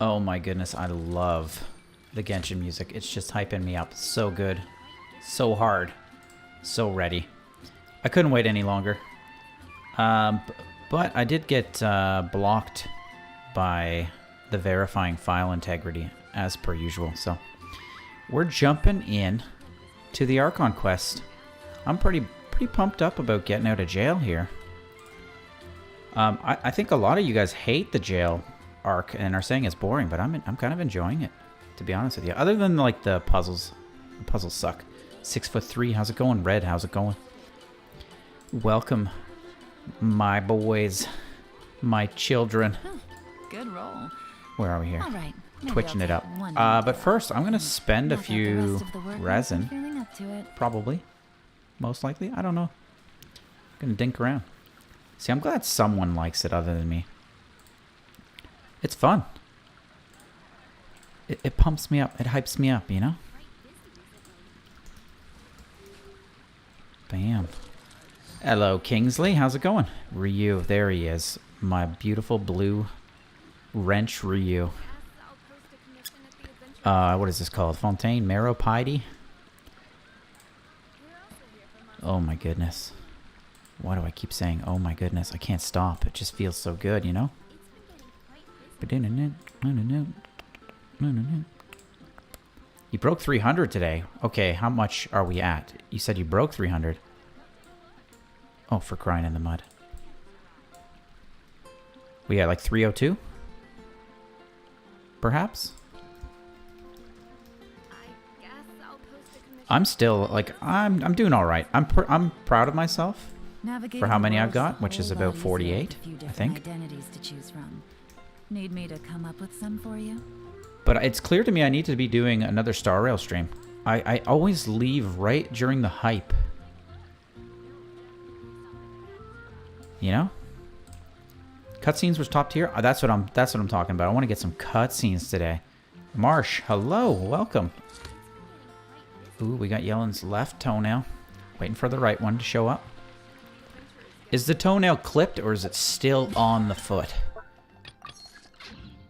Oh my goodness, I love the Genshin music. It's just hyping me up. So good. So hard. So ready. I couldn't wait any longer. But I did get blocked by the verifying file integrity, as per usual. So we're jumping in to the Archon quest. I'm pretty pumped up about getting out of jail here. I think a lot of you guys hate the jail arc and are saying it's boring, but I'm kind of enjoying it, to be honest with you. Other than like the puzzles. The puzzles suck. 6'3", how's it going? Red, how's it going? Welcome, my boys, my children. Oh, good roll. Where are we here? All right. Twitching it up. But first, I'm gonna spend a few resin. Probably. Most likely. I don't know. Gonna dink around. See, I'm glad someone likes it other than me. It's fun. It pumps me up. It hypes me up, you know? Bam. Hello, Kingsley. How's it going? Ryu. There he is. My beautiful blue wrench Ryu. What is this called? Fontaine Meropide? Oh my goodness. Why do I keep saying, oh my goodness? I can't stop. It just feels so good, you know? You broke 300 today. Okay, how much are we at? You said you broke 300. Oh, for crying in the mud. We at like 302? Perhaps? I'm still like I'm doing all right. I'm proud of myself for how many I've got, which is about 48, I think. Identities to choose from. Need me to come up with some for you? But it's clear to me I need to be doing another Star Rail stream. I always leave right during the hype. You know? Cutscenes was top tier. That's what I'm talking about. I want to get some cutscenes today. Marsh, hello, welcome. Ooh, we got Yellen's left toenail. Waiting for the right one to show up. Is the toenail clipped or is it still on the foot?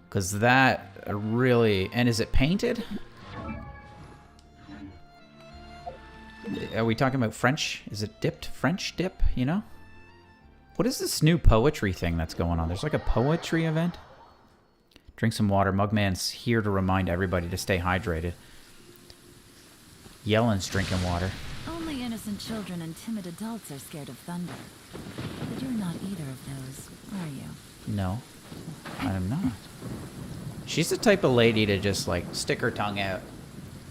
Because that really... And is it painted? Are we talking about French? Is it dipped? French dip, you know? What is this new poetry thing that's going on? There's like a poetry event? Drink some water. Mugman's here to remind everybody to stay hydrated. Yellen's drinking water. Only innocent children and timid adults are scared of thunder. But you're not either of those, are you? No, I am not. She's the type of lady to just like stick her tongue out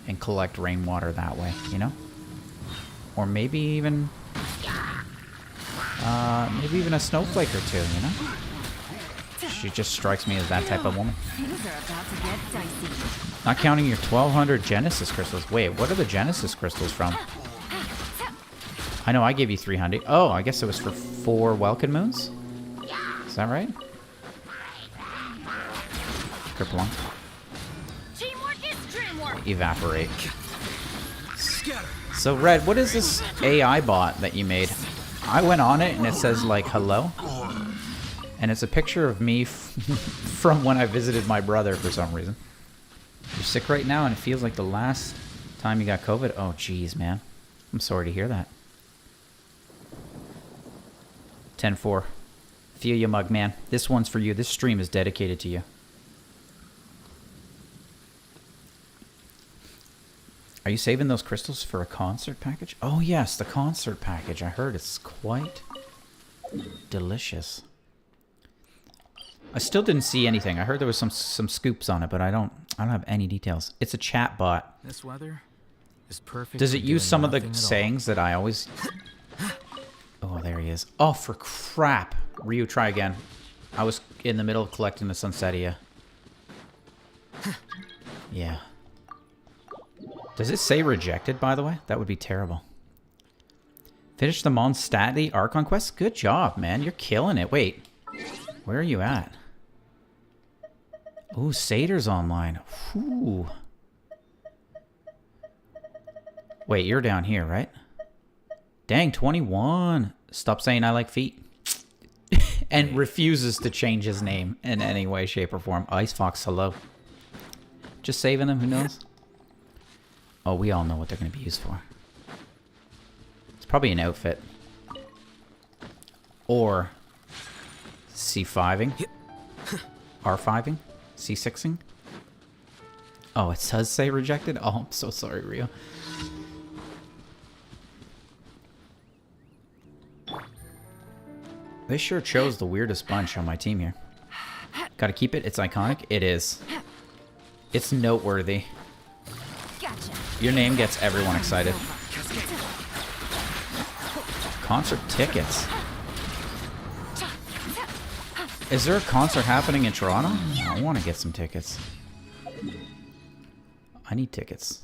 and collect rainwater that way, you know? Or maybe even a snowflake or two, you know? She just strikes me as that type of woman. Things are about to get dicey. Not counting your 1,200 Genesis crystals. Wait, what are the Genesis crystals from? I know I gave you 300. Oh, I guess it was for 4 Welkin Moons? Is that right? Kerplunk. Evaporate. So, Red, what is this AI bot that you made? I went on it and it says, like, hello. And it's a picture of me from when I visited my brother for some reason. You're sick right now and it feels like the last time you got COVID? Oh, jeez, man. I'm sorry to hear that. 10-4. Feel you, mug man. This one's for you. This stream is dedicated to you. Are you saving those crystals for a concert package? Oh, yes, the concert package. I heard it's quite delicious. I still didn't see anything. I heard there was some scoops on it, but I don't have any details. It's a chat bot. This weather is perfect. Does it use some of the sayings that I always... Oh, there he is. Oh, for crap. Ryu, try again. I was in the middle of collecting the Sunsetia. Yeah. Does it say rejected, by the way? That would be terrible. Finish the Mondstadt Archon quest? Good job, man. You're killing it. Wait. Where are you at? Ooh, Satyrs online. Ooh. Wait, you're down here, right? Dang, 21. Stop saying I like feet. And refuses to change his name in any way, shape, or form. Ice Fox, hello. Just saving them, who knows? Oh, we all know what they're going to be used for. It's probably an outfit. Or C5ing. R5ing. C6ing. Oh, it does say rejected? Oh, I'm so sorry, Rio. They sure chose the weirdest bunch on my team here. Gotta keep it. It's iconic. It is. It's noteworthy. Gotcha. Your name gets everyone excited. Concert tickets. Is there a concert happening in Toronto? I want to get some tickets. I need tickets.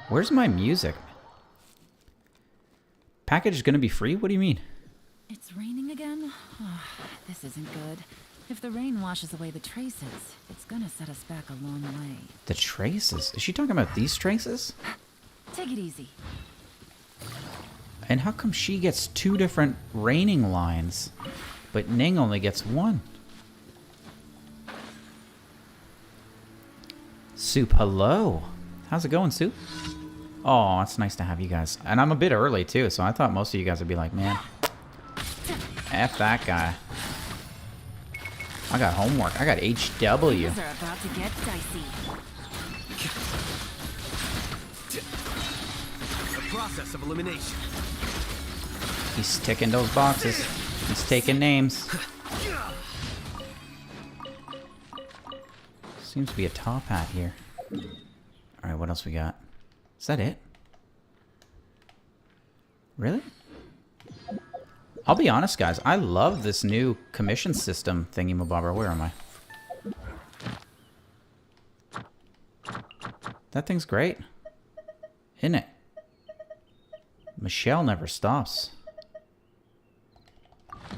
Where's my music? Package is going to be free? What do you mean? It's raining again? Oh, this isn't good. If the rain washes away the traces, it's gonna set us back a long way. The traces? Is she talking about these traces? Take it easy. And how come she gets 2 different raining lines, but Ning only gets 1? Soup, hello. How's it going, Soup? Oh, it's nice to have you guys. And I'm a bit early, too, so I thought most of you guys would be like, man, F that guy. I got homework. I got HW. Things are about to get dicey. The process of elimination. He's ticking those boxes. He's taking names. Seems to be a top hat here. Alright, what else we got? Is that it? Really? I'll be honest, guys. I love this new commission system thingy-mabobber. Where am I? That thing's great. Isn't it? Michelle never stops.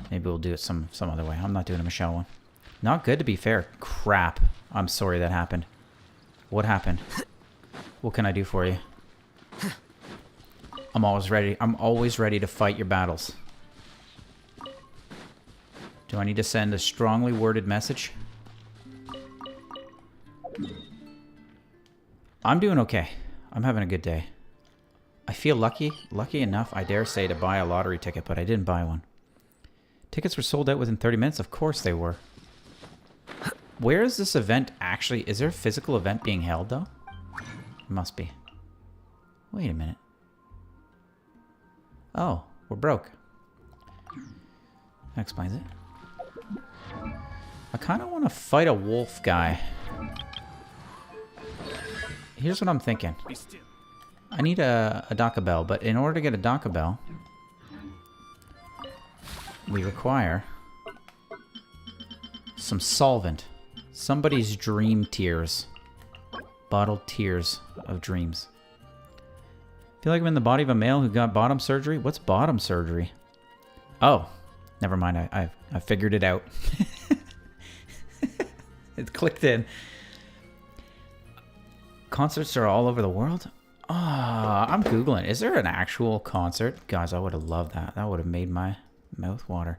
Maybe we'll do it some other way. I'm not doing a Michelle one. Not good, to be fair. Crap. I'm sorry that happened. What happened? What can I do for you? I'm always ready. I'm always ready to fight your battles. Do I need to send a strongly worded message? I'm doing okay. I'm having a good day. I feel lucky enough, I dare say, to buy a lottery ticket, but I didn't buy one. Tickets were sold out within 30 minutes? Of course they were. Where is this event actually? Is there a physical event being held, though? It must be. Wait a minute. Oh, we're broke. That explains it. I kind of want to fight a wolf guy. Here's what I'm thinking. I need a Daka Bell, but in order to get a Daka Bell, we require some solvent. Somebody's dream tears. Bottled tears of dreams. Feel like I'm in the body of a male who got bottom surgery? What's bottom surgery? Oh, never mind. I figured it out. It clicked in. Concerts are all over the world? Ah, I'm Googling. Is there an actual concert? Guys, I would have loved that. That would have made my mouth water.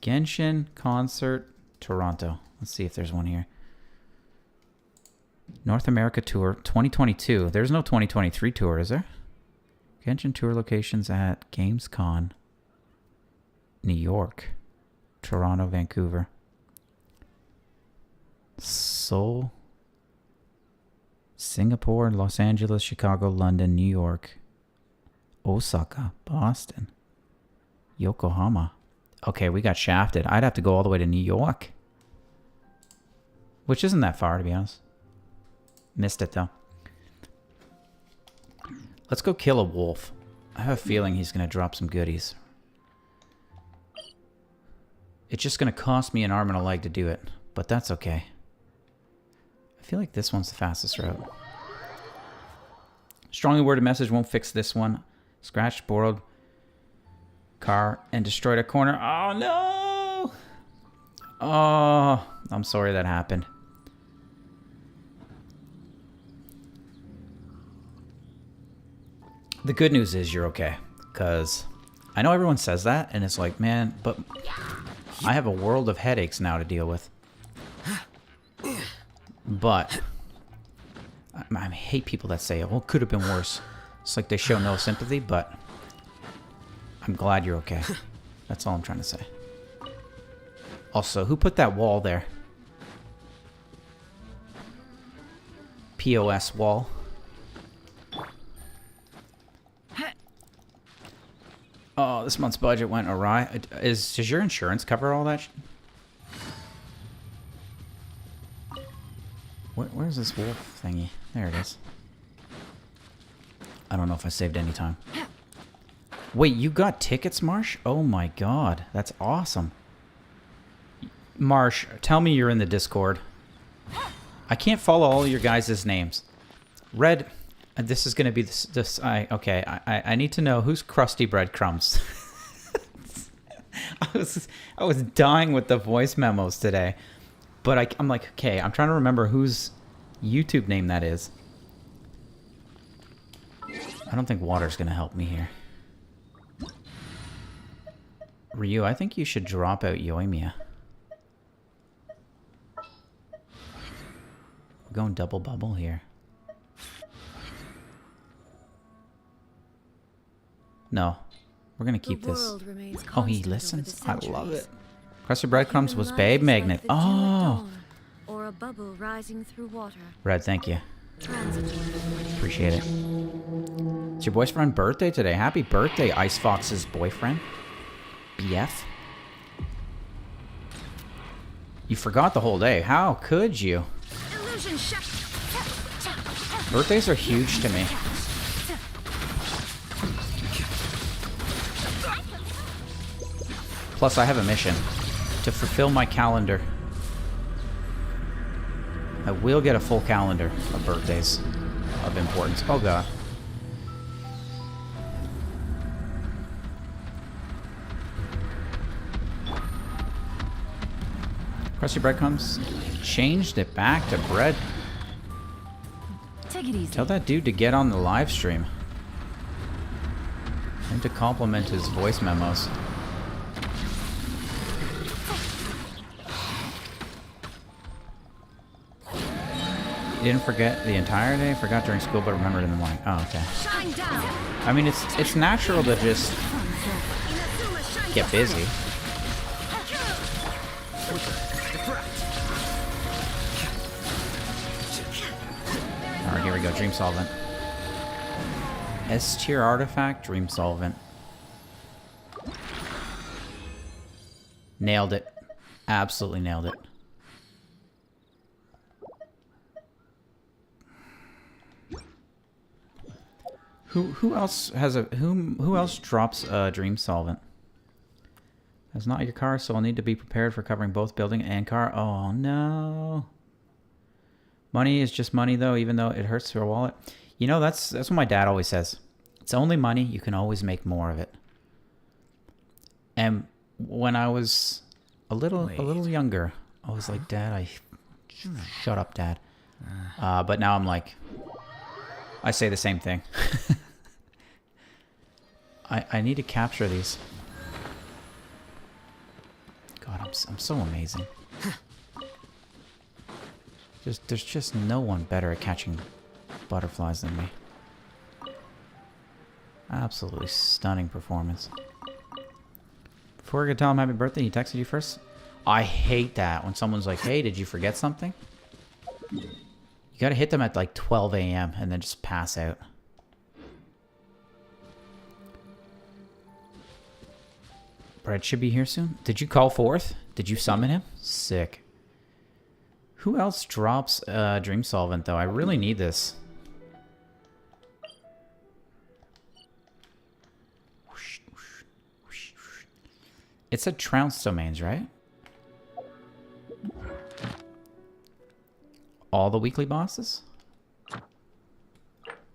Genshin concert, Toronto. Let's see if there's one here. North America tour 2022. There's no 2023 tour, is there? Genshin tour locations at Gamescom, New York, Toronto, Vancouver, Seoul, Singapore, Los Angeles, Chicago, London, New York, Osaka, Boston, Yokohama. Okay, we got shafted. I'd have to go all the way to New York. Which isn't that far, to be honest. Missed it, though. Let's go kill a wolf. I have a feeling he's going to drop some goodies. It's just going to cost me an arm and a leg to do it. But that's okay. I feel like this one's the fastest route. Strongly worded message won't fix this one. Scratched, borrowed car, and destroyed a corner. Oh, no! Oh, I'm sorry that happened. The good news is you're okay, because I know everyone says that, and it's like, man, but I have a world of headaches now to deal with. But I hate people that say, oh, it could have been worse. It's like they show no sympathy, but I'm glad you're okay. That's all I'm trying to say. Also, who put that wall there? POS wall. Oh, this month's budget went awry. Does your insurance cover all that? Where's this wolf thingy? There it is. I don't know if I saved any time. Wait, you got tickets, Marsh? Oh my god, that's awesome. Marsh, tell me you're in the Discord. I can't follow all your guys' names. Red, this is going to be this. I need to know who's Krusty Breadcrumbs. I was dying with the voice memos today, but I'm like, okay, I'm trying to remember whose YouTube name that is. I don't think water's going to help me here. Ryu, I think you should drop out Yoimiya. We're going double bubble here. No. We're going to keep this. Oh, he listens? I love it. Krusty Breadcrumbs was Babe Magnet. Oh! Or a bubble rising through water. Red, thank you. Appreciate it. It's your boyfriend's birthday today. Happy birthday, Ice Fox's boyfriend. BF. You forgot the whole day. How could you? Birthdays are huge to me. Plus, I have a mission to fulfill my calendar. I will get a full calendar of birthdays of importance. Oh god. Krusty Breadcrumbs changed it back to bread. Take it easy. Tell that dude to get on the live stream. And to compliment his voice memos. You didn't forget the entire day? Forgot during school, but remembered in the morning. Oh, okay. I mean, it's natural to just get busy. Alright, here we go. Dream Solvent. S tier artifact, Dream Solvent. Nailed it. Absolutely nailed it. Who else has a who else drops a Dream Solvent? That's not your car, so I'll need to be prepared for covering both building and car. Oh no. Money is just money though, even though it hurts your wallet. You know, that's what my dad always says. It's only money, you can always make more of it. And when I was a little younger, I was like, Dad, shut up, Dad. But now I'm like, I say the same thing. I need to capture these. God, I'm so amazing. There's just no one better at catching butterflies than me. Absolutely stunning performance. Before we could tell him happy birthday, he texted you first? I hate that when someone's like, hey, did you forget something? You gotta hit them at like 12 a.m. and then just pass out. Brett should be here soon. Did you call forth? Did you summon him? Sick. Who else drops Dream Solvent though? I really need this. It's at Trounce Domains, right? All the weekly bosses?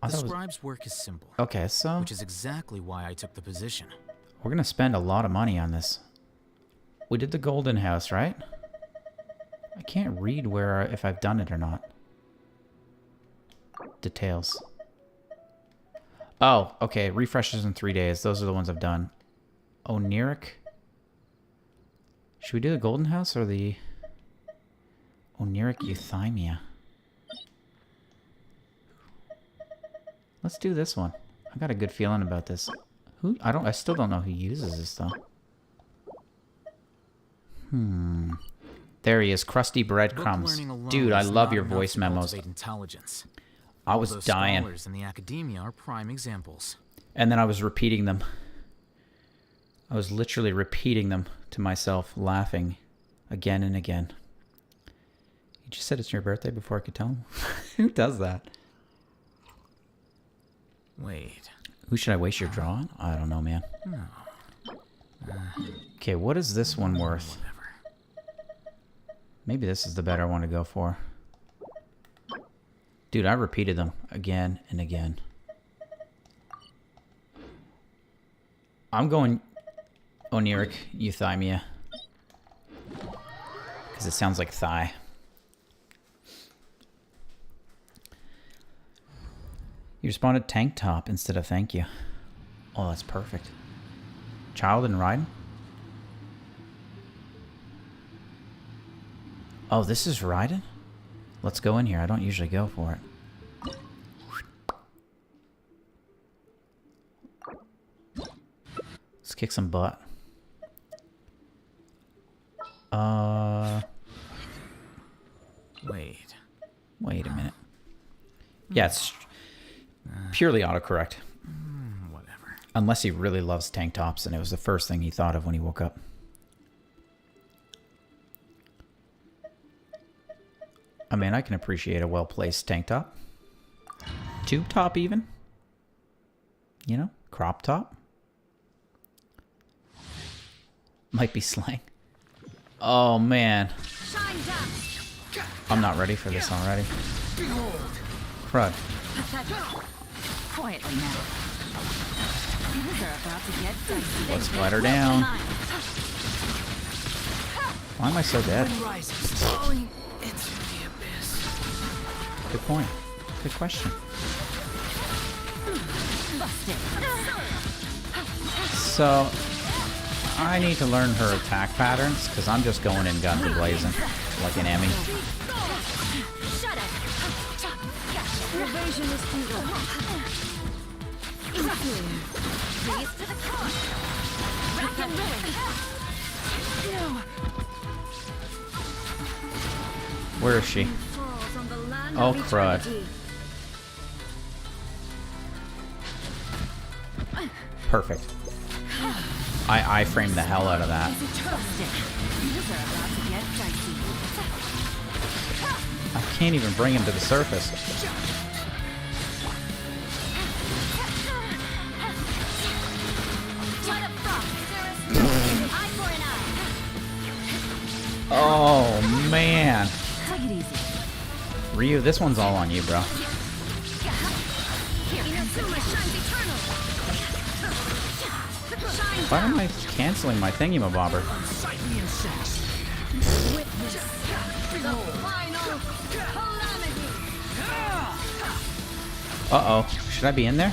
The scribe's work is simple. Okay, so which is exactly why I took the position. We're gonna spend a lot of money on this. We did the Golden House, right? I can't read where if I've done it or not. Details. Oh, okay. Refreshes in 3 days. Those are the ones I've done. Oniric. Should we do the Golden House or the Oniric Euthymia? Let's do this one. I got a good feeling about this. I still don't know who uses this though. There he is, Crusty Breadcrumbs. Dude, I love your voice memos. Intelligence. I was Those dying. scholars in the academia are prime examples. And then I was repeating them. I was literally repeating them to myself, laughing again and again. You just said it's your birthday before I could tell him? Who does that? Wait. Who should I waste your draw on? I don't know, man. No. Okay, what is this one worth? Whatever. Maybe this is the better one to go for. Dude, I repeated them again and again. I'm going Oniric Euthymia. Because it sounds like thigh. You responded tank top instead of thank you. Oh, that's perfect. Child and Raiden? Oh, this is Raiden? Let's go in here. I don't usually go for it. Let's kick some butt. Wait a minute. Yeah, it's purely autocorrect. Whatever. Unless he really loves tank tops and it was the first thing he thought of when he woke up. I mean, I can appreciate a well-placed tank top. Tube top even. You know, crop top. Might be slang. Oh, man. I'm not ready for this already. Crud. Quietly now. Things are about to get dicey. Let's let her down. Why am I so dead? Falling into the abyss. Good point. Good question. So, I need to learn her attack patterns, because I'm just going in guns blazing, like an Emmy. Evasion is futile. Raise to the core. Rack and ruin. Where is she? Falls on the land Oh, of crud. eternity. Perfect. I framed the hell out of that. I can't even bring him to the surface. Oh, man. Take it easy. Ryu, this one's all on you, bro. Why am I canceling my thingy-mabobber? Uh-oh. Should I be in there?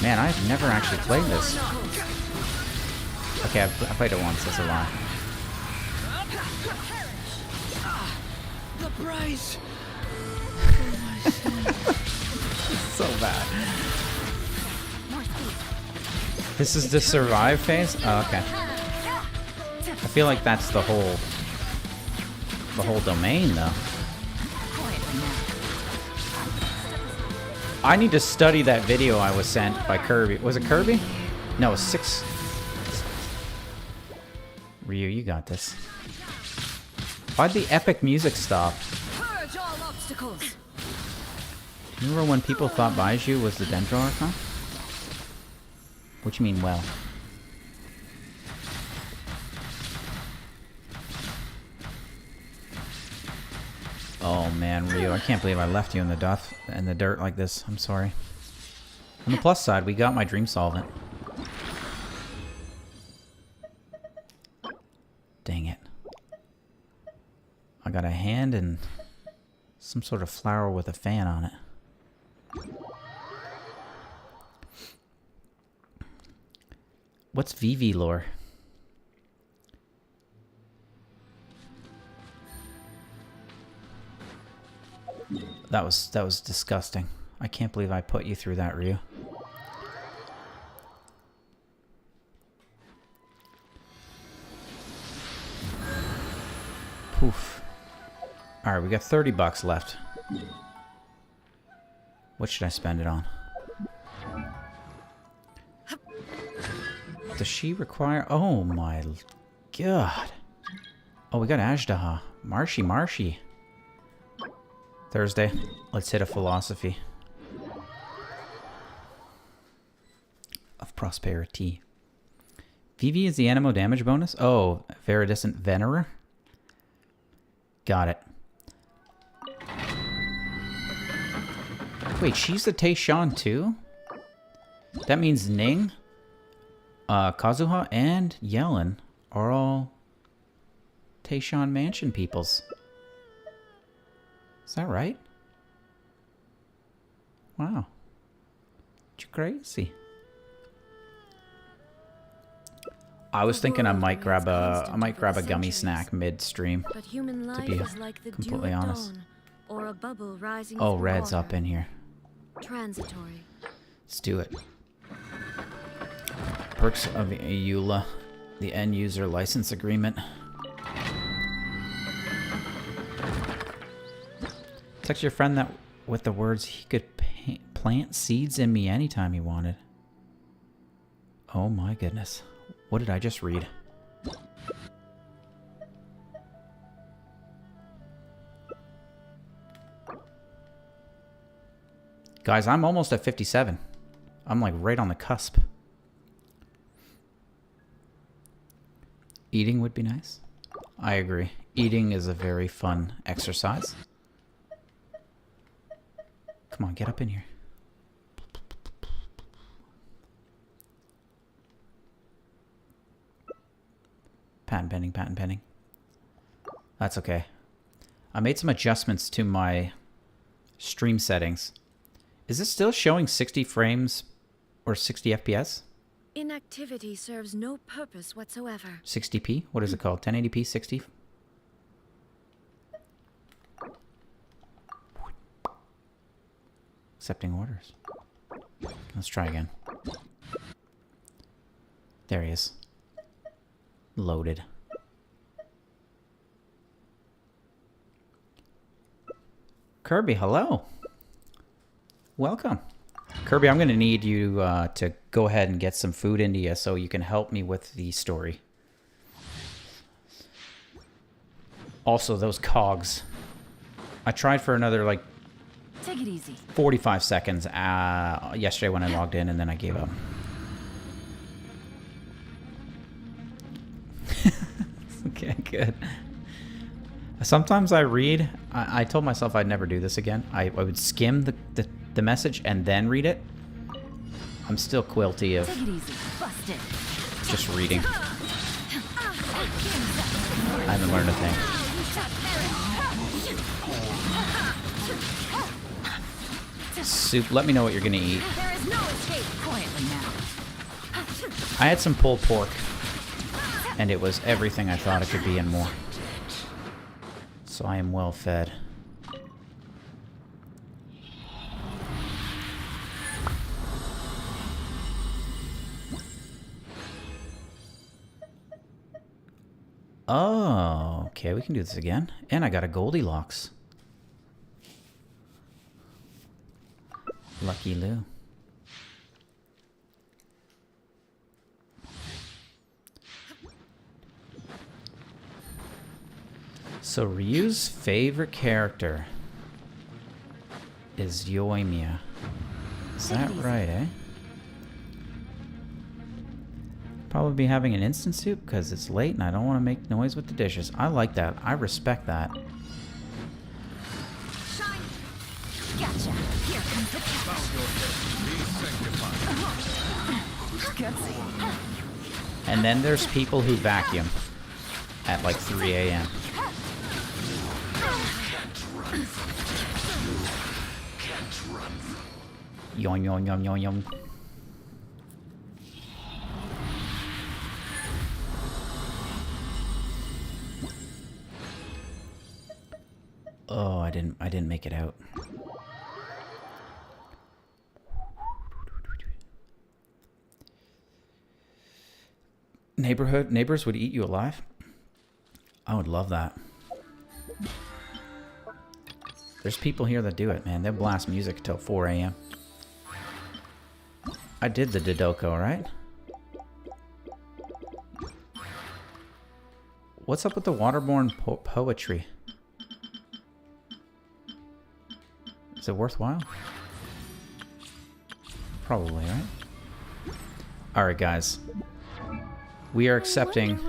Man, I've never actually played this. Okay, I played it once. That's a lie. The price. So bad. This is the survive phase? Oh, okay. I feel like that's the whole domain, though. I need to study that video I was sent by Kirby. Was it Kirby? No, it was 6. Ryu, you got this. Why'd the epic music stop? Purge all obstacles. Remember when people thought Baiju was the Dendro Archon? What you mean, well? Oh man, Ryu, I can't believe I left you in the dirt like this. I'm sorry. On the plus side, we got my dream solvent. Dang it. I got a hand and some sort of flower with a fan on it. What's VV lore? That was disgusting. I can't believe I put you through that, Ryu. Poof. Alright, we got 30 bucks left. What should I spend it on? Does she require... Oh my god. Oh, we got Ajdaha. Marshy. Thursday. Let's hit a philosophy of prosperity. VV is the animo damage bonus? Oh, Viridescent Venerer? Got it. Wait, she's the Taishan too? That means Ning, Kazuha, and Yellen are all Taishan Mansion peoples. Is that right? Wow. You crazy. I was thinking I might grab a gummy snack mid-stream, But human to life be is like the dew completely at honest. dawn, or a bubble rising Oh, from Red's water. up in here. Transitory. Let's do it. Perks of EULA, the end user license agreement. Text your friend that with the words he could plant seeds in me anytime he wanted. Oh my goodness. What did I just read? Guys, I'm almost at 57. I'm like right on the cusp. Eating would be nice. I agree. Eating is a very fun exercise. Come on, get up in here. Patent pending. That's okay. I made some adjustments to my stream settings. Is this still showing 60 frames or 60 FPS? Inactivity serves no purpose whatsoever. 60p? What is it called? 1080p 60? Accepting orders. Let's try again. There he is. Loaded. Kirby, hello. Welcome. Kirby, I'm going to need you to go ahead and get some food into you so you can help me with the story. Also, those cogs. I tried for another, like, Take it easy. 45 seconds yesterday when I logged in, and then I gave up. Okay, good. Sometimes I read. I told myself I'd never do this again. I would skim the message and then read it. I'm still guilty of Take it easy. Busted. just reading. I haven't learned a thing. Soup, let me know what you're gonna eat. There is no escape. Quietly now. I had some pulled pork, and it was everything I thought it could be and more. So I am well fed. Oh, okay, we can do this again. And I got a Goldilocks. Lucky Lou. So Ryu's favorite character is Yoimiya. Is that right, eh? Probably be having an instant soup because it's late and I don't want to make noise with the dishes. I like that. I respect that. Shine. Gotcha. Here comes the Gutsy. And then there's people who vacuum at like 3 a.m. Yum, yum, yum, yum, yum. Oh, I didn't make it out. Neighbors would eat you alive? I would love that. There's people here that do it, man. They'll blast music till 4 a.m. I did the Dodoko, right? What's up with the waterborne poetry? Is it worthwhile? Probably, right? Alright, guys. We are accepting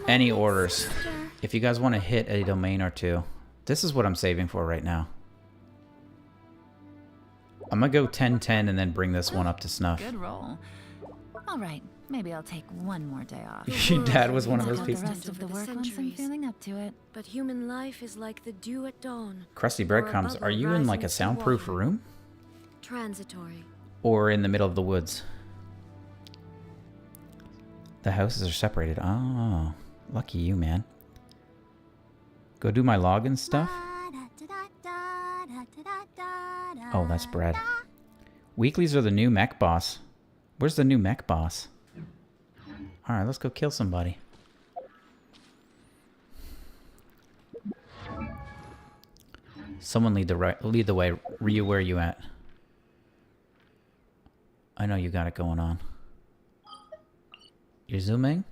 any orders. If you guys want to hit a domain or two, this is what I'm saving for right now. I'm gonna go 10-10 and then bring this one up to snuff. Good roll. All right, maybe I'll take one more day off. Your dad was one of those Knock out people. the rest of the work once I'm feeling up to it. But human life is like the dew at dawn. Crusty breadcrumbs, are you in like a soundproof room? Transitory. Or in the middle of the woods? The houses are separated. Oh, lucky you, man. Go do my login stuff. Oh, that's bread. Weeklies are the new mech boss. Where's the new mech boss? Alright, let's go kill somebody. Someone lead the way. Ryu, where are you at? I know you got it going on. You're zooming.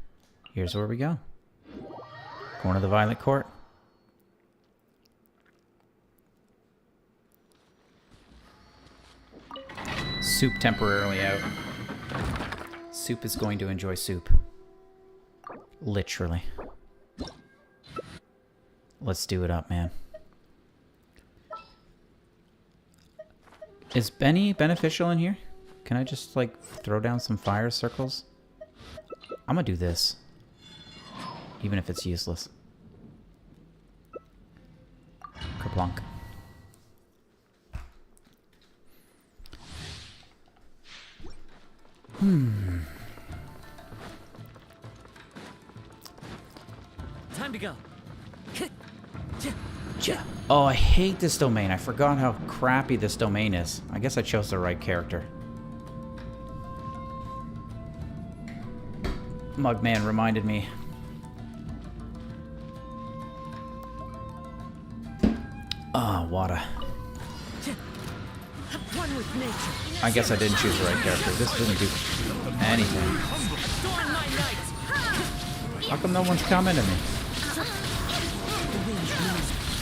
Here's where we go. Going to the Violet Court. Soup temporarily out. Soup is going to enjoy soup. Literally. Let's do it up, man. Is Benny beneficial in here? Can I just, like, throw down some fire circles? I'm gonna do this. Even if it's useless. Kerplunk. Time to go. Oh, I hate this domain. I forgot how crappy this domain is. I guess I chose the right character. Mugman reminded me. Ah, Wada. One with nature. I guess I didn't choose the right character. This doesn't do anything. How come no one's coming to me?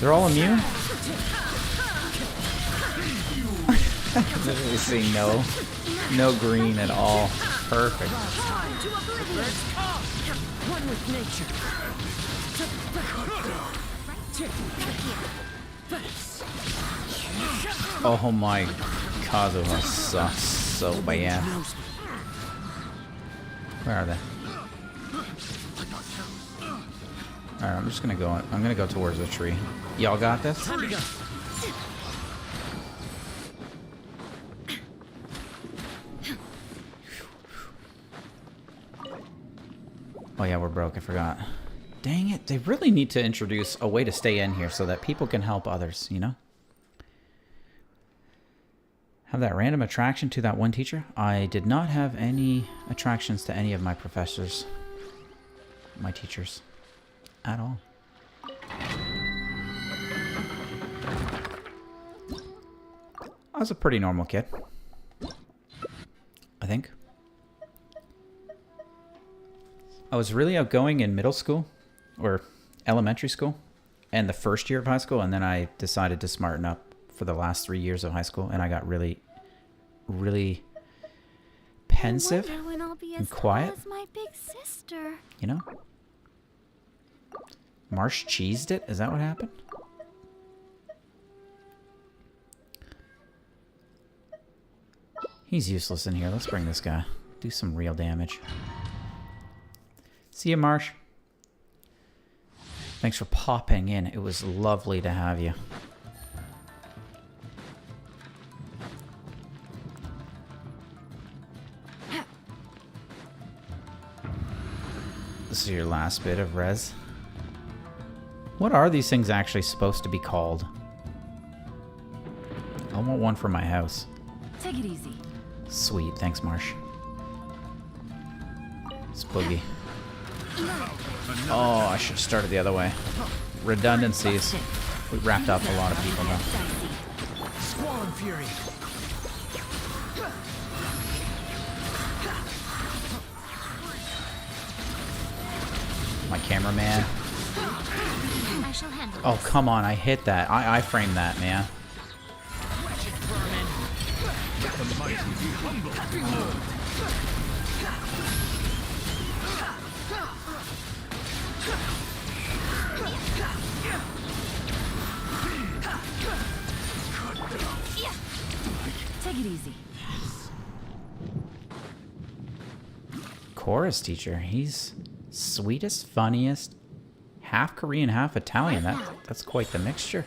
They're all immune? Literally see no green at all. Perfect. One with nature. Oh my Kazuha sucks so bad. Where are they? Alright, I'm just gonna go. I'm gonna go towards the tree. Y'all got this? Time to go. Oh yeah, we're broke. I forgot. Dang it. They really need to introduce a way to stay in here so that people can help others, you know? Have that random attraction to that one teacher? I did not have any attractions to any of my professors. My teachers. At all. I was a pretty normal kid. I think. I was really outgoing in middle school. Or elementary school. And the first year of high school. And then I decided to smarten up for the last 3 years of high school. And I got really pensive and quiet. My big sister. You know? Marsh cheesed it? Is that what happened? He's useless in here. Let's bring this guy. Do some real damage. See you, Marsh. Thanks for popping in. It was lovely to have you. This is your last bit of res. What are these things actually supposed to be called? I want one for my house. Take it easy. Sweet, thanks, Marsh. Spooky. Oh, I should have started the other way. Redundancies. We wrapped up a lot of people now. Squall Fury. My cameraman. I shall handle Oh, this. come on, I hit that. I framed that, man. Wretched vermin. The mighty be humble. Take it easy. Chorus teacher. He's sweetest, funniest, half Korean, half Italian. That's quite the mixture.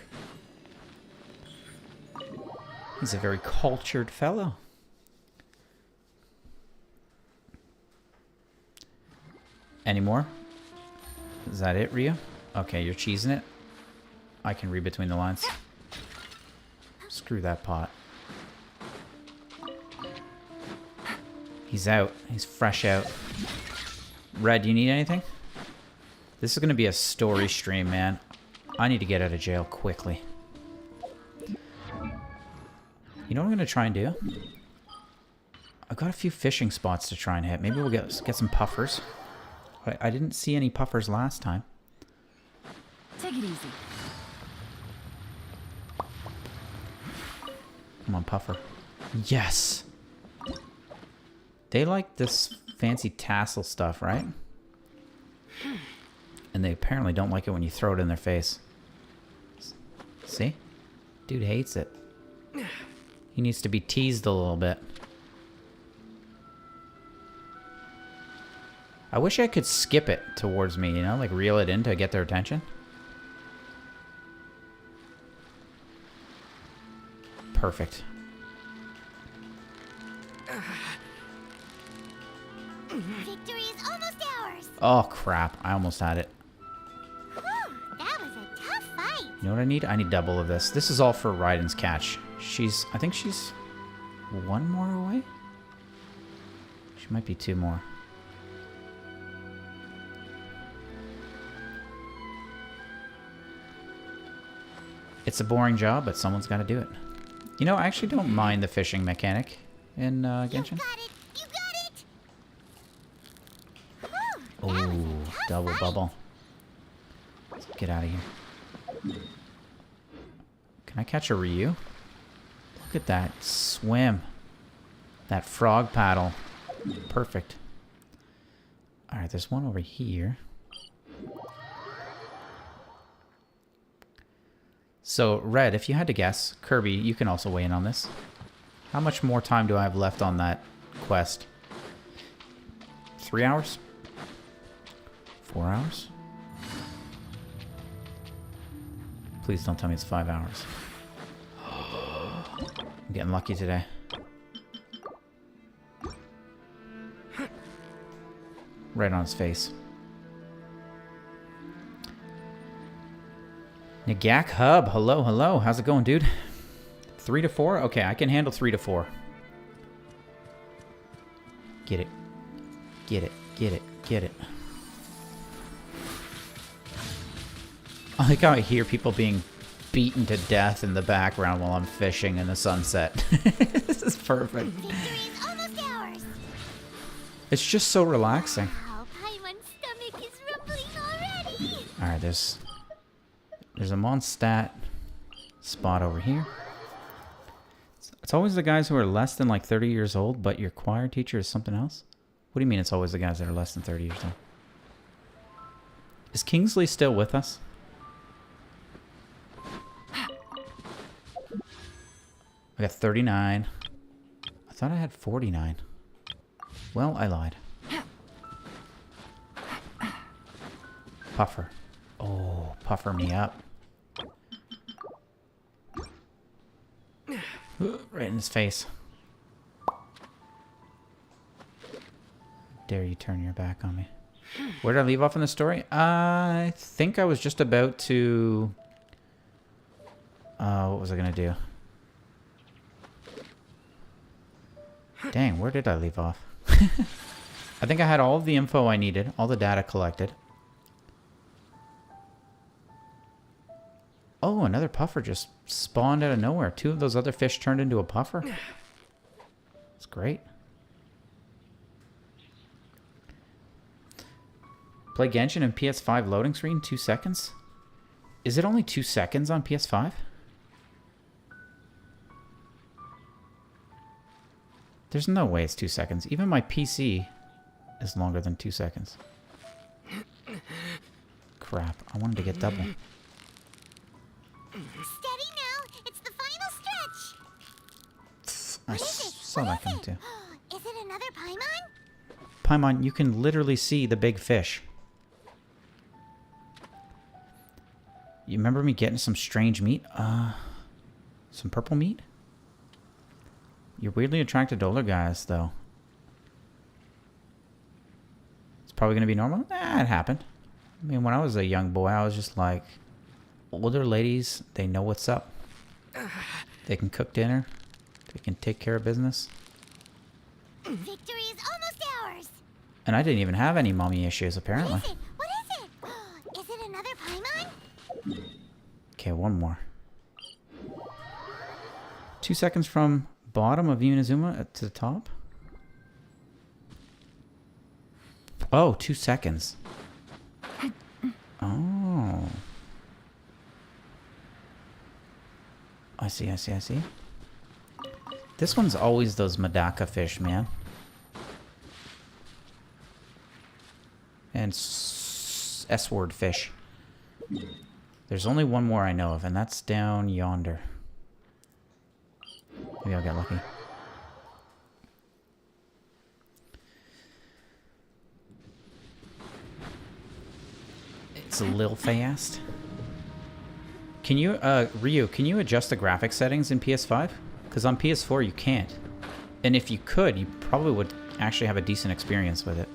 He's a very cultured fellow. Any more? Is that it, Rio? Okay, you're cheesing it. I can read between the lines. Screw that pot. He's out. He's fresh out. Red, do you need anything? This is going to be a story stream, man. I need to get out of jail quickly. You know what I'm going to try and do? I've got a few fishing spots to try and hit. Maybe we'll get some puffers. I didn't see any puffers last time. Take it easy. Come on, puffer. Yes! They like this fancy tassel stuff, right? And they apparently don't like it when you throw it in their face. See? Dude hates it. He needs to be teased a little bit. I wish I could skip it towards me, you know? Like reel it in to get their attention. Perfect. Victory is almost ours. Oh, crap. I almost had it. Whew, that was a tough fight. You know what I need? I need double of this. This is all for Raiden's catch. I think she's one more away? She might be two more. It's a boring job, but someone's got to do it. You know, I actually don't mind the fishing mechanic in Genshin. You got it. You got it. Whew, that was a Oh, tough double fight. bubble. Let's get out of here. Can I catch a Ryu? Look at that swim. That frog paddle. Perfect. Alright, there's one over here. So, Red, if you had to guess, Kirby, you can also weigh in on this. How much more time do I have left on that quest? 3 hours? 4 hours? Please don't tell me it's 5 hours. I'm getting lucky today. Right on his face. Nagak Hub, hello, hello. How's it going, dude? 3 to 4? Okay, I can handle 3 to 4. Get it. Get it. Get it. Get it. I like how I hear people being beaten to death in the background while I'm fishing in the sunset. This is perfect. Victory is almost ours. It's just so relaxing. Wow, Paimon's stomach is rumbling already. Alright, there's a Mondstadt spot over here. It's always the guys who are less than like 30 years old, but your choir teacher is something else? What do you mean it's always the guys that are less than 30 years old? Is Kingsley still with us? I got 39. I thought I had 49. Well, I lied. Puffer. Oh, puffer me up. Right in his face. Dare you turn your back on me. Where did I leave off in the story? I think I was just about to... what was I going to do? Dang, where did I leave off? I think I had all of the info I needed, all the data collected. Oh, another puffer just spawned out of nowhere. 2 of those other fish turned into a puffer. That's great. Play Genshin in PS5 loading screen, 2 seconds? Is it only 2 seconds on PS5? There's no way it's 2 seconds. Even my PC is longer than 2 seconds. Crap, I wanted to get double. Steady now. It's the final stretch. I saw that coming too. Is it another Paimon? Paimon, you can literally see the big fish. You remember me getting some strange meat? Some purple meat? You're weirdly attracted to older guys, though. It's probably going to be normal? It happened. I mean, when I was a young boy, I was just like, older ladies, they know what's up. They can cook dinner. They can take care of business. Victory is almost ours. And I didn't even have any mommy issues, apparently. What is it? What is it? Is it another Paimon? Okay, one more. 2 seconds from bottom of Inazuma to the top. Oh, 2 seconds. Oh. I see, I see, I see. This one's always those Medaka fish, man. And S-word fish. There's only one more I know of, and that's down yonder. Maybe I'll get lucky. It's a little fast. Can you, Ryu, can you adjust the graphics settings in PS5? Because on PS4 you can't. And if you could, you probably would actually have a decent experience with it.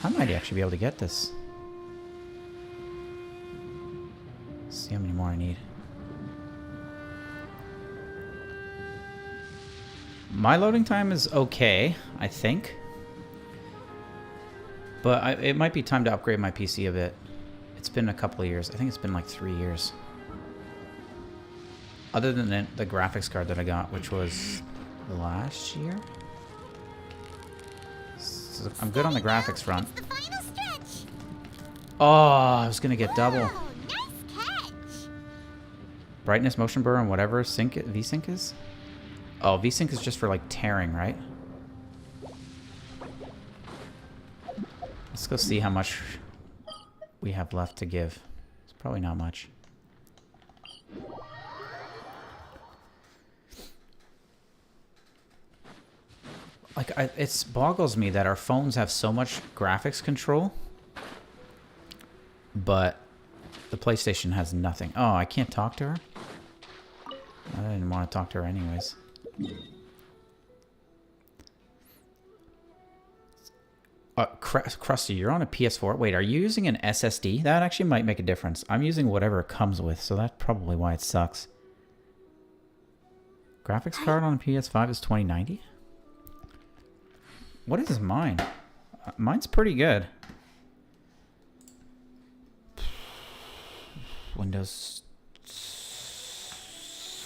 I might actually be able to get this. Let's see how many more I need. My loading time is okay, I think. But it might be time to upgrade my PC a bit. It's been a couple of years. I think it's been like 3 years. Other than the graphics card that I got, which was last year. So I'm good on the graphics front. It's the final stretch. Oh, I was gonna get double. Oh, nice catch. Brightness, motion blur, and whatever VSync is? Oh, VSync is just for like tearing, right? Let's go see how much we have left to give. It's probably not much. Like, it boggles me that our phones have so much graphics control, but the PlayStation has nothing. Oh, I can't talk to her? I didn't want to talk to her anyways. Krusty, you're on a PS4. Wait, are you using an SSD? That actually might make a difference. I'm using whatever it comes with, so that's probably why it sucks. Graphics card on a PS5 is 2090? What is mine? Mine's pretty good. Windows...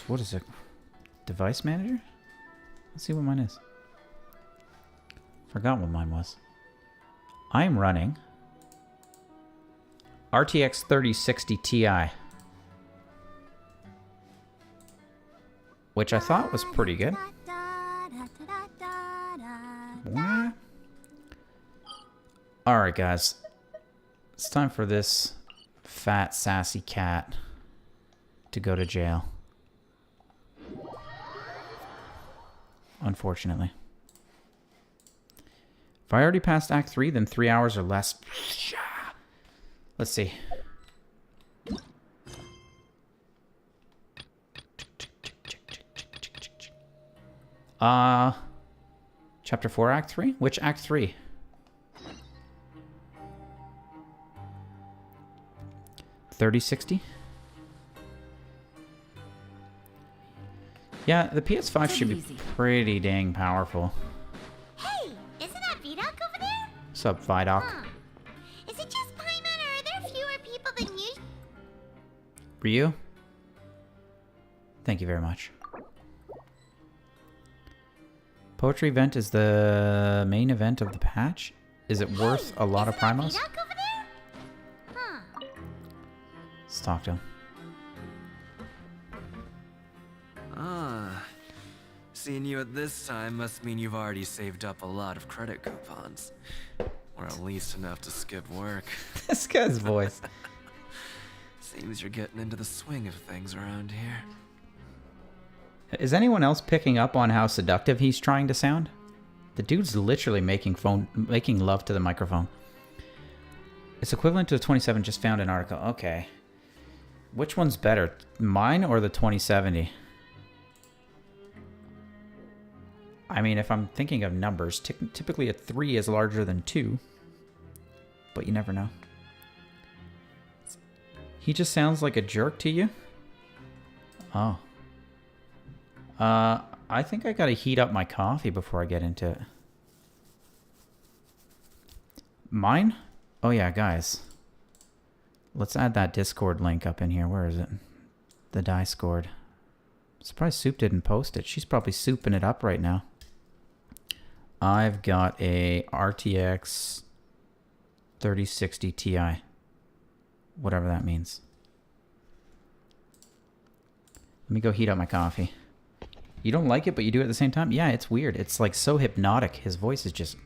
What is it? Device manager? Let's see what mine is. Forgot what mine was. I'm running RTX 3060 Ti, which I thought was pretty good. Alright guys, it's time for this fat sassy cat to go to jail. Unfortunately. If I already passed Act 3, then 3 hours or less. Let's see. Chapter 4, Act 3? Which Act 3? $30.60? Yeah, the PS5 should be Easy. pretty dang powerful. Hey, isn't that Vidoc over there? What's up, Vidoc? Is it just Paimon, or are there fewer people than you? Ryu? Thank you very much. Poetry event is the main event of the patch. Is it worth a lot of primos? Vidoc over there? Huh. Let's talk to him. Ah, seeing you at this time must mean you've already saved up a lot of credit coupons. Or at least enough to skip work. This guy's voice. Seems you're getting into the swing of things around here. Is anyone else picking up on how seductive he's trying to sound? The dude's literally making love to the microphone. It's equivalent to the 27 just found an article. Okay. Which one's better? Mine or the 2070? I mean, if I'm thinking of numbers, typically a 3 is larger than 2. But you never know. He just sounds like a jerk to you? Oh. I think I gotta heat up my coffee before I get into it. Mine? Oh yeah, guys. Let's add that Discord link up in here. Where is it? The Discord. Surprised Soup didn't post it. She's probably souping it up right now. I've got a RTX 3060 Ti. Whatever that means. Let me go heat up my coffee. You don't like it, but you do it at the same time? Yeah, it's weird. It's like so hypnotic. His voice is just...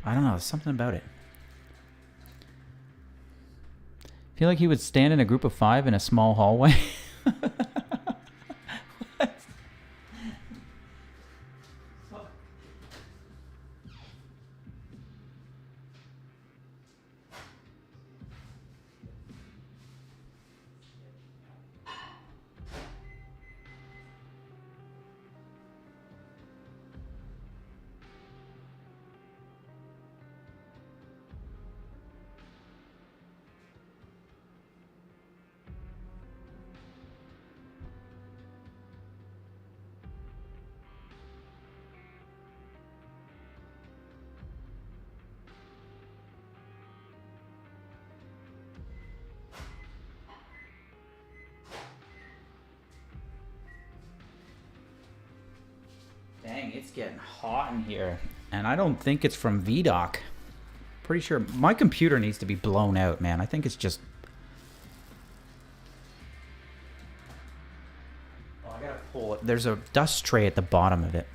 I don't know. There's something about it. I feel like he would stand in a group of 5 in a small hallway. Dang, it's getting hot in here. And I don't think it's from VDoc. Pretty sure my computer needs to be blown out, man. I think it's just... Oh, I gotta pull it. There's a dust tray at the bottom of it.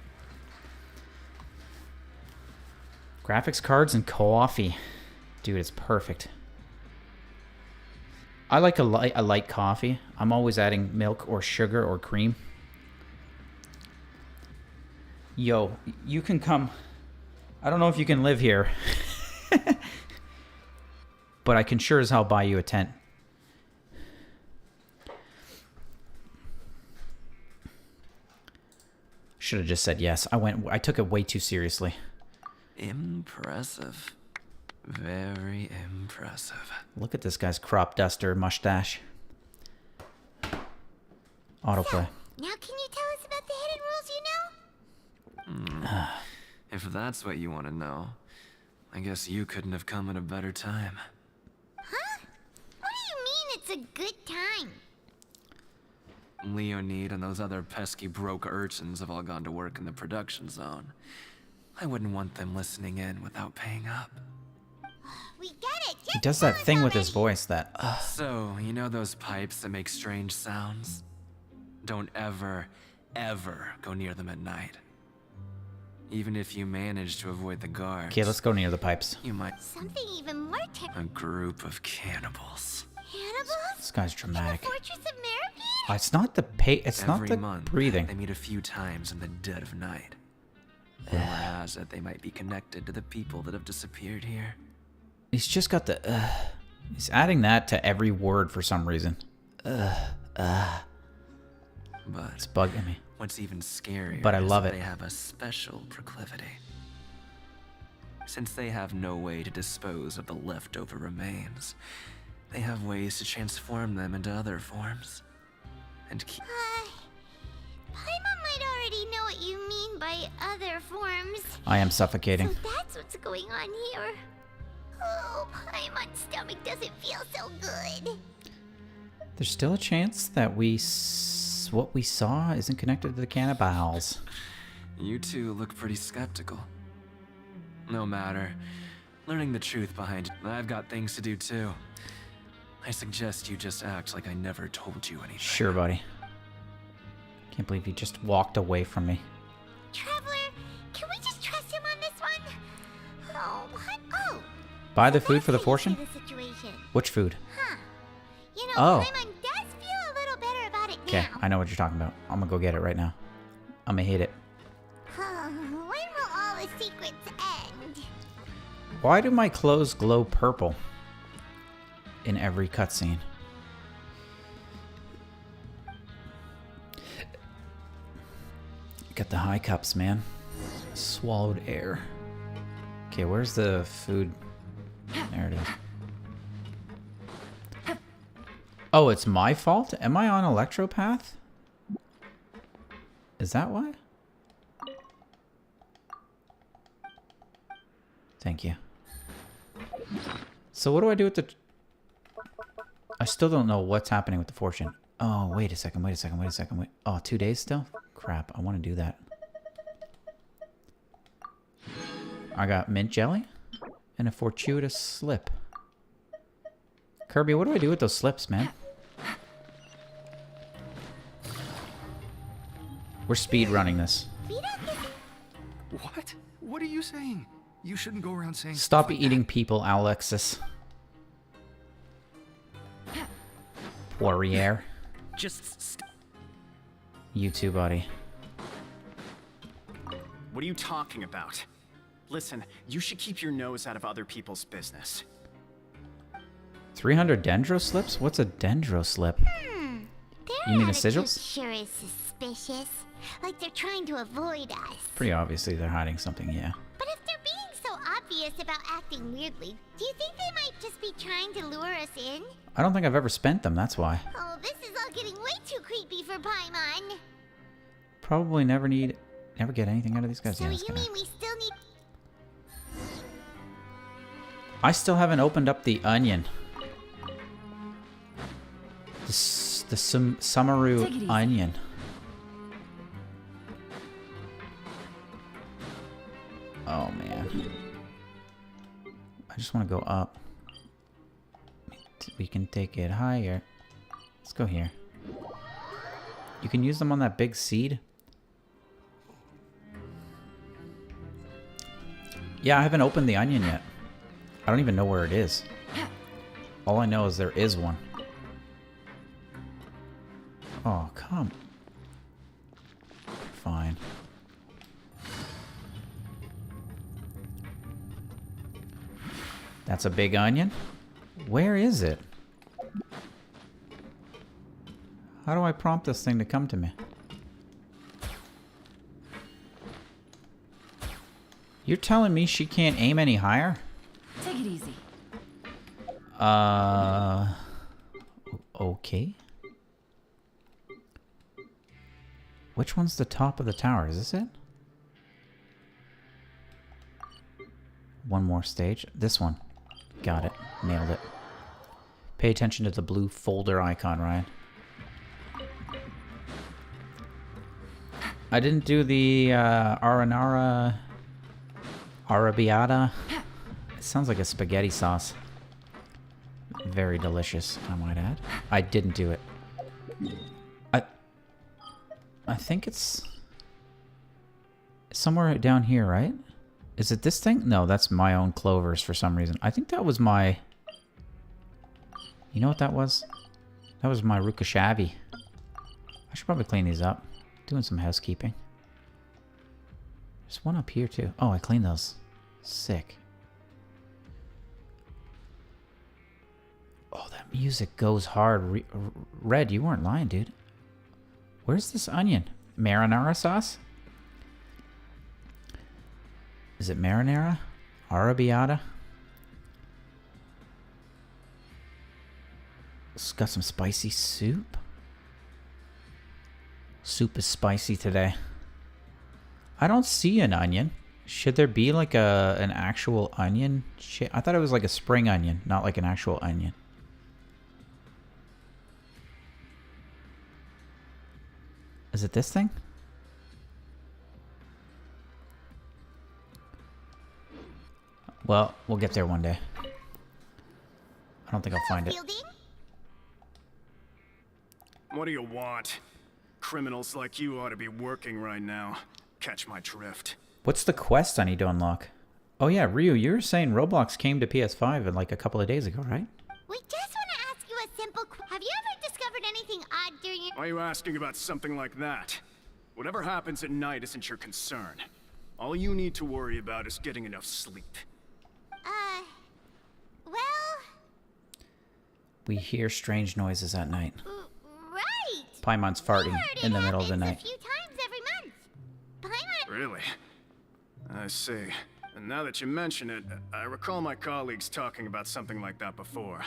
Graphics cards and coffee. Dude, it's perfect. I like a light coffee. I'm always adding milk or sugar or cream. Yo, you can come. I don't know if you can live here. But I can sure as hell buy you a tent. Should have just said yes. I took it way too seriously. Impressive. Very impressive. Look at this guy's crop duster mustache. Autoplay. Now can you tell us about the hidden rules you know? If that's what you want to know, I guess you couldn't have come at a better time. Huh? What do you mean it's a good time? Leonid and those other pesky broke urchins have all gone to work in the production zone. I wouldn't want them listening in without paying up. We get it. He does that thing with his voice that... So, you know those pipes that make strange sounds? Don't ever, ever go near them at night. Even if you manage to avoid the guards. Okay, let's go near the pipes. You might... Something even more A group of cannibals. Cannibals? This guy's In dramatic. the Fortress of Meropide? Oh, it's not the it's not Every the month, breathing. they meet a few times in the dead of night. Rumor has it they might be connected to the people that have disappeared here. He's just got the... He's adding that to every word for some reason. But It's bugging me. What's even scarier But I is love that it. they have a special proclivity. Since they have no way to dispose of the leftover remains, they have ways to transform them into other forms. And keep... Paimon might already know what you mean by other forms. I am suffocating. So that's what's going on here. Oh, Paimon's stomach doesn't feel so good. There's still a chance that what we saw isn't connected to the can of bowels. You two look pretty skeptical. No matter. Learning the truth behind it. I've got things to do too. I suggest you just act like I never told you anything. Sure, buddy. Can't believe he just walked away from me. Traveler, can we just trust him on this one? Oh, what? Oh. Buy the so food that's for the how you fortune? see the situation. Which food? Huh. You know, Oh. Paimon does feel a little better about it Okay, now. I know what you're talking about. I'm gonna go get it right now. I'm gonna hit it. When will all the secrets end? Why do my clothes glow purple in every cutscene? Got the high cups, man. Swallowed air. Okay, where's the food? There it is. Oh, it's my fault? Am I on Electropath? Is that why? Thank you. So what do I do with the... I still don't know what's happening with the fortune. Oh, wait a second, wait a second, wait a second. Wait. Oh, 2 days still? Crap, I want to do that. I got mint jelly and a fortuitous slip. Kirby, what do I do with those slips, man? We're speed running this. What? What are you saying? You shouldn't go around saying Stop stuff like eating that. people, Alexis. Warrior. Just You too, buddy. What are you talking about? Listen, you should keep your nose out of other people's business. 300 dendro slips? What's a dendro slip? Their You mean a attitude sigil? sure is suspicious. Like they're trying to avoid us. Pretty obviously they're hiding something, yeah. But if they're being so obvious about acting weirdly, do you think they might just be trying to lure us in? I don't think I've ever spent them, that's why. Oh, this is all getting way too creepy for Paimon. Probably never get anything out of these guys. So Yeah, you that's gonna- mean we still need... I still haven't opened up the onion. The Take it Summeru easy. onion. Oh man. I just want to go up. We can take it higher. Let's go here. You can use them on that big seed. Yeah, I haven't opened the onion yet. I don't even know where it is. All I know is there is one. Oh, come. Fine. That's a big onion? Where is it? How do I prompt this thing to come to me? You're telling me she can't aim any higher? Take it easy. Okay. Which one's the top of the tower? Is this it? One more stage. This one. Got it. Nailed it. Pay attention to the blue folder icon, Ryan. I didn't do the Aranara Arrabbiata. It sounds like a spaghetti sauce. Very delicious, I might add. I didn't do it. I think it's somewhere down here, right? Is it this thing? No, that's my own clovers for some reason. I think that was my... You know what that was? That was my Rukashavi. I should probably clean these up. Doing some housekeeping. There's one up here too. Oh, I cleaned those. Sick. Oh, that music goes hard. Red, you weren't lying, dude. Where's this onion? Marinara sauce? Is it marinara? Arrabbiata? It's got some spicy soup. Soup is spicy today. I don't see an onion. Should there be like an actual onion? I thought it was like a spring onion, not like an actual onion. Is it this thing? Well, we'll get there one day. I don't think I'll find it. What do you want? Criminals like you ought to be working right now. Catch my drift. What's the quest I need to unlock? Oh yeah, Ryu, you were saying Roblox came to PS5 in like a couple of days ago, right? We just want to ask you a simple have you ever discovered anything odd during your— Why are you asking about something like that? Whatever happens at night isn't your concern. All you need to worry about is getting enough sleep. Well... We hear strange noises at night. Right! Paimon's farting in the middle of the night. A few times every month. Paimon... Really? I see. And now that you mention it, I recall my colleagues talking about something like that before.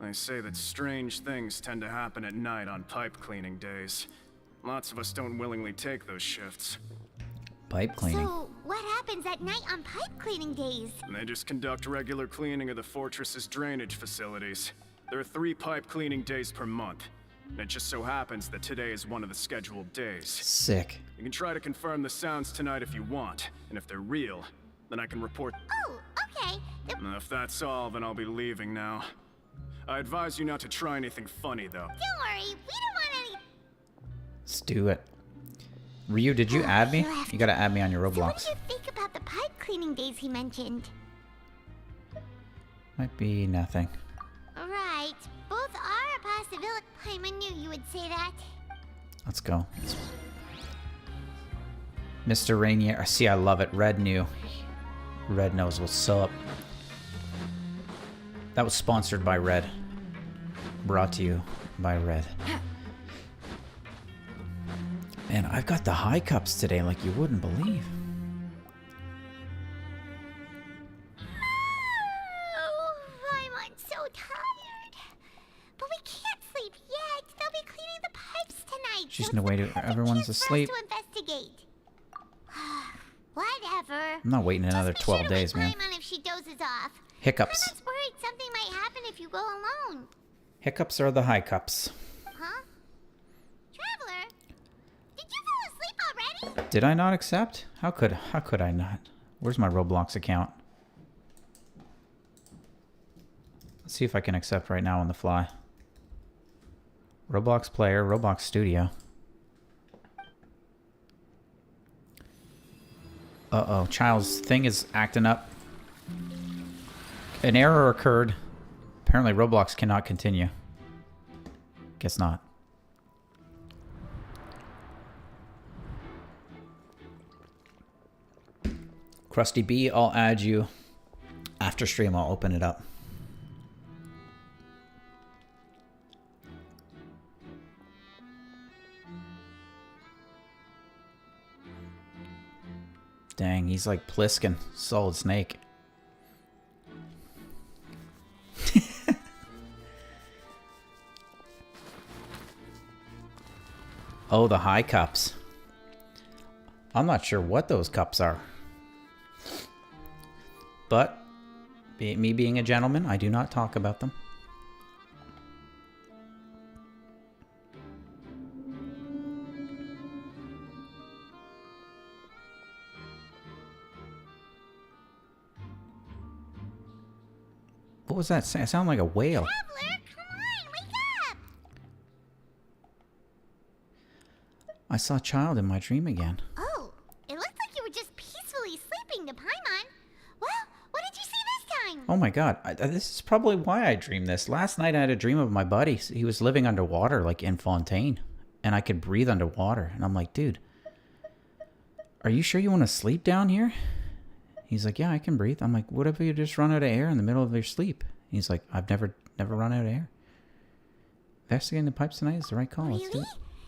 They say that strange things tend to happen at night on pipe cleaning days. Lots of us don't willingly take those shifts. Pipe cleaning. So, what happens at night on pipe cleaning days? They just conduct regular cleaning of the fortress's drainage facilities. There are 3 pipe cleaning days per month. And it just so happens that today is one of the scheduled days. Sick. You can try to confirm the sounds tonight if you want, and if they're real, then I can report. Oh, okay. And if that's all, then I'll be leaving now. I advise you not to try anything funny, though. Don't worry, we don't want any... Let's do it. Ryu, did you add me? left. You gotta add me on your So what Roblox. do you think about the pipe cleaning days he mentioned? Might be nothing. Right. Both are a possibility. Paimon knew you would say that. Let's go. Mr. Rainier. See, I love it. Red knew. Red knows what's up. That was sponsored by Red. Brought to you by Red. Man, I've got the high cups today like you wouldn't believe. Oh, Paimon's so tired. But we can't sleep yet. They'll be cleaning the pipes tonight. She's so gonna it's wait the till perfect everyone's chance for us asleep. to investigate. Whatever. I'm not waiting another Just be sure 12 to wake days, man. Paimon if she dozes off. Hiccups. Paimon's worried something might happen if you go alone. Hiccups are the high cups. Huh? Traveler, did you fall asleep already? Did I not accept? How could I not? Where's my Roblox account? Let's see if I can accept right now on the fly. Roblox player, Roblox studio. Uh-oh, child's thing is acting up. An error occurred. Apparently Roblox cannot continue. Guess not. Krusty B, I'll add you. After stream, I'll open it up. Dang, he's like Pliskin, Solid Snake. Oh, the high cups. I'm not sure what those cups are. But, me being a gentleman, I do not talk about them. What was that? It sounded like a whale. Traveler, come on, wake up! I saw a child in my dream again. Oh, it looked like you were just peacefully sleeping to Paimon. Well, what did you see this time? Oh my god, this is probably why I dreamed this. Last night I had a dream of my buddy. He was living underwater, like in Fontaine, and I could breathe underwater. And I'm like, dude, are you sure you want to sleep down here? He's like, yeah, I can breathe. I'm like, what if you just run out of air in the middle of your sleep? He's like, I've never run out of air. Investigating the pipes tonight is the right call. Let's do Really? it.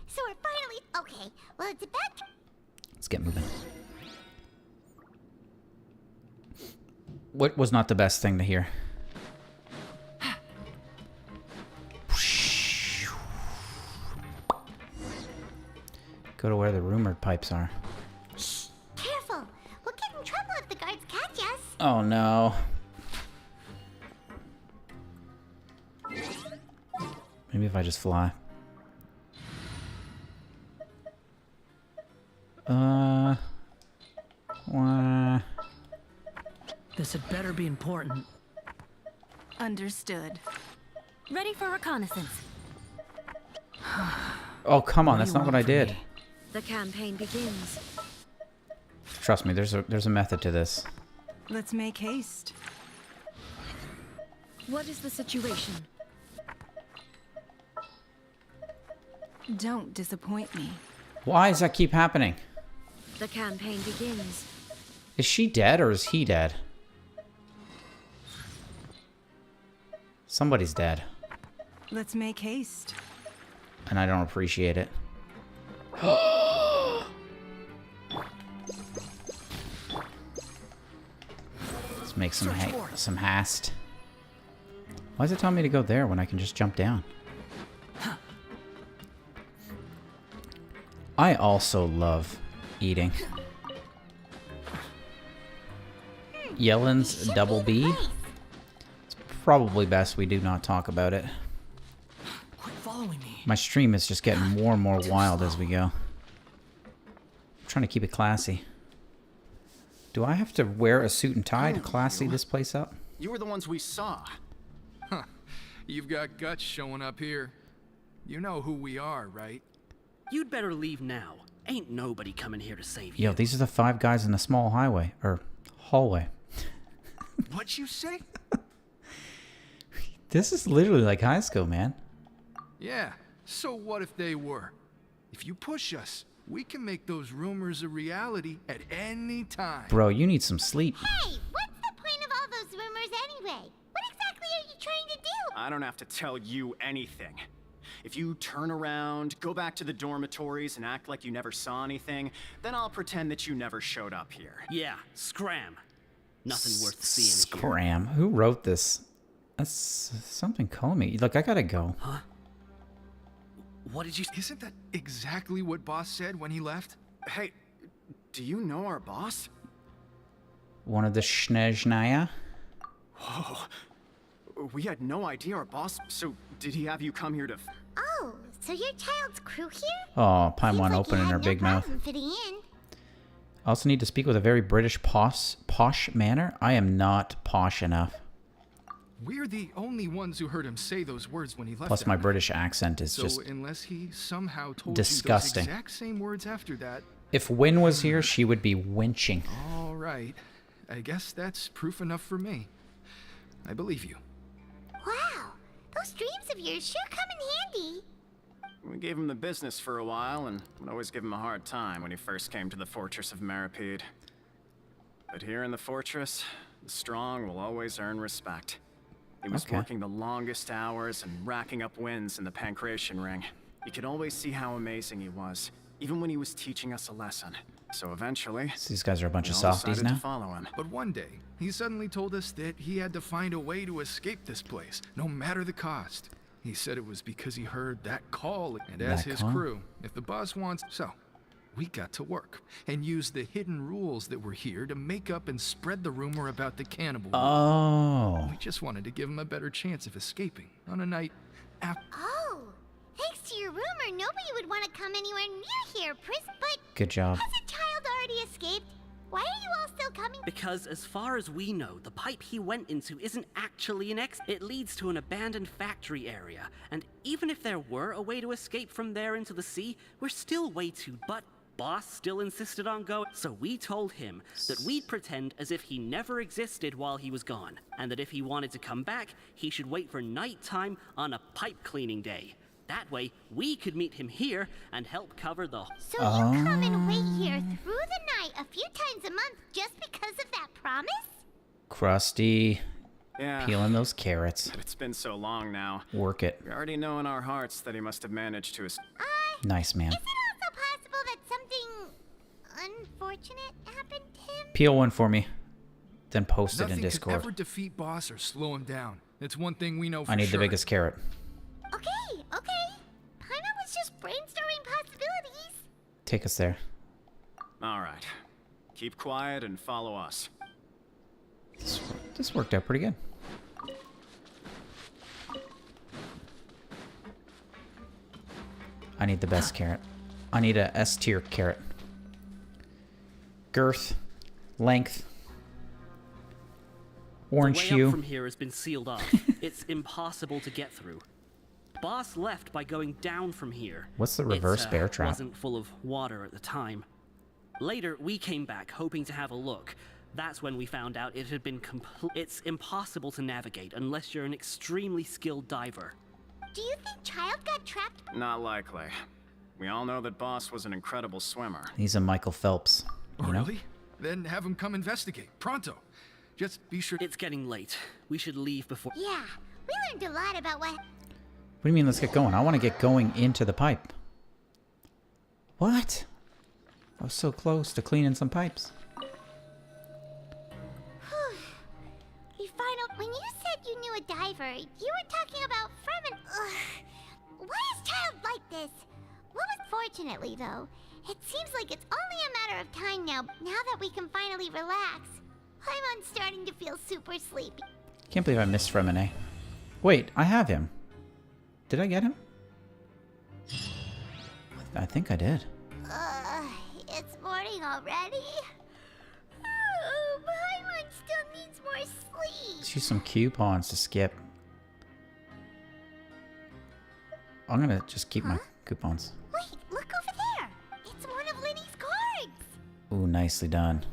So we're finally... Okay, well, it's about... Let's get moving. What was not the best thing to hear? Go to where the rumored pipes are. Shh! Careful! We'll get in trouble if the guards catch us. Oh no. Maybe if I just fly. Wah. This had better be important. Understood. Ready for reconnaissance. Oh, come on, What do that's you not want what I from did. me? The campaign begins. Trust me, there's a method to this. Let's make haste. What is the situation? Don't disappoint me. Why does that keep happening? The campaign begins. Is she dead or is he dead? Somebody's dead. Let's make haste. And I don't appreciate it. Let's make some haste. Why is it telling me to go there when I can just jump down? I also love eating. Yellen's double B. It's probably best we do not talk about it. Quit following me. My stream is just getting more and more wild as we go. I'm trying to keep it classy. Do I have to wear a suit and tie to classy this place up? You were the ones we saw. Huh. You've got guts showing up here. You know who we are, right? You'd better leave now. Ain't nobody coming here to save you. Yo, these are the 5 guys in the small highway, or hallway. What'd you say? This is literally like high school, man. Yeah, so what if they were? If you push us, we can make those rumors a reality at any time. Bro, you need some sleep. Hey, what's the point of all those rumors anyway? What exactly are you trying to do? I don't have to tell you anything. If you turn around, go back to the dormitories and act like you never saw anything, then I'll pretend that you never showed up here. Yeah, scram. Nothing worth seeing here. Scram. Who wrote this? That's something calling me. Look, I gotta go. Huh? What did you... Isn't that exactly what Boss said when he left? Hey, do you know our boss? One of the Schneznaya? Whoa. We had no idea our boss... So, did he have you come here to... Oh, so your child's crew here? Oh, Paimon Seems like you opening had her no big mouth. problem fitting in. I also need to speak with a very British posh manner. I am not posh enough. We're the only ones who heard him say those words when he left. Plus, my out. British accent is So just unless he somehow told disgusting. you those exact same words after that. If Win was here, she would be winching. All right, I guess that's proof enough for me. I believe you. Wow, those dreams of yours sure come in handy. We gave him the business for a while and would always give him a hard time when he first came to the fortress of Meropide. But here in the fortress, the strong will always earn respect. He was working the longest hours and racking up wins in the Pancration Ring. You could always see how amazing he was, even when he was teaching us a lesson. So eventually, So these guys are a bunch we of all softies decided to now? follow him. But one day, he suddenly told us that he had to find a way to escape this place, no matter the cost. He said it was because he heard that call, and as That his call? crew, if the boss wants... So, we got to work, and used the hidden rules that were here to make up and spread the rumor about the cannibal. Oh. We just wanted to give him a better chance of escaping on a night after... Oh, thanks to your rumor, nobody would want to come anywhere near here, But Good job. has a child already escaped? Why are you all still coming? Because as far as we know, the pipe he went into isn't actually an exit. It leads to an abandoned factory area. And even if there were a way to escape from there into the sea, we're still way too... But boss still insisted on going, so we told him that we'd pretend as if he never existed while he was gone. And that if he wanted to come back, he should wait for nighttime on a pipe cleaning day. That way, we could meet him here and help cover the... So you come and wait here through the night a few times a month just because of that promise? Crusty. Yeah, Peeling those carrots. but it's been so long now. Work it. We already know in our hearts that he must have managed to escape. Nice, man. Is it also unfortunate happened to him? Peel one for me. Then post it in Nothing Discord. could ever defeat Boss or slow him down. It's one thing we know for I need sure. the biggest carrot. Okay, okay. Paimon was just brainstorming possibilities. Take us there. All right. Keep quiet and follow us. This worked out pretty good. I need the best carrot. I need a S tier carrot. Girth, length, orange The way up hue. from here has been sealed off. It's impossible to get through. Boss left by going down from here. What's the reverse bear trap? Wasn't full of water at the time. Later, we came back hoping to have a look. That's when we found out it had been It's impossible to navigate unless you're an extremely skilled diver. Do you think Child got trapped? Not likely. We all know that Boss was an incredible swimmer. He's a Michael Phelps. You know? Really? Then have him come investigate. Pronto. Just be sure. It's getting late. We should leave before. Yeah, we learned a lot about what... What do you mean, let's get going? I want to get going into the pipe. What? I was so close to cleaning some pipes. When you said you knew a diver, you were talking about Fremen. Ugh. Why is Child like this? What was... Fortunately, though, it seems like it's only a matter of time now that we can finally relax. I'm starting to feel super sleepy. Can't believe I missed Fremine. Wait, I have him. Did I get him? I think I did. It's morning already? Oh, Paimon still needs more sleep. Let's use some coupons to skip. I'm gonna just keep my coupons. Wait, look over there. It's one of Linny's cards. Ooh, nicely done.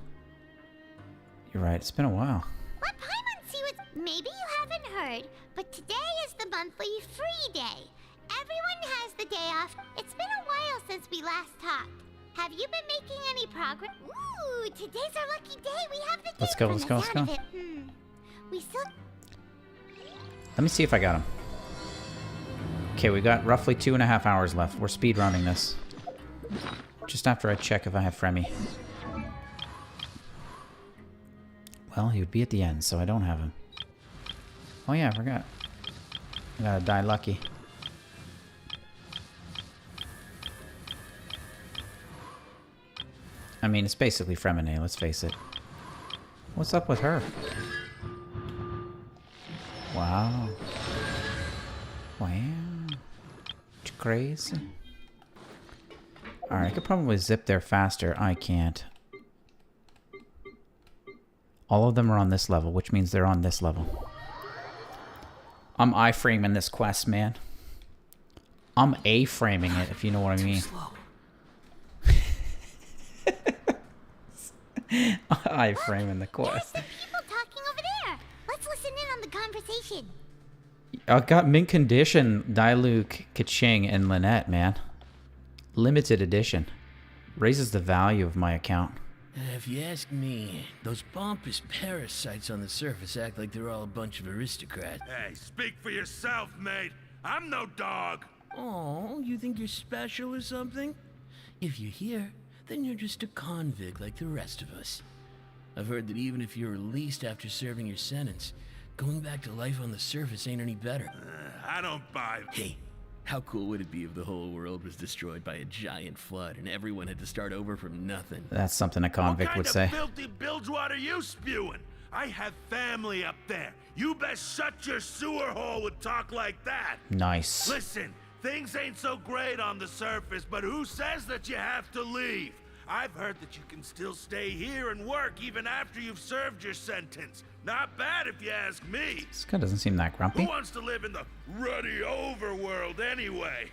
You're right, it's been a while. Let Paimon see what's... Maybe you haven't heard, but today is the monthly free day. Everyone has the day off. It's been a while since we last talked. Have you been making any progress? Ooh, today's our lucky day. We have the day. Let's go, from let's the go, let's sound go. of it. We still... Let me see if I got him. Okay, we got roughly 2.5 hours left. We're speed running this. Just after I check if I have Fremy. Well, he would be at the end, so I don't have him. Oh yeah, I forgot. I gotta die lucky. I mean, it's basically Fremine, let's face it. What's up with her? Wow. Wow. You crazy? Alright, I could probably zip there faster. I can't. All of them are on this level, which means they're on this level. I'm iframing this quest, man. I'm A-framing it, if you know what I mean. I-framing the quest. There's some people talking over there. Let's listen in on the conversation. I got mint condition Diluc, Kaching, and Lynette, man. Limited edition. Raises the value of my account. If you ask me, those pompous parasites on the surface act like they're all a bunch of aristocrats. Hey, speak for yourself, mate. I'm no dog. Oh, you think you're special or something? If you're here, then you're just a convict like the rest of us. I've heard that even if you're released after serving your sentence, going back to life on the surface ain't any better. I don't buy it. Hey, how cool would it be if the whole world was destroyed by a giant flood and everyone had to start over from nothing? That's something a convict would say. What kind of filthy bilgewater you spewing? I have family up there. You best shut your sewer hole with talk like that. Nice. Listen, things ain't so great on the surface, but who says that you have to leave? I've heard that you can still stay here and work even after you've served your sentence. Not bad if you ask me. This guy doesn't seem that Who grumpy. wants to live in the ruddy overworld anyway?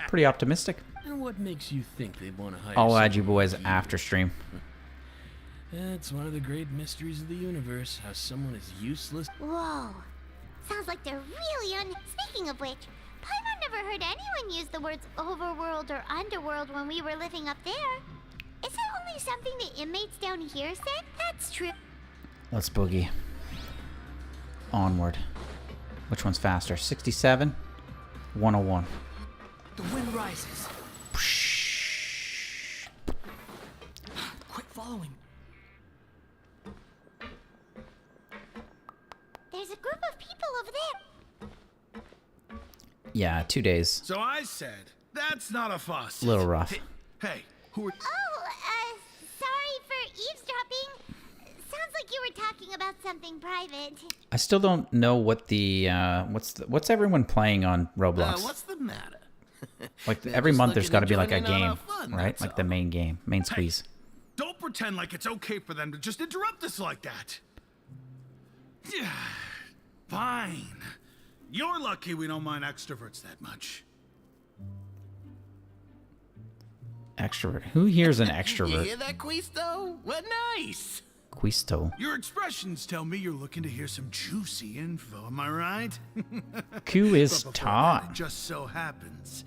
Pretty optimistic. And what makes you think they'd want to hire I'll add you someone boys like after stream. It's one of the great mysteries of the universe, how someone as useless... Whoa. Sounds like they're really Speaking of which, Paimon never heard anyone use the words overworld or underworld when we were living up there. Is it only something the inmates down here said? That's true. Let's boogie. Onward. Which one's faster? 67? 101. The wind rises. Quick, follow there's a group of people over there. Yeah, 2 days. So I said, that's not a faucet. A little rough. Hey, who are... Oh, sorry for eavesdropping. Sounds like you were talking about something private. I still don't know what the what's everyone playing on Roblox. What's the matter? Like They're every just month there's looking got to to be like a join in on game, our fun, right? that's Like the all. main game, main squeeze. Don't pretend like it's okay for them to just interrupt us like that. Fine. You're lucky we don't mind extroverts that much. Extrovert. Who here's an You extrovert? hear that, Quisto? What nice! Quisto. Your expressions tell me you're looking to hear some juicy info, am I right? Q is But before that, Todd. it just so happens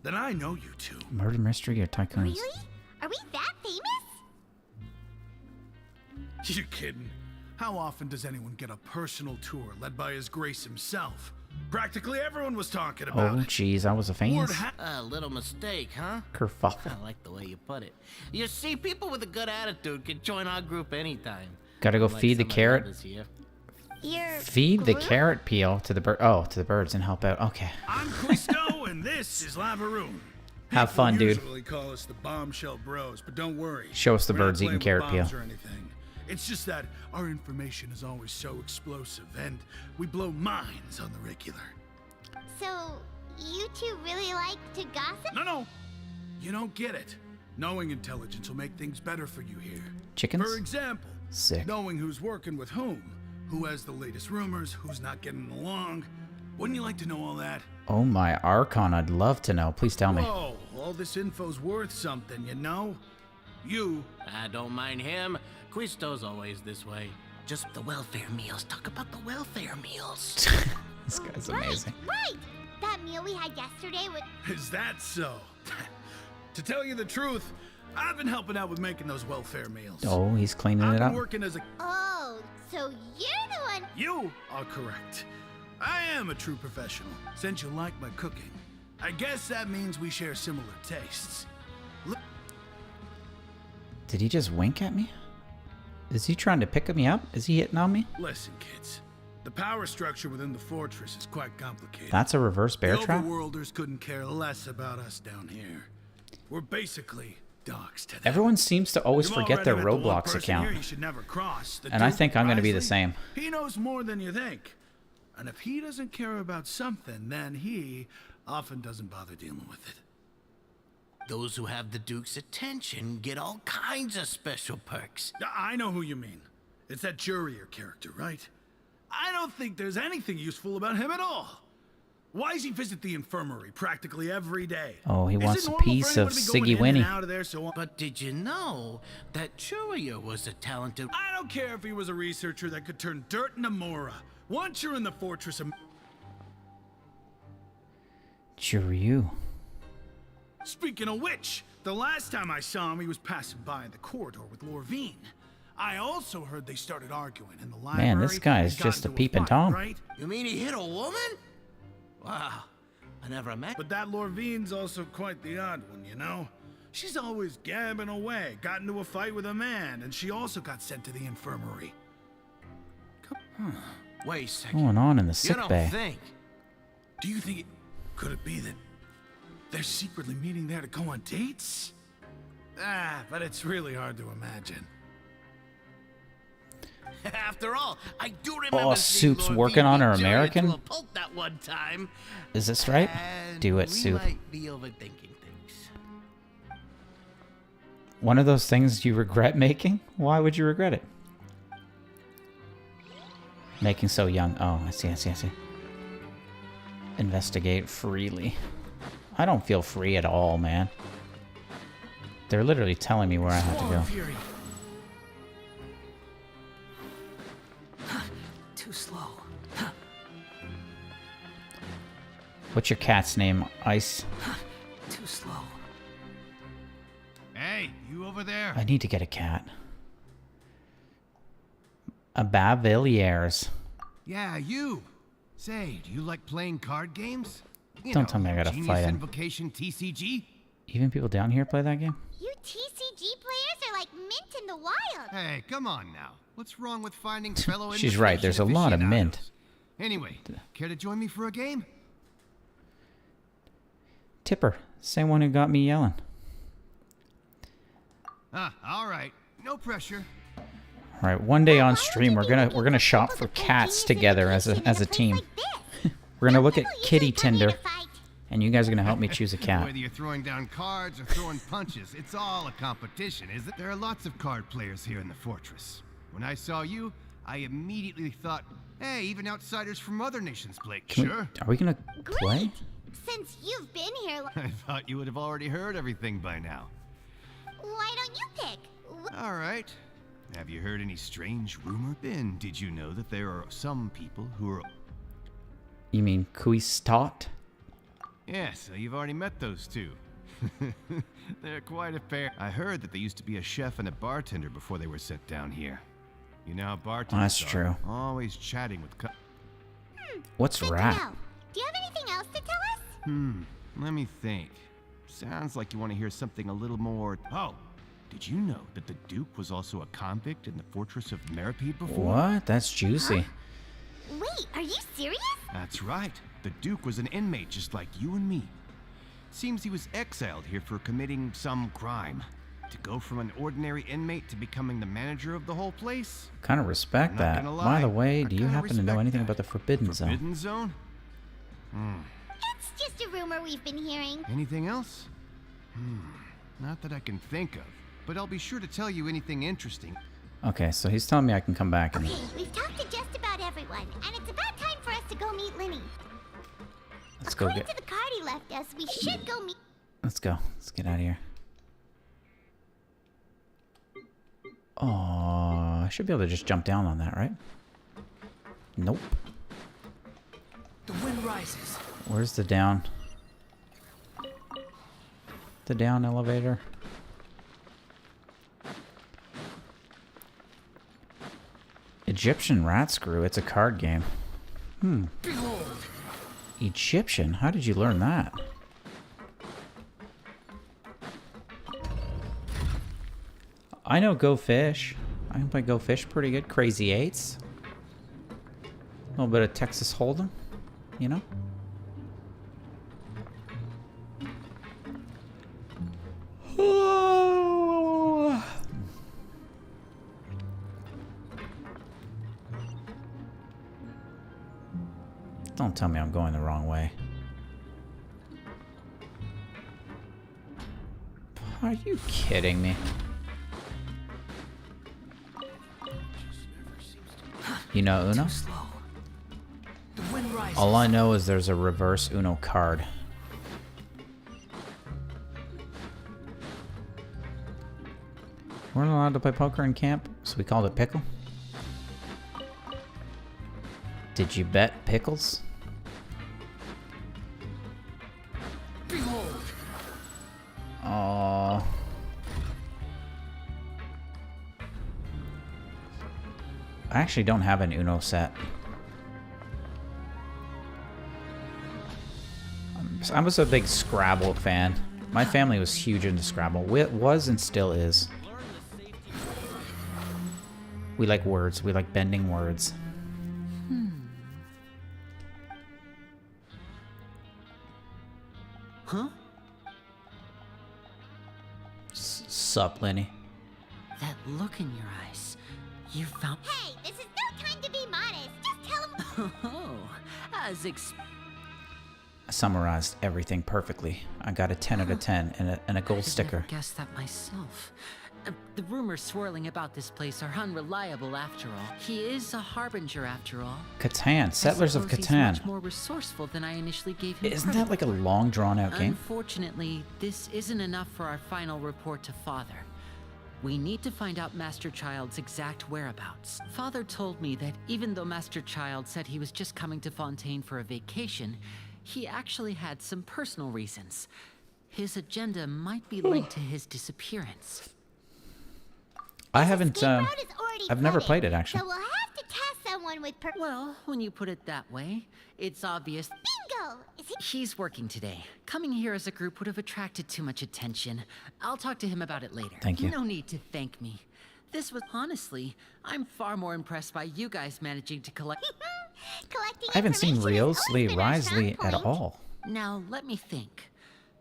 that I know you two. Murder mystery or tycoons? Really? Are we that famous? You're kidding. How often does anyone get a personal tour led by His Grace himself? Practically everyone was talking about Oh, it. jeez, I was a fan. Word ha- A little mistake, huh? Kerfuffle. I like the way you put it. You see, people with a good attitude can join our group anytime. Gotta go Unlike feed the some of carrot. others here. Your Feed the group? carrot peel to the bird. Oh, to the birds and help out. Okay. I'm Quisto, and this is Lavaroon. Have People fun, dude. usually call us the Bombshell Bros, but don't worry. Show us the We're not birds eating playing with carrot peel. bombs or anything. It's just that our information is always so explosive, and we blow minds on the regular. So, you two really like to gossip? No. You don't get it. Knowing intelligence will make things better for you here. Chickens? For example, Sick. knowing who's working with whom, who has the latest rumors, who's not getting along. Wouldn't you like to know all that? Oh my Archon, I'd love to know. Please tell me. Whoa, all this info's worth something, you know? You, I don't mind him. Quisto's always this way. Just the welfare meals. Talk about the welfare meals. This guy's amazing. Right! That meal we had yesterday was... is that so? To tell you the truth, I've been helping out with making those welfare meals. Oh, he's cleaning I've it been up. working as a... Oh, so you're the one... You are correct. I am a true professional, since you like my cooking. I guess that means we share similar tastes. Did he just wink at me? Is he trying to pick me up? Is he hitting on me? Listen, kids. The power structure within the fortress is quite complicated. That's a reverse bear the trap? overworlders couldn't care less about us down here. We're basically dogs to them. Everyone seems to always You've forget their already met the one Roblox person account. here you should never cross, the And I Duke think I'm gonna be the Wriothesley. same. He knows more than you think. And if he doesn't care about something, then he often doesn't bother dealing with it. Those who have the Duke's attention get all kinds of special perks. I know who you mean. It's that Jurier character, right? I don't think there's anything useful about him at all. Why does he visit the infirmary practically every day? Oh, he Is wants it a normal piece for of anyone to be going Siggy in and Winnie. out of there so But did you know that Churia was a talented... I don't care if he was a researcher that could turn dirt into Mora. Once you're in the fortress of... Jiryu. Speaking of which, the last time I saw him, he was passing by in the corridor with Lorvine. I also heard they started arguing in the library. Man, this guy and is got just a into peeping fight, Tom. Right? You mean he hit a woman? Wow, I never met... But that Lorvine's also quite the odd one, you know? She's always gabbing away, got into a fight with a man, and she also got sent to the infirmary. Wait a What's second. going on in the You sick don't bay? think... Do you think it... Could it be that they're secretly meeting there to go on dates? But it's really hard to imagine. After all, I do remember Oh, seeing Soup's Lord working on beat her Julia American? to a pulp that one time. Is this right? And Do it, we Soup. might be overthinking things. One of those things you regret making? Why would you regret it? Making so young. Oh, I see. Investigate freely. I don't feel free at all, man. They're literally telling me where I have to go. Fury. Too slow. What's your cat's name? Ice. Too slow. Hey, you over there? I need to get a cat. A Baviliers. Yeah, you. Say, do you like playing card games? Don't tell me I gotta Genius fight him. Invocation TCG? Even people down here play that game? You TCG players are like mint in the wild. Hey, come on now. What's wrong with finding fellow She's right, there's a lot of invocation mint. aficionados? Anyway, care to join me for a game? Tipper, same one who got me yelling. All right. No pressure. All right, one day on stream we're gonna shop for cats together as a team. We're gonna look at kitty Tinder, and you guys are gonna help me choose a cat. Whether you're throwing down cards or throwing punches, it's all a competition, isn't it? There are lots of card players here in the fortress. When I saw you, I immediately thought, hey, even outsiders from other nations play. Sure. Are we gonna play? Since you've been here, I thought you would have already heard everything by now. why don't you pick? All right. Have you heard any strange rumor? Ben, did you know that there are some people who are... You mean Kuistot? Yes, you've already met those two. They're quite a pair. I heard that they used to be a chef and a bartender before they were sent down here. You know how bartenders That's true. always chatting with... What's Good to rat? know. Do you have anything else to tell us? Let me think. Sounds like you want to hear something a little more... Oh, did you know that the Duke was also a convict in the fortress of Meropide before? What? That's juicy. Wait, are you serious? That's right. The Duke was an inmate just like you and me. Seems he was exiled here for committing some crime. To go from an ordinary inmate to becoming the manager of the whole place? Kind of respect I'm not that. gonna By lie, the way, I do you kinda happen to know respect anything that. about the Forbidden Zone? Forbidden Zone? It's just a rumor we've been hearing. Anything else? Not that I can think of, but I'll be sure to tell you anything interesting. Okay, so he's telling me I can come back and Okay, we've talked to just about everyone, and it's about time for us to go meet Linny. let's go According get. to the card he left us, we should go meet... Let's go. Let's get out of here. Oh, I should be able to just jump down on that, right? Nope. The wind rises. Where's the down? The down elevator. Egyptian rat screw. It's a card game. Behold. Egyptian? How did you learn that? I know Go Fish. I can play Go Fish pretty good. Crazy Eights. A little bit of Texas Hold'em, you know? Don't tell me I'm going the wrong way. Are you kidding me? You know Uno? Slow. The wind rises. All I know is there's a reverse Uno card. We're not allowed to play poker in camp, so we called it Pickle. Did you bet pickles? Behold. Oh. I actually don't have an Uno set. I was a big Scrabble fan. My family was huge into Scrabble. It was and still is. We like words. We like bending words. Huh? Sup, Lenny? That look in your eyes. You found... Hey, this is no time to be modest. Just tell him... Oh, as I summarized everything perfectly. I got a 10 out of 10 and a gold sticker. guessed that myself. The rumors swirling about this place are unreliable after all. He is a harbinger after all. Catan. Settlers of I suppose Catan. He's much more resourceful than I initially gave him Isn't credit that like a for. long drawn out game? Unfortunately, this isn't enough for our final report to Father. We need to find out Master Child's exact whereabouts. Father told me that even though Master Child said he was just coming to Fontaine for a vacation, he actually had some personal reasons. His agenda might be linked to his disappearance. I haven't. Escape route is already I've never flooded, played it actually. So we'll have to task someone with Well, when you put it that way, it's obvious Bingo! Is he... he's working today. Coming here as a group would have attracted too much attention. I'll talk to him about it later. Thank you. No need to thank me. This was honestly, I'm far more impressed by you guys managing to collect. Collecting I haven't seen information has always Wriothesley been our strong Wriothesley at point. all. Now, let me think.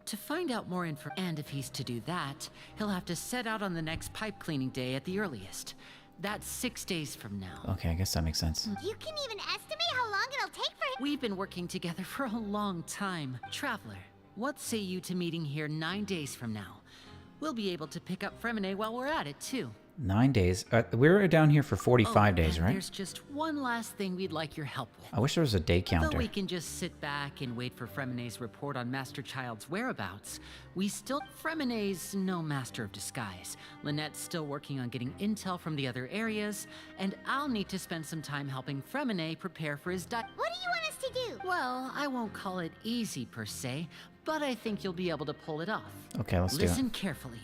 To find out more info, and if he's to do that, he'll have to set out on the next pipe cleaning day at the earliest. That's 6 days from now. Okay, I guess that makes sense. You can even estimate how long it'll take for him. We've been working together for a long time. Traveler, what say you to meeting here 9 days from now? We'll be able to pick up Fremine while we're at it, too. 9 days. We're down here for 45 days, and right? There's just one last thing we'd like your help with. I wish there was a day Though counter. we can just sit back and wait for Fremine's report on Master Child's whereabouts, we still... Fremine's no master of disguise. Lynette's still working on getting intel from the other areas, and I'll need to spend some time helping Fremine prepare for his What do you want us to do? Well, I won't call it easy per se, but I think you'll be able to pull it off. Okay, let's do it. Listen carefully.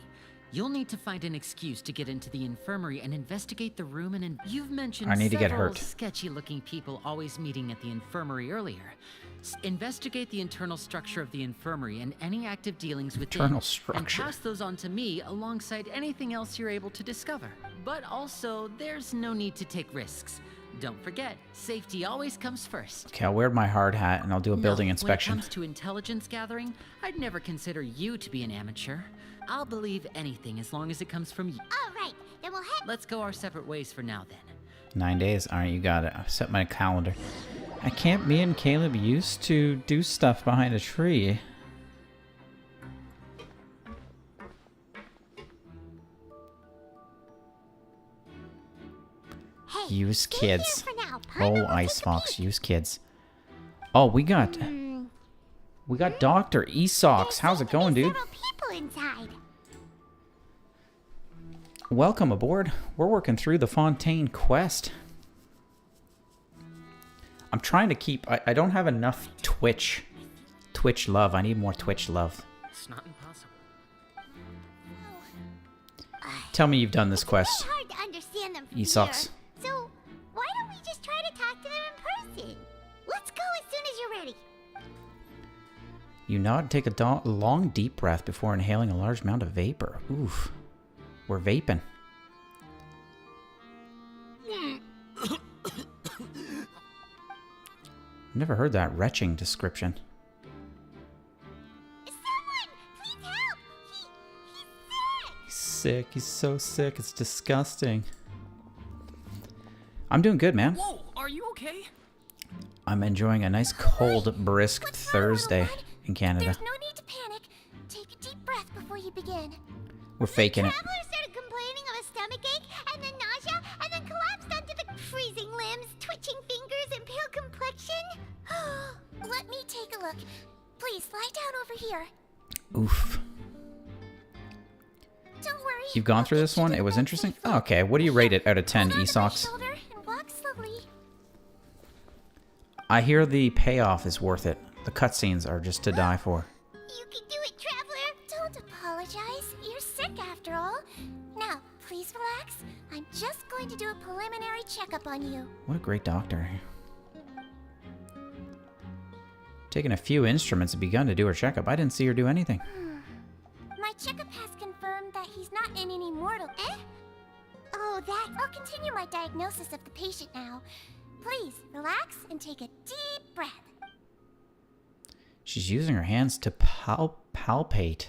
You'll need to find an excuse to get into the infirmary and investigate the room and you've mentioned I need to get several hurt. sketchy-looking people always meeting at the infirmary earlier. Investigate the internal structure of the infirmary and any active dealings within. Internal structure. And pass those on to me alongside anything else you're able to discover. But also, there's no need to take risks. Don't forget, safety always comes first. Okay, I'll wear my hard hat and I'll do a building inspection. When it comes to intelligence gathering, I'd never consider you to be an amateur. I'll believe anything as long as it comes from you. All right, then we'll head. Let's go our separate ways for now, then. 9 days. All right, you got it. I've set my calendar. I can't. Me and Caleb used to do stuff behind a tree. Hey, Use stay here kids. for now. Oh, Paimon will Ice take a Fox. peek. Use kids. Oh, we got Dr. Esox. There How's seem it to be going, dude? Several people inside. Welcome aboard. We're working through the Fontaine quest. I'm trying to keep... I don't have enough Twitch love. I need more Twitch love. It's not impossible. Tell me you've done this It's quest. so hard to understand them from Esox. here. So why don't we just try to talk to them in person? Let's go as soon as you're ready. You nod and take a long, deep breath before inhaling a large amount of vapor. Oof. We're vaping. Never heard that retching description. Someone, please help! He's sick! He's sick. He's so sick. It's disgusting. I'm doing good, man. Whoa, are you okay? I'm enjoying a nice, cold, brisk What's wrong, little Thursday one? in Canada. There's no need to panic. Take a deep breath before you begin. We're faking it. Traveler started complaining of a stomachache, and then nausea, and then collapsed onto the freezing limbs, twitching fingers, and pale complexion. Let me take a look. Please, lie down over here. Oof. Don't worry. You've gone through this one? It was interesting? Oh, okay, what do you rate it out of 10, Hold on to my Esox? shoulder and walk slowly. I hear the payoff is worth it. The cutscenes are just to die for. You can do it, Traveler. Don't apologize. You're sick after all. Now, please relax. I'm just going to do a preliminary checkup on you. What a great doctor. Taking a few instruments and begun to do her checkup. I didn't see her do anything. My checkup has confirmed that he's not in any mortal. Eh? Oh, that. I'll continue my diagnosis of the patient now. Please, relax and take a deep breath. She's using her hands to palpate.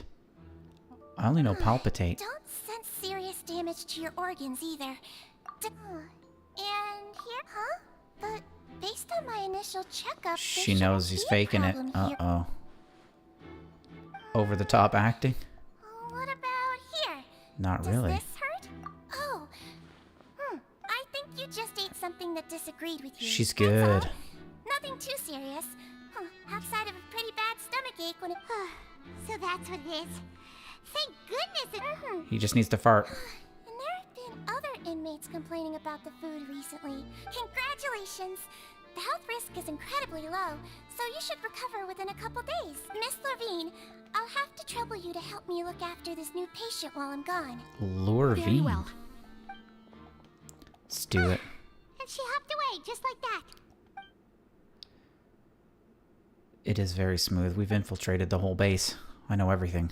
I only know palpitate. Don't sense serious damage to your organs either. And here, huh? But based on my initial checkup, She knows he's faking it. Uh-oh. Over the top acting? What about here? Not Does really. this hurt? Oh. I think you just ate something that disagreed with you. She's That's good. all. Nothing too serious. Outside of a pretty bad stomachache when it... So that's what it is. Thank goodness it... He just needs to fart. And there have been other inmates complaining about the food recently. Congratulations! The health risk is incredibly low, so you should recover within a couple days. Miss Lorvine, I'll have to trouble you to help me look after this new patient while I'm gone. Lorvine. Very well. Let's do it. And she hopped away, just like that. It is very smooth. We've infiltrated the whole base. I know everything.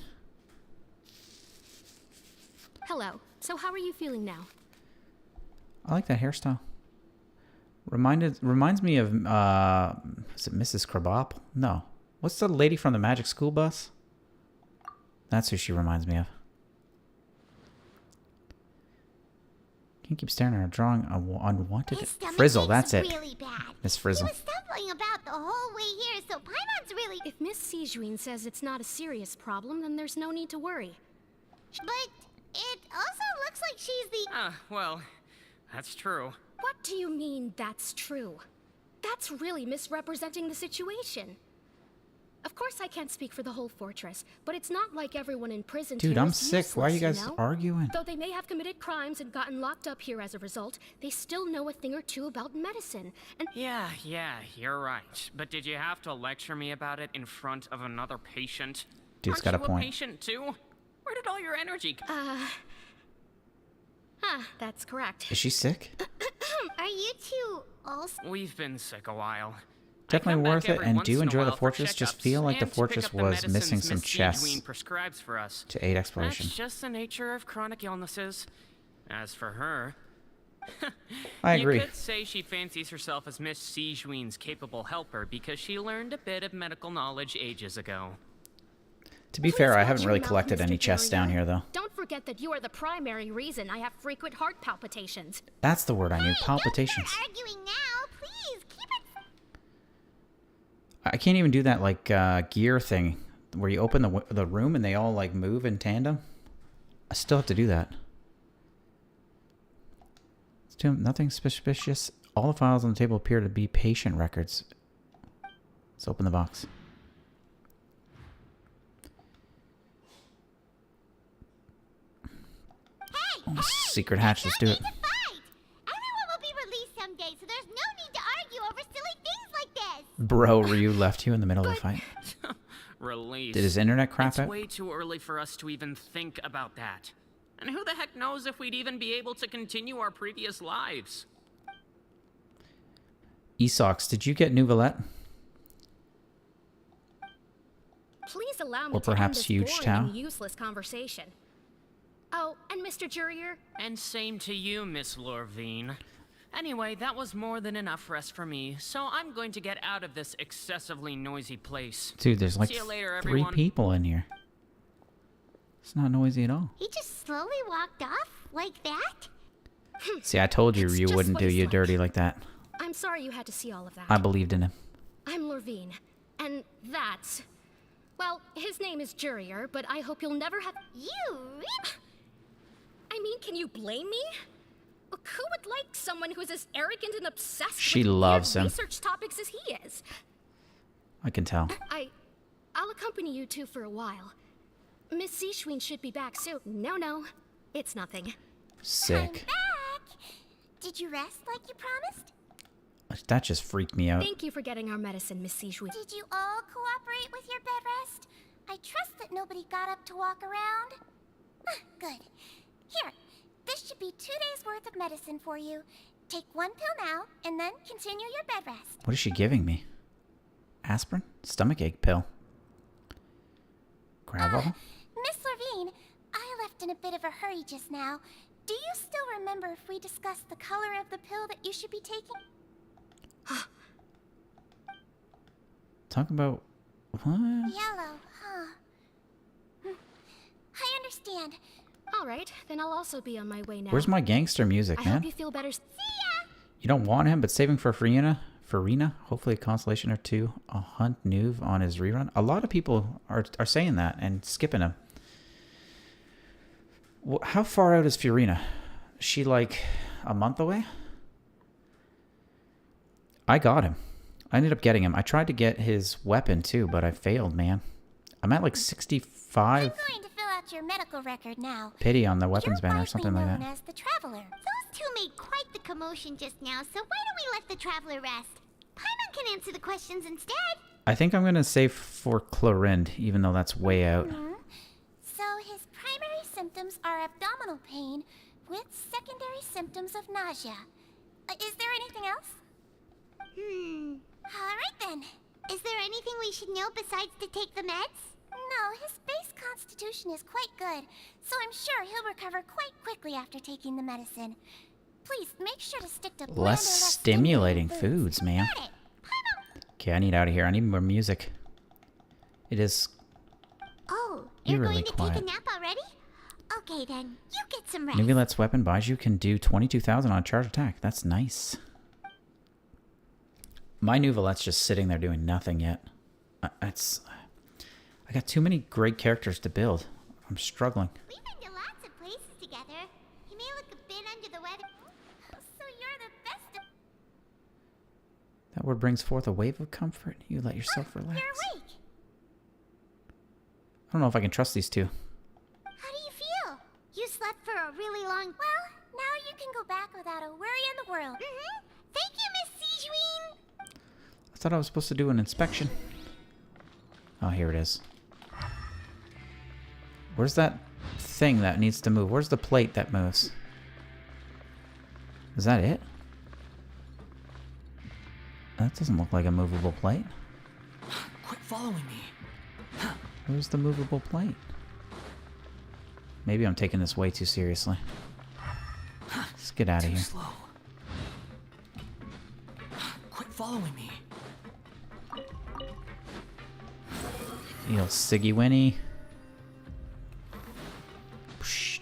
Hello. So how are you feeling now? I like that hairstyle. Reminds me of is it Mrs. Krabop? No. What's the lady from the Magic School Bus? That's who she reminds me of. Can't keep staring at her drawing unwanted Frizzle. That's it. Really bad. Miss Frizzle. He was stumbling about the whole way here, so Paimon's really. If Miss Sijuin says it's not a serious problem, then there's no need to worry. But it also looks like she's the. Well, that's true. What do you mean, that's true? That's really misrepresenting the situation. Of course I can't speak for the whole fortress, but it's not like everyone in prison Dude, here I'm is sick. Why are you useless, guys know? arguing? Though they may have committed crimes and gotten locked up here as a result, they still know a thing or two about medicine. And Yeah, you're right. But did you have to lecture me about it in front of another patient? Dude's got a point. Aren't you a patient too? Where did all your energy come? That's correct. Is she sick? Are you two also? We've been sick a while. Definitely worth it, and do enjoy the fortress. For Just feel like the checkups and to pick fortress up the was medicines missing some Miss chests Sijuin prescribes for us. to aid exploration. That's just the nature of chronic illnesses. As for her, I agree. You could say she fancies herself as Miss Sijuin's capable helper because she learned a bit of medical knowledge ages ago. To be fair, I haven't really collected any chests down here, though. Don't forget that you are the primary reason I have frequent heart palpitations. That's the word I knew. Palpitations. You're arguing now. Please keep it. I can't even do that like gear thing where you open the room and they all like move in tandem. I still have to do that. Still nothing suspicious. All the files on the table appear to be patient records. Let's open the box. Oh, secret hatch. Let's do it. Everyone will be released someday, so there's no need to argue over silly things like this. Bro, Ryu left you in the middle of the fight. Release. Did his internet crap It's out? way too early for us to even think about that. And who the heck knows if we'd even be able to continue our previous lives? Esox, did you get Nouvelette? Please allow me Or to end perhaps this Huge boring Tao? and useless conversation. Oh, and Mr. Jurier? And same to you, Miss Lorvine. Anyway, that was more than enough rest for me, so I'm going to get out of this excessively noisy place. Dude, there's like See you later, 3 everyone. people in here. It's not noisy at all. He just slowly walked off like that? See, I told you It's you just wouldn't what do he's you like. dirty like that. I'm sorry you had to see all of that. I believed in him. I'm Lorvine, and that's... Well, his name is Jurier, but I hope you'll never have... You? I mean, can you blame me? Who would like someone who's as arrogant and obsessed She with loves weird him. research topics as he is? I can tell. I'll accompany you two for a while. Miss Sijuin should be back soon. No, it's nothing. Sick. Back. Did you rest like you promised? That just freaked me out. Thank you for getting our medicine, Miss Sijuin. Did you all cooperate with your bed rest? I trust that nobody got up to walk around. Good. Here, this should be 2 days worth of medicine for you. Take 1 pill now, and then continue your bed rest. What is she giving me? Aspirin? Stomachache pill. Gravel? Miss Lorvine, I left in a bit of a hurry just now. Do you still remember if we discussed the color of the pill that you should be taking? Talk about... What? Yellow, huh? I understand. All right, then I'll also be on my way now. Where's my gangster music, I man? hope you feel better. See ya! You don't want him, but saving for Farina? Hopefully a constellation or two. A hunt Nuve on his rerun. A lot of people are saying that and skipping him. How far out is Fiorina? Is she like a month away? I got him. I ended up getting him. I tried to get his weapon too, but I failed, man. I'm at like 65 I'm going to fill out your medical record now. pity on the weapons banner or something like known that. as the Traveler. Those two made quite the commotion just now, so why don't we let the Traveler rest? Paimon can answer the questions instead. I think I'm going to save for Clorind, even though that's way out. So his primary symptoms are abdominal pain with secondary symptoms of nausea. Is there anything else? Alright then. Is there anything we should know besides to take the meds? No, his base constitution is quite good, so I'm sure he'll recover quite quickly after taking the medicine. Please make sure to stick to bland or Less stimulating foods, man. Got it. Okay, I need out of here. I need more music. It is Oh, you're eerily going to quiet. take a nap already? Okay then, you get some rest. Nuvilet's weapon buys you can do 22,000 on a charge attack. That's nice. My Nuvilet's just sitting there doing nothing yet. I got too many great characters to build. I'm struggling. We've been to lots of places together. You may look a bit under the weather. So you're the best of... That word brings forth a wave of comfort. You let yourself relax. You're awake. I don't know if I can trust these two. How do you feel? You slept for a really long... Well, now you can go back without a worry in the world. Thank you, Miss Sejuine. I thought I was supposed to do an inspection. Oh, here it is. Where's that thing that needs to move? Where's the plate that moves? Is that it? That doesn't look like a movable plate. Quit following me. Where's the movable plate? Maybe I'm taking this way too seriously. Let's get out of here. Slow. Quit following me. You know, Siggy Winnie. Psh.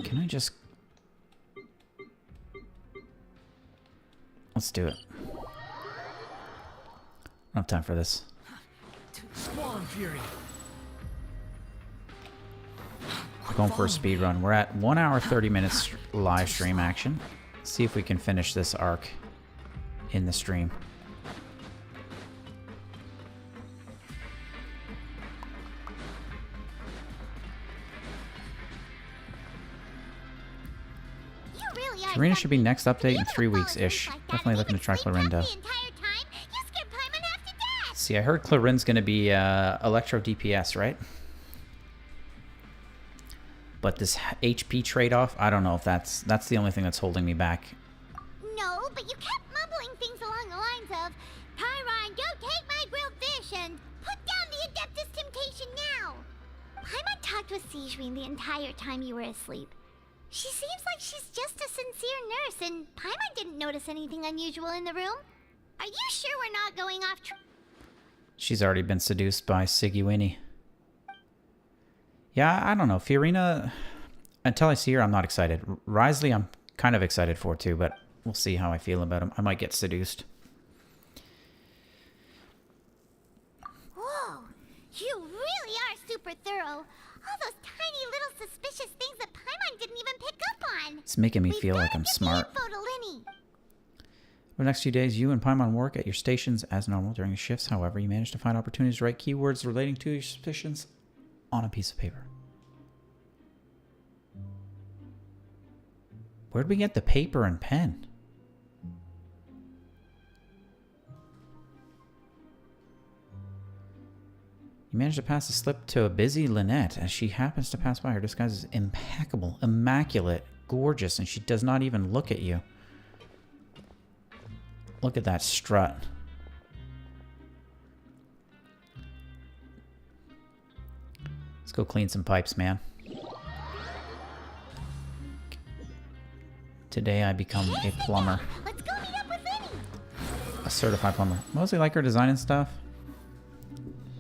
Can I just... Let's do it. I don't have time for this. Squall and Fury. Going for a speed run. We're at 1 hour 30 minutes live stream action. Let's see if we can finish this arc in the stream. You really are Clarina should be next update in 3 You don't weeks-ish. fall asleep like that Definitely and looking to even try sleep Clorinda. half the entire time. You scared Paimon half to death. See, I heard Clarin's gonna be Electro DPS, right? But this HP trade-off, I don't know if that's the only thing that's holding me back. No, but you kept mumbling things along the lines of, Pyron, don't take my grilled fish and put down the Adeptus Temptation now. Paimon talked with Sejuine the entire time you were asleep. She seems like she's just a sincere nurse, and Paimon didn't notice anything unusual in the room. Are you sure we're not going off She's already been seduced by Siggy Winnie. Yeah, I don't know. Fiorina, until I see her, I'm not excited. Wriothesley, I'm kind of excited for too, but we'll see how I feel about him. I might get seduced. Whoa, you really are super thorough. All those tiny little suspicious things that Paimon didn't even pick up on. It's making me feel like I'm smart. Info to Linny. For the next few days, you and Paimon work at your stations as normal during the shifts. However, you manage to find opportunities to write keywords relating to your suspicions on a piece of paper. Where'd we get the paper and pen? You manage to pass the slip to a busy Lynette as she happens to pass by. Her disguise is impeccable, immaculate, gorgeous, and she does not even look at you. Look at that strut. Let's go clean some pipes, man. Today I become a plumber. Let's go meet up with Linny. A certified plumber. Mostly like her design and stuff.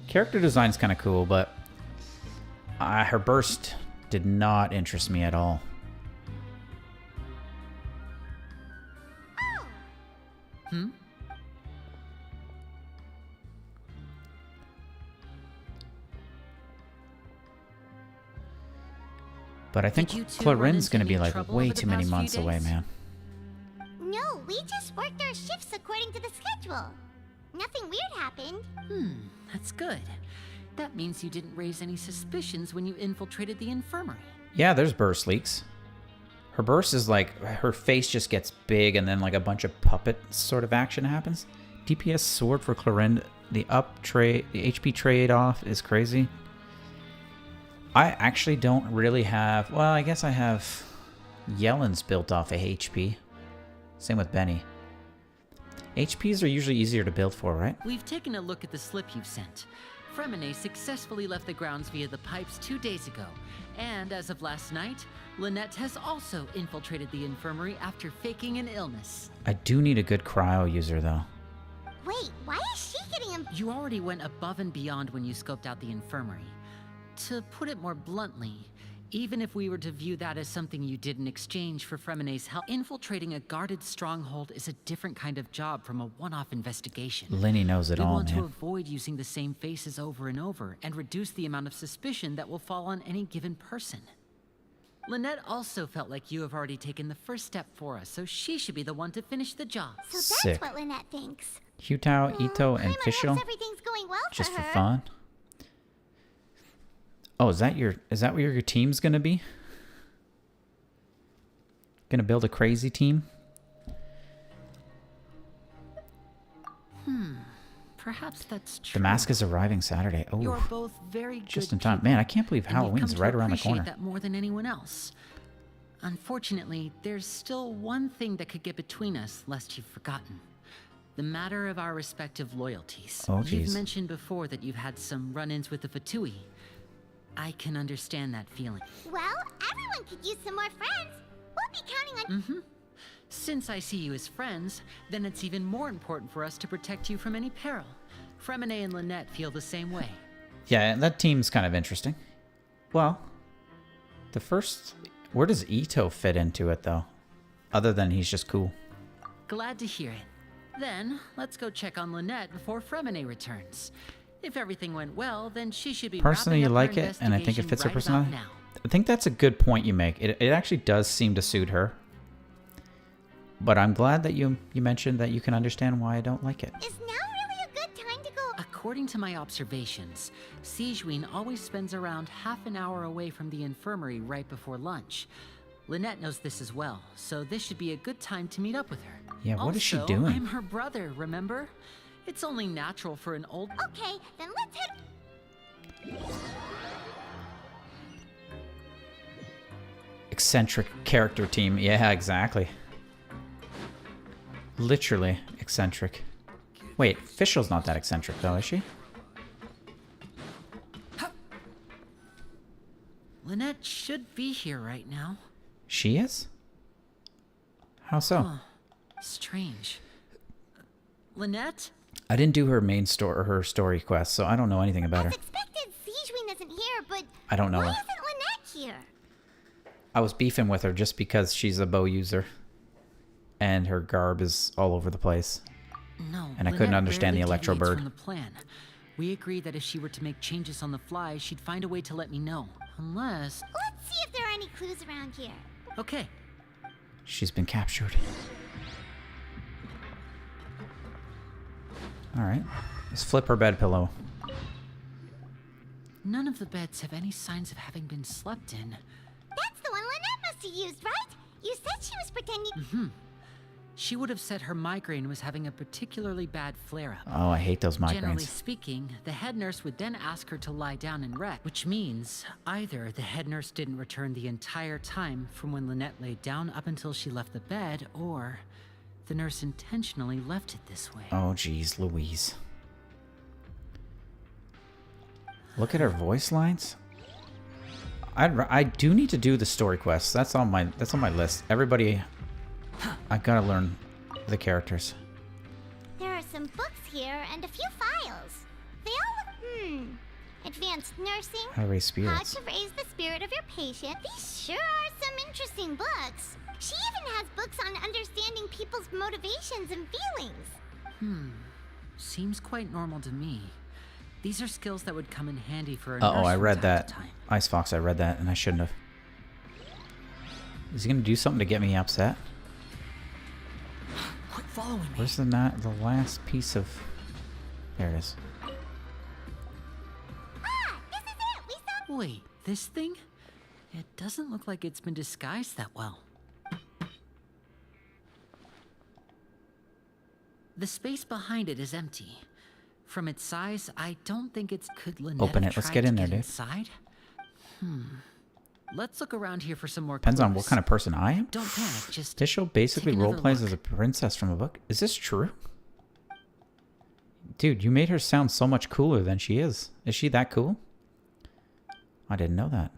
Character design's kind of cool, but her burst did not interest me at all. Hmm? But I think Did you two run Clarin's into going to be any like trouble way over the too many past few months away, days? man. No, we just worked our shifts according to the schedule. Nothing weird happened. That's good. That means you didn't raise any suspicions when you infiltrated the infirmary. Yeah, there's burst leaks. Her burst is like, her face just gets big and then like a bunch of puppet sort of action happens. DPS sword for Clarine. The HP trade-off is crazy. I actually don't really have... Well, I guess I have Yellen's built off of HP. Same with Benny. HPs are usually easier to build for, right? We've taken a look at the slip you've sent. Fremine successfully left the grounds via the pipes 2 days ago, and as of last night, Lynette has also infiltrated the infirmary after faking an illness. I do need a good cryo user, though. Wait, why is she getting him? You already went above and beyond when you scoped out the infirmary. To put it more bluntly, even if we were to view that as something you did in exchange for Fremine's help, infiltrating a guarded stronghold is a different kind of job from a one-off investigation. Lenny knows it all, We want to man. avoid using the same faces over and over and reduce the amount of suspicion that will fall on any given person. Lynette also felt like you have already taken the first step for us, so she should be the one to finish the job. So that's Sick. what Lynette thinks. Hutao, Ito, and Paimon Fischl? hopes everything's going well Just for for her. fun? Oh, is that what your team's gonna be? Gonna build a crazy team? Perhaps that's true. The mask is arriving Saturday. You're Oh, both very good just in time. people, Man, I can't believe and you've Halloween's come to right around the appreciate corner. that more than anyone else. Unfortunately, there's still one thing that could get between us, lest you've forgotten. The matter of our respective loyalties. Oh, You've jeez. mentioned before that you've had some run-ins with the Fatui. I can understand that feeling. Well, everyone could use some more friends. We'll be counting on... Since I see you as friends, then it's even more important for us to protect you from any peril. Fremine and Lynette feel the same way. Yeah, that team's kind of interesting. Well, where does Ito fit into it, though? Other than he's just cool. Glad to hear it. Then, let's go check on Lynette before Fremine returns. If everything went well, then she should be Personally, you wrapping up like her it, and I think it investigation fits her right personality. about now. I think that's a good point you make. It actually does seem to suit her. But I'm glad that you mentioned that you can understand why I don't like it. Is now really a good time to go... According to my observations, Sijuin always spends around half an hour away from the infirmary right before lunch. Lynette knows this as well, so this should be a good time to meet up with her. Yeah, what is she Also, doing? I'm her brother, remember? It's only natural for an old... Okay, then let's head... Eccentric character team. Yeah, exactly. Literally eccentric. Wait, Fischl's not that eccentric, though, is she? Lynette should be here right now. She is? How so? Huh. Strange. Lynette? I didn't do her main story or her story quest, so I don't know anything about her. As expected, Sijuin isn't here, but... I don't know why her. isn't Lynette here? I was beefing with her just because she's a bow user. And her garb is all over the place. No. And I couldn't Lynette understand the rarely Electro deviates Bird. From the plan. We agreed that if she were to make changes on the fly, she'd find a way to let me know. Unless... Let's see if there are any clues around here. Okay. She's been captured. Alright. Let's flip her bed pillow. None of the beds have any signs of having been slept in. That's the one Lynette must have used, right? You said she was pretending... She would have said her migraine was having a particularly bad flare-up. Oh, I hate those Generally migraines. speaking, the head nurse would then ask her to lie down and rest, which means either the head nurse didn't return the entire time from when Lynette laid down up until she left the bed, or the nurse intentionally left it this way. Oh, geez, Louise. Look at her voice lines. I do need to do the story quests. That's on my list. Everybody, I gotta learn the characters. There are some books here and a few files. They all look, advanced nursing. How to raise spirits. How to raise the spirit of your patient. These sure are some interesting books. She even has books on understanding people's motivations and feelings. Seems quite normal to me. These are skills that would come in handy for a Uh-oh, nurse I from read time that. to time. Ice Fox, I read that, and I shouldn't have. Is he gonna do something to get me upset? Quit following me. Where's the last piece of... There it is. This is it. We saw... Wait, this thing? It doesn't look like it's been disguised that well. The space behind it is empty. From its size, I don't think it's... Could Lynette Open have it. Let's tried get to in there, dude. Inside? Let's look around here for some more Depends on what clues. kind of person I am. Don't panic, just... This show basically take another roleplays look. as a princess from a book. Is this true? Dude, you made her sound so much cooler than she is. Is she that cool? I didn't know that.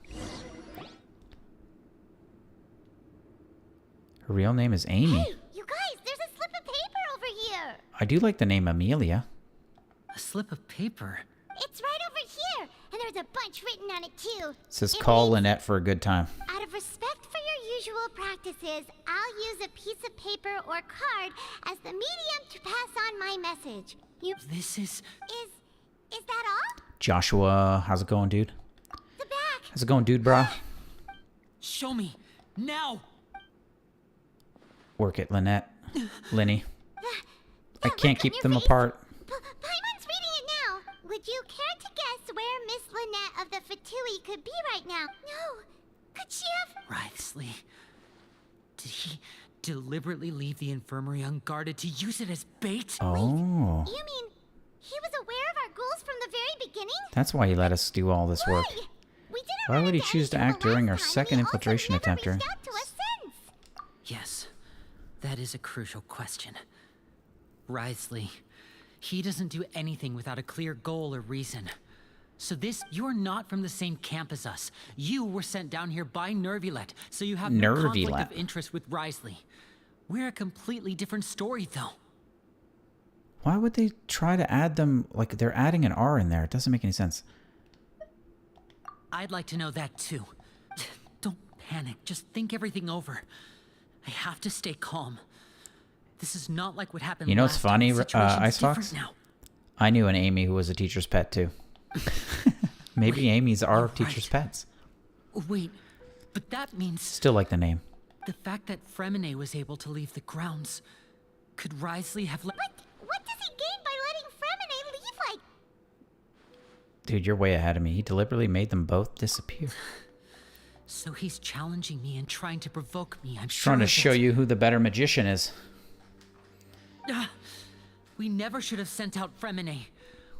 Her real name is Amy. Hey, you guys, there's a slip of paper over here. I do like the name Amelia. A slip of paper? It's right over here, and there's a bunch written on it too. It says call Lynette for a good time. Out of respect for your usual practices, I'll use a piece of paper or card as the medium to pass on my message. This is... Is that all? Joshua, how's it going, dude? The back. How's it going, dude, brah? Show me. Now! Work it, Lynette. Linny. I can't keep them apart. Paimon's reading it now. Would you care to guess where Miss Lynette of the Fatui could be right now? No. Could she have... Wriothesley. Did he deliberately leave the infirmary unguarded to use it as bait? Oh. You mean he was aware of our goals from the very beginning? That's why he let us do all this work. Why would he choose to act during our second infiltration attempt during... Yes, that is a crucial question. Wriothesley, he doesn't do anything without a clear goal or reason. So you're not from the same camp as us. You were sent down here by Nervilet, so you have no conflict of interest with Wriothesley. We're a completely different story, though. Why would they try to add them, like they're adding an R in there? It doesn't make any sense. I'd like to know that too. Don't panic, just think everything over. I have to stay calm. This is not like what happened last time. You know what's funny, Ice Fox? Different now. I knew an Amy who was a teacher's pet too. Maybe Amy's are teacher's pets. Wait, but that means... Still like the name. The fact that Fremine was able to leave the grounds... Could Wriothesley have let... What does he gain by letting Fremine leave like... Dude, you're way ahead of me. He deliberately made them both disappear. So he's challenging me and trying to provoke me, I'm sure. Trying to show you who the better magician is. We never should have sent out Fremine.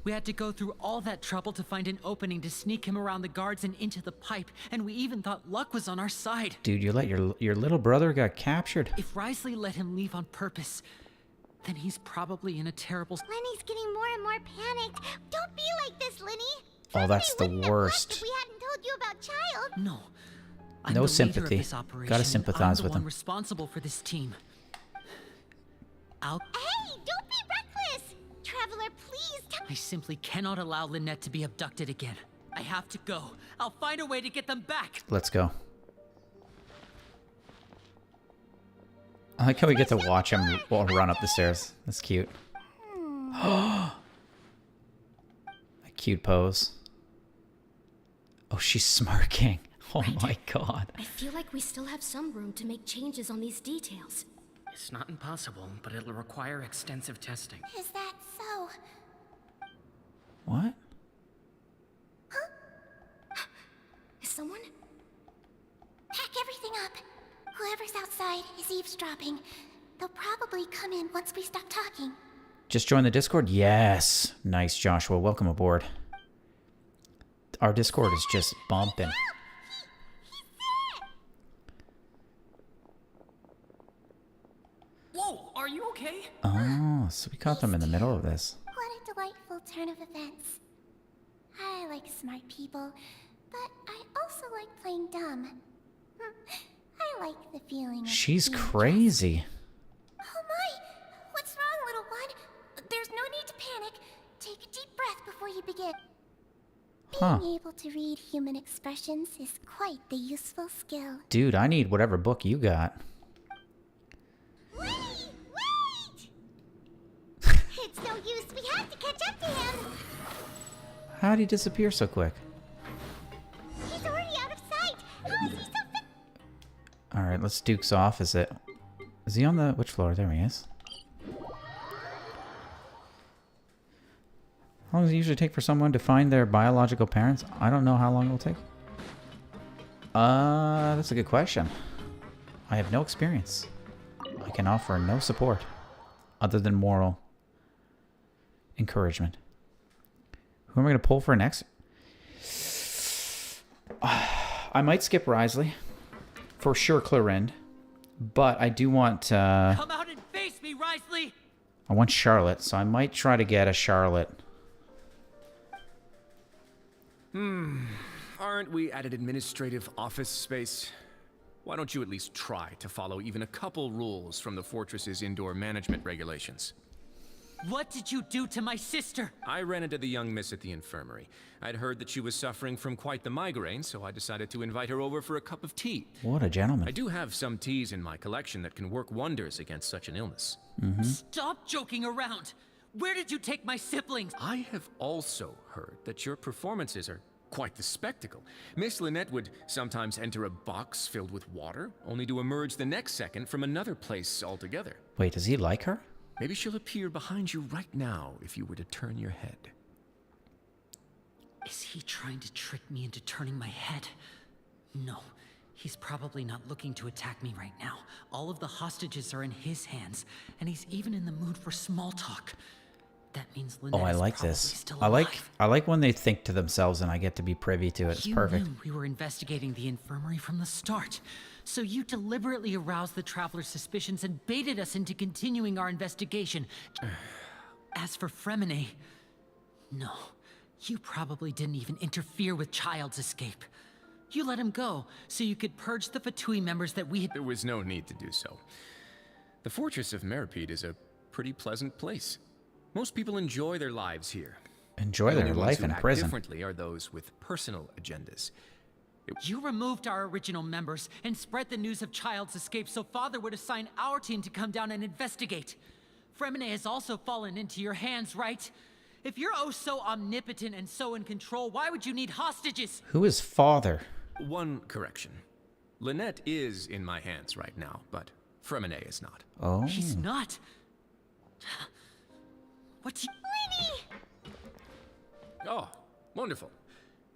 We had to go through all that trouble to find an opening to sneak him around the guards and into the pipe, and we even thought luck was on our side. Dude, you let your little brother got captured. If Wriothesley let him leave on purpose, then he's probably in a terrible... Lenny's getting more and more panicked. Don't be like this, Lenny. Oh, that's the worst. If we hadn't told you about Child. No. I'm no the sympathy. leader of this operation, Gotta sympathize I'm with the one him. Responsible for this team. Hey, don't be reckless! Traveler, please I simply cannot allow Lynette to be abducted again. I have to go. I'll find a way to get them back. Let's go. I like how we get to watch him run up the stairs. That's cute. A cute pose. Oh, she's smirking. Oh my god. I feel like we still have some room to make changes on these details. It's not impossible, but it'll require extensive testing. Is that so? What? Is someone? Pack everything up. Whoever's outside is eavesdropping. They'll probably come in once we stop talking. Just join the Discord? Yes. Nice, Joshua. Welcome aboard. Our Discord is just bumping. Whoa, are you okay? Oh, so we caught them in the middle of this. What a delightful turn of events. I like smart people, but I also like playing dumb. I like the feeling of She's being crazy. Oh my! What's wrong, little one? There's no need to panic. Take a deep breath before you begin. Being able to read human expressions is quite the useful skill. Dude, I need whatever book you got. Wait! It's no use. We have to catch up to him. How'd he disappear so quick? He's already out of sight. How is he so Alright, let's Duke's off. Is he on the... Which floor? There he is. How long does it usually take for someone to find their biological parents? I don't know how long it will take. That's a good question. I have no experience. I can offer no support other than moral encouragement. Who am I going to pull for next? I might skip Wriothesley. For sure Clarend. But I do want... Come out and face me, Wriothesley! I want Charlotte, so I might try to get a Charlotte. Aren't we at an administrative office space? Why don't you at least try to follow even a couple rules from the fortress's indoor management regulations? What did you do to my sister? I ran into the young miss at the infirmary. I'd heard that she was suffering from quite the migraine, so I decided to invite her over for a cup of tea. What a gentleman. I do have some teas in my collection that can work wonders against such an illness. Stop joking around! Where did you take my siblings? I have also heard that your performances are quite the spectacle. Miss Lynette would sometimes enter a box filled with water, only to emerge the next second from another place altogether. Wait, does he like her? Maybe she'll appear behind you right now if you were to turn your head. Is he trying to trick me into turning my head? No, he's probably not looking to attack me right now. All of the hostages are in his hands, and he's even in the mood for small talk. That means Lynette Oh, I is like probably this. still I alive. like when they think to themselves and I get to be privy to it. It's You perfect. knew we were investigating the infirmary from the start, so you deliberately aroused the traveler's suspicions and baited us into continuing our investigation. As for Fremine, no, you probably didn't even interfere with Child's escape. You let him go so you could purge the Fatui members that we had. There was no need to do so. The fortress of Meropide is a pretty pleasant place. Most people enjoy their lives here. Enjoy The their only ones life who in act prison. differently are those with personal agendas. You removed our original members and spread the news of Child's escape so Father would assign our team to come down and investigate. Fremine has also fallen into your hands, right? If you're oh so omnipotent and so in control, why would you need hostages? Who is father? One correction. Lynette is in my hands right now, but Fremine is not. Oh. He's not. What do you... Oh, wonderful.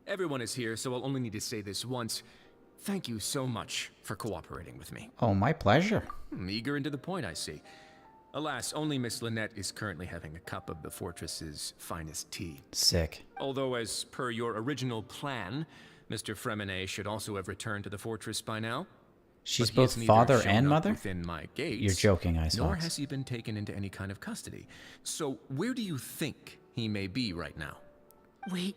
Everyone is here, so I'll only need to say this once. Thank you so much for cooperating with me. Oh, my pleasure. Eager and to the point, I see. Alas, only Miss Lynette is currently having a cup of the fortress's finest tea. Sick. Although, as per your original plan, Mr. Fremine should also have returned to the fortress by now. She's But he has both neither father shown and up mother? Within my gates, You're joking, Nor Icebox. has he been taken into any kind of custody. So, where do you think he may be right now? Wait,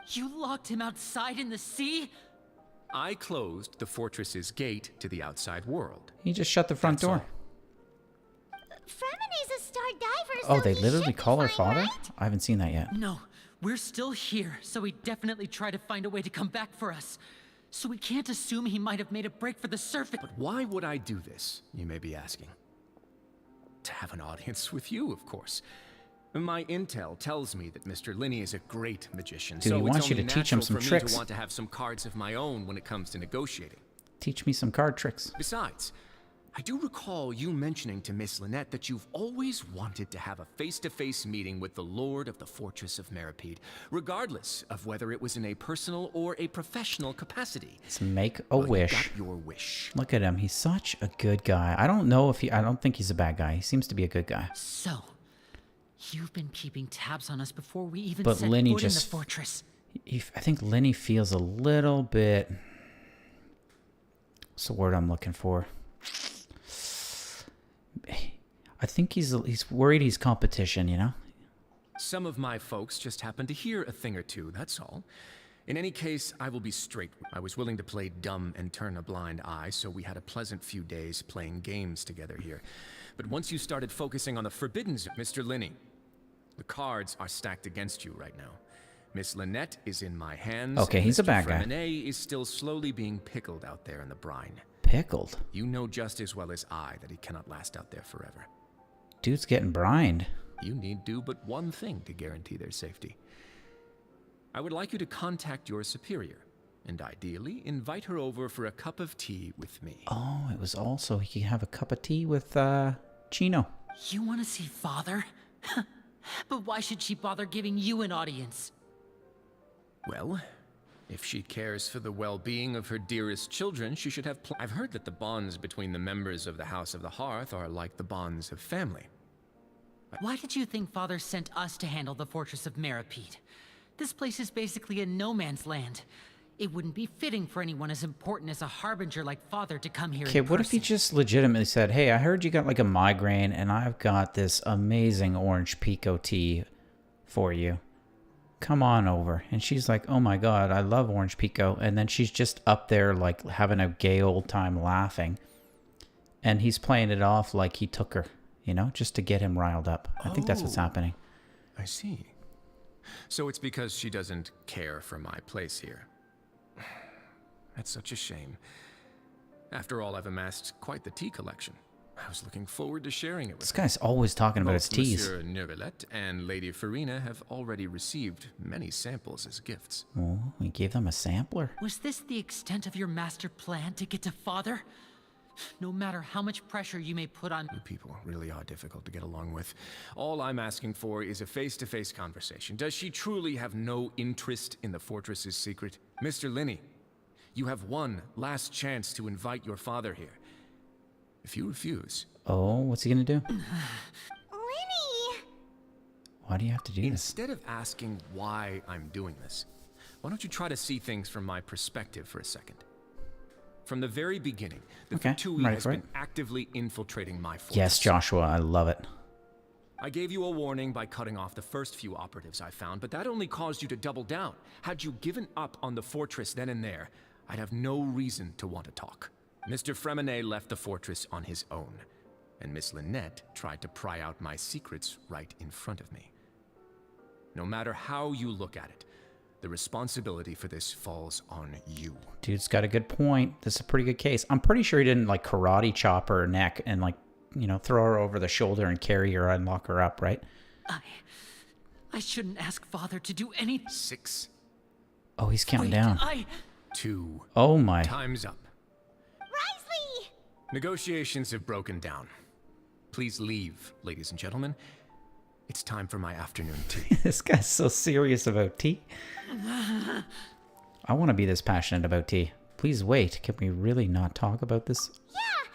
you locked him outside in the sea? I closed the fortress's gate to the outside world. He just shut the front door. Fremine's a star diver, Oh, so they he literally should be call her fine, father? right? I haven't seen that yet. No, we're still here, so he definitely tried to find a way to come back for us. So we can't assume he might have made a break for the surface. But why would I do this, you may be asking? To have an audience with you, of course. My intel tells me that Mr. Linney is a great magician, Dude, so he it's wants you only to teach him natural some for me tricks. to want to have some cards of my own when it comes to negotiating. Teach me some card tricks. Besides, I do recall you mentioning to Miss Lynette that you've always wanted to have a face-to-face meeting with the Lord of the Fortress of Meropide, regardless of whether it was in a personal or a professional capacity. Let's make a Well, you wish. got your wish. Look at him. He's such a good guy. I don't think he's a bad guy. He seems to be a good guy. So, you've been keeping tabs on us before we even But set Lenny foot in the just- fortress. I think Lenny feels a little bit... What's the word I'm looking for? I think he's worried he's competition, you know? Some of my folks just happened to hear a thing or two, that's all. In any case, I will be straight. I was willing to play dumb and turn a blind eye, so we had a pleasant few days playing games together here. But once you started focusing on the forbidden zone, Mr. Linney, the cards are stacked against you right now. Miss Lynette is in my hands. Okay, and he's a Mr. bad guy. Fremine is still slowly being pickled out there in the brine. Pickled? You know just as well as I that he cannot last out there forever. Dude's getting brined. You need do but one thing to guarantee their safety. I would like you to contact your superior, and ideally invite her over for a cup of tea with me. Oh, it was also he could have a cup of tea with Chino. You want to see Father? But why should she bother giving you an audience? Well, if she cares for the well-being of her dearest children, she should have I've heard that the bonds between the members of the House of the Hearth are like the bonds of family. Why did you think Father sent us to handle the Fortress of Meropide? This place is basically a no man's land. It wouldn't be fitting for anyone as important as a harbinger like Father to come here Okay, in what if he person. just legitimately said, hey, I heard you got like a migraine and I've got this amazing orange pico tea for you. Come on over. And she's like, oh my God, I love orange pico. And then she's just up there like having a gay old time laughing. And he's playing it off like he took her, you know, just to get him riled up. I think that's what's happening. I see. So it's because she doesn't care for my place here. That's such a shame. After all, I've amassed quite the tea collection. I was looking forward to sharing it with This guy's always talking about his Both teas. Monsieur Neuvillette and Lady Farina have already received many samples as gifts. Oh, we gave them a sampler. Was this the extent of your master plan to get to Father? No matter how much pressure you may put on... You people really are difficult to get along with. All I'm asking for is a face-to-face conversation. Does she truly have no interest in the fortress's secret? Mr. Linney, you have one last chance to invite your father here. If you refuse... Oh, what's he gonna do? Lenny! Why do you have to do this? Instead of asking why I'm doing this, why don't you try to see things from my perspective for a second? From the very beginning, the Fatui has been actively infiltrating my fortress. Yes, Joshua, I love it. I gave you a warning by cutting off the first few operatives I found, but that only caused you to double down. Had you given up on the fortress then and there, I'd have no reason to want to talk. Mr. Fremenet left the fortress on his own, and Miss Lynette tried to pry out my secrets right in front of me. No matter how you look at it, the responsibility for this falls on you. Dude's got a good point. This is a pretty good case. I'm pretty sure he didn't like karate chop her neck and like, you know, throw her over the shoulder and carry her and lock her up, right? I shouldn't ask Father to do anything. 6. Oh, he's counting down. 2. Oh my. Time's up. Wriothesley! Negotiations have broken down. Please leave, ladies and gentlemen. It's time for my afternoon tea. This guy's so serious about tea. I want to be this passionate about tea. Please wait. Can we really not talk about this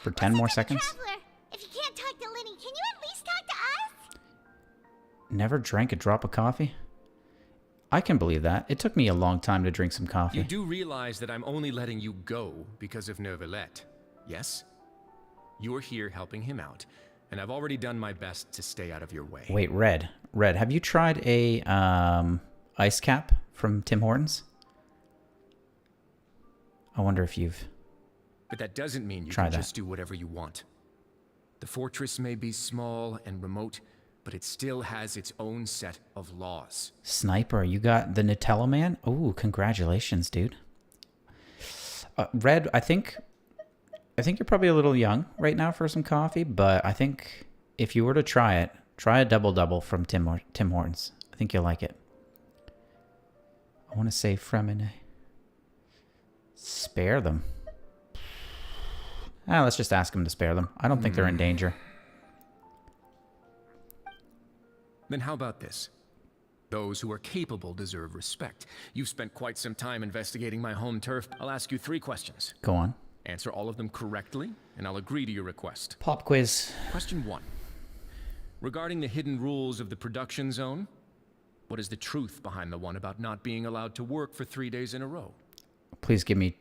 for 10 more seconds? Traveler, if you can't talk to Lenny, can you at least talk to us? Never drank a drop of coffee? I can believe that. It took me a long time to drink some coffee. You do realize that I'm only letting you go because of Neuvillette, yes? You're here helping him out, and I've already done my best to stay out of your way. Wait, Red, have you tried a ice cap from Tim Hortons? I wonder if you've But that doesn't mean you tried can that. just do whatever you want. The fortress may be small and remote, but it still has its own set of laws. Sniper, you got the Nutella Man? Ooh, congratulations, dude. Red, I think you're probably a little young right now for some coffee, but I think if you were to try it, try a double-double from Tim Hortons. I think you'll like it. I want to say Fremenet. Spare them. Let's just ask them to spare them. I don't think they're in danger. Then how about this? Those who are capable deserve respect. You've spent quite some time investigating my home turf. I'll ask you 3 questions. Go on. Answer all of them correctly, and I'll agree to your request. Pop quiz. Question 1. Regarding the hidden rules of the production zone, what is the truth behind the one about not being allowed to work for 3 days in a row? Please give me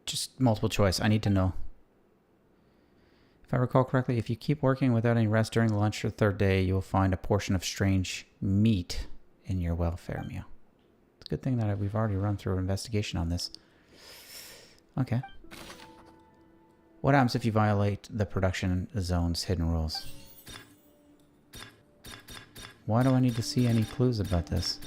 just multiple choice. I need to know. If I recall correctly, if you keep working without any rest during the lunch or 3rd day, you will find a portion of strange meat in your welfare meal. It's a good thing that we've already run through an investigation on this. Okay. What happens if you violate the production zone's hidden rules? Why do I need to see any clues about this?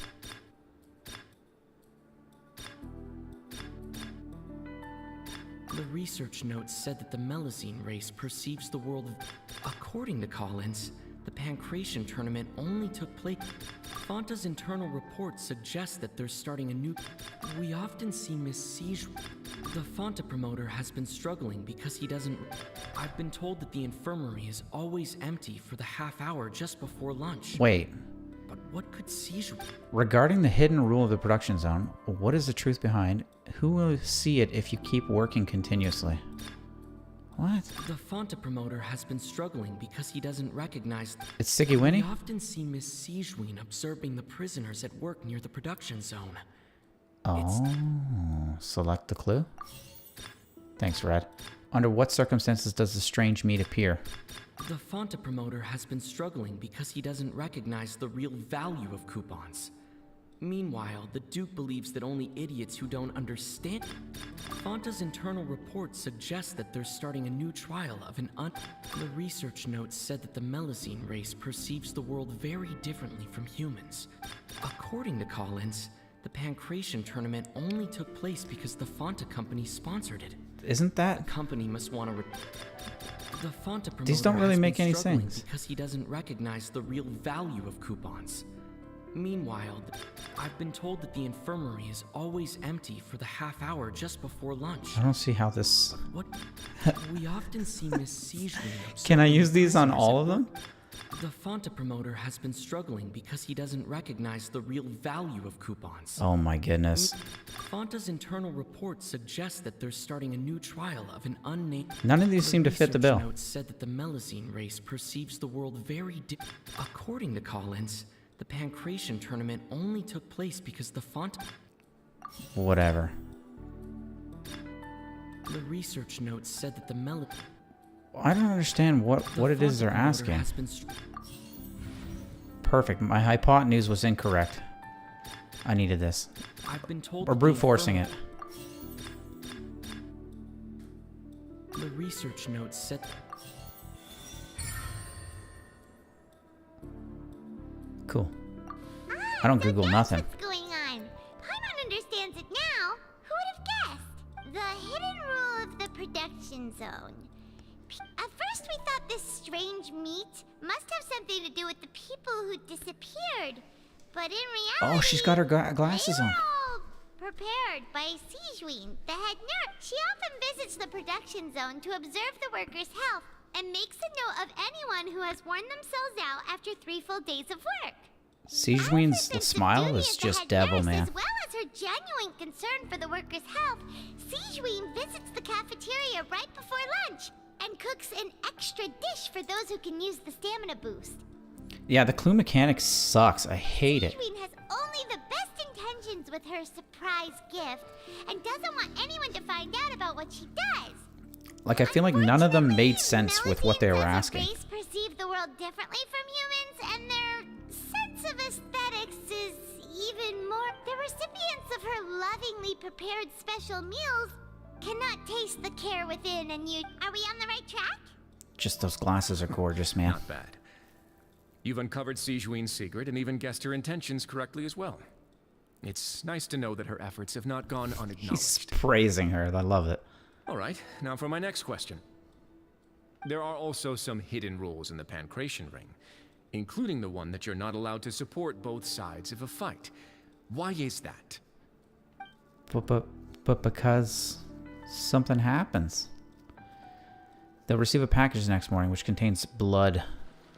The research notes said that the Melusine race perceives the world of... According to Collins, the Pancration tournament only took place... Fonta's internal reports suggest that they're starting a new... We often see Miss Siege... The Fonta promoter has been struggling because he doesn't... I've been told that the infirmary is always empty for the half hour just before lunch. Wait. But what could Siege... Regarding the hidden rule of the production zone, what is the truth behind? Who will see it if you keep working continuously? What? The Fonta promoter has been struggling because he doesn't recognize... It's Sticky Winnie? We often see Miss Siegeween observing the prisoners at work near the production zone. Oh. select the clue. Thanks, Red. Under what circumstances does the strange meat appear? The Fonta promoter has been struggling because he doesn't recognize the real value of coupons. Meanwhile, the Duke believes that only idiots who don't understand... Fonta's internal report suggests that they're starting a new trial of The research notes said that the Melusine race perceives the world very differently from humans. According to Collins, the Pancration tournament only took place because the Fonta company sponsored it. Isn't that... The company must want to... The Fonta promoter These don't really has make been any struggling sense. because he doesn't recognize the real value of coupons. Meanwhile, I've been told that the infirmary is always empty for the half hour just before lunch. I don't see how this... What? We often see Miss Siegely... Can I use these on all of them? The Fonta promoter has been struggling because he doesn't recognize the real value of coupons. Oh my goodness. Fonta's internal report suggests that they're starting a new trial of an unnamed... None of these seem to fit the bill. Notes said that the Melusine race perceives the world very According to Collins, the Pancration tournament only took place because the Fonta... Whatever. The research notes said that the I don't understand what it is they're asking. Perfect. My hypotenuse was incorrect. I needed this. I've been told or brute forcing it. The research notes said... Cool. I don't Google nothing. What's going on? Paimon understands it now. Who would have guessed? The hidden rule of the production zone. At first we thought this strange meat must have something to do with the people who disappeared. But in reality... Oh, she's got her glasses on. All prepared by Sijuin, the head nurse. She often visits the production zone to observe the workers' health and makes a note of anyone who has worn themselves out after 3 full days of work. Sijuin's smile is just devil, man. As well as her genuine concern for the workers' health, Sijuin visits the cafeteria right before lunch and cooks an extra dish for those who can use the stamina boost. Yeah, the clue mechanic sucks. I hate it. Sijuin has only the best intentions with her surprise gift and doesn't want anyone to find out about what she does. Like, I feel like none of them made sense with what they were asking. Race perceive the world differently from humans, and their sense of aesthetics is even more... The recipients of her lovingly prepared special meals cannot taste the care within, and you... Are we on the right track? Just those glasses are gorgeous, man. Not bad. You've uncovered Sijuin's secret and even guessed her intentions correctly as well. It's nice to know that her efforts have not gone unacknowledged. He's praising her. I love it. All right, now for my next question. There are also some hidden rules in the Pancration ring, including the one that you're not allowed to support both sides of a fight. Why is that? But because something happens. They'll receive a package the next morning which contains blood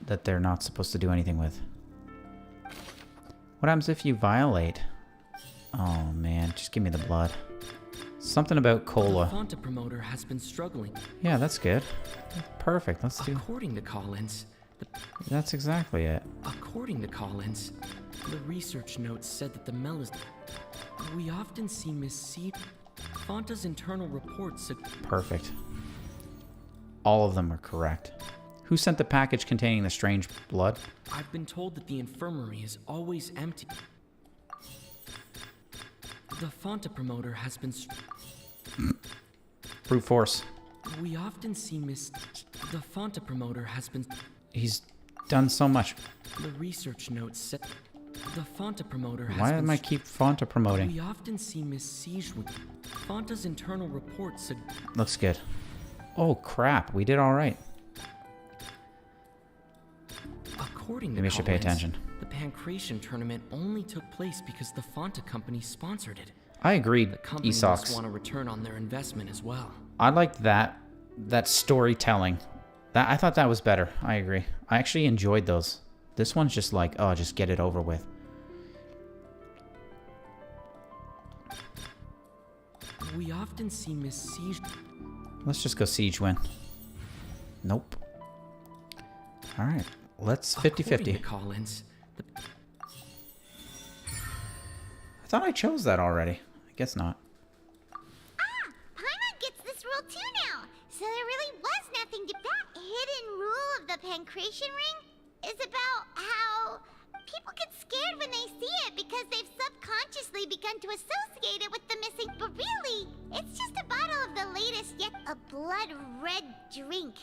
that they're not supposed to do anything with. What happens if you violate? Oh man, just give me the blood. Something about cola. The Fonta promoter has been struggling. Yeah, that's good. Perfect. Let's do. According to Collins, that's exactly it. According to Collins, the research notes said that the we often see Miss C. Fonta's internal reports. Perfect. All of them are correct. Who sent the package containing the strange blood? I've been told that the infirmary is always empty. The Fonta promoter has been... Brute force. We often see The Fonta promoter has been... He's done so much. The research notes said... The Fonta promoter has Why been... am I keep Fonta promoting? We often see Miss Siege with... Fonta's internal reports... Looks good. Oh crap, we did alright. According to Maybe I should pay Collins, attention. The Pancration tournament only took place because the Fonta company sponsored it. I agreed, The company must Esox. want a return on their investment as well. I liked that storytelling. I thought that was better. I agree. I actually enjoyed those. This one's just like, oh, just get it over with. We often see Miss Siege... Let's just go Siege win. Nope. Alright, let's 50-50. Collins, I thought I chose that already. I guess not. pancreation ring is about how people get scared when they see it because they've subconsciously begun to associate it with the missing. But really, it's just a bottle of the latest yet a blood-red drink.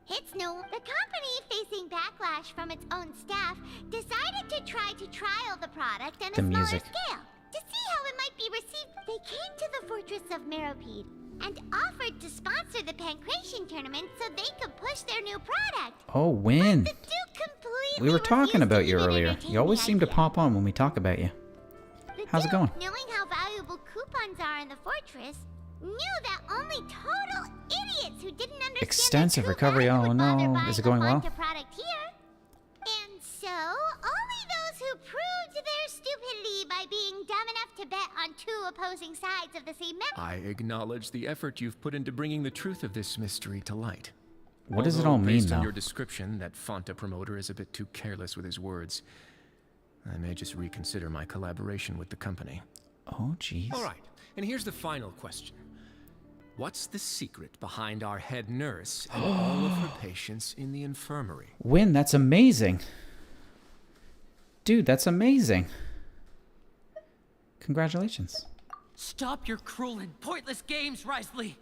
It's new. The company, facing backlash from its own staff, decided to try to trial the product on a smaller scale. To see how it might be received, they came to the fortress of Meropide and offered to sponsor the pancreation tournament so they could push their new product. Oh, Win. But the Duke completely We were talking refused about to you even earlier. entertain You always the seem to idea. pop on when we talk about you. The How's it Duke, going? knowing how valuable coupons are in the fortress, knew that only total idiots who didn't understand Extensive the true recovery. value Oh would bother no. buying Is it a going well? Fonta product here. And so, only those who proved their stupidity by being dumb enough to bet on two opposing sides of the same map. I acknowledge the effort you've put into bringing the truth of this mystery to light. What does it all Although, mean, based on though? your description, that Fonta promoter is a bit too careless with his words. I may just reconsider my collaboration with the company. Oh, jeez. All right, and here's the final question. What's the secret behind our head nurse and all of her patients in the infirmary? Win, that's amazing. Dude, that's amazing. Congratulations. Stop your cruel and pointless games, Wriothesley.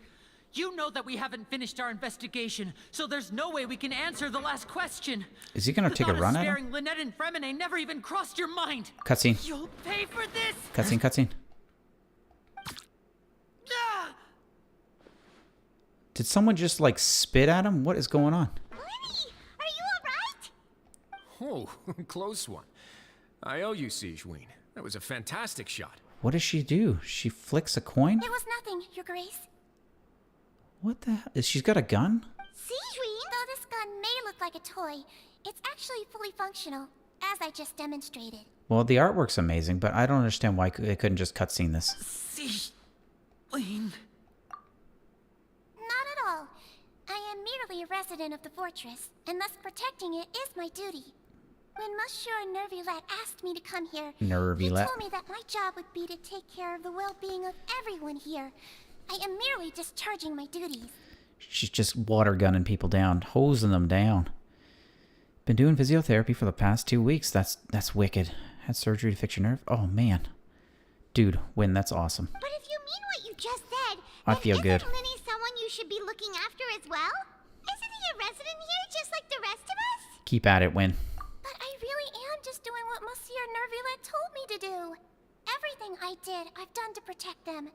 You know that we haven't finished our investigation, so there's no way we can answer the last question. Is he gonna The take a thought of run at sparing him? Lynette and Fremine never even crossed your mind. Cutscene. You'll pay for this. Cutscene, cutscene. Ah! Did someone just, like, spit at him? What is going on? Are you alright? Oh, close one. I owe you, Sigeween. That was a fantastic shot. What does she do? She flicks a coin? It was nothing, Your Grace. What the hell? She's got a gun? Sigeween, though this gun may look like a toy, it's actually fully functional, as I just demonstrated. Well, the artwork's amazing, but I don't understand why they couldn't just cutscene this. Sigeween. Not at all. I am merely a resident of the fortress, and thus protecting it is my duty. When Monsieur Nervilette asked me to come here, he Nervilette. told me that my job would be to take care of the well-being of everyone here. I am merely discharging my duties. She's just water gunning people down, hosing them down. Been doing physiotherapy for the past 2 weeks. That's wicked. Had surgery to fix your nerve. Oh, man. Dude, Win, that's awesome. But if you mean what you just said, I then feel good. Isn't Linny someone you should be looking after as well? Isn't he a resident here just like the rest of us? Keep at it, Win. But I really am just doing what Monsieur Nervilette told me to do. Everything I did, I've done to protect them.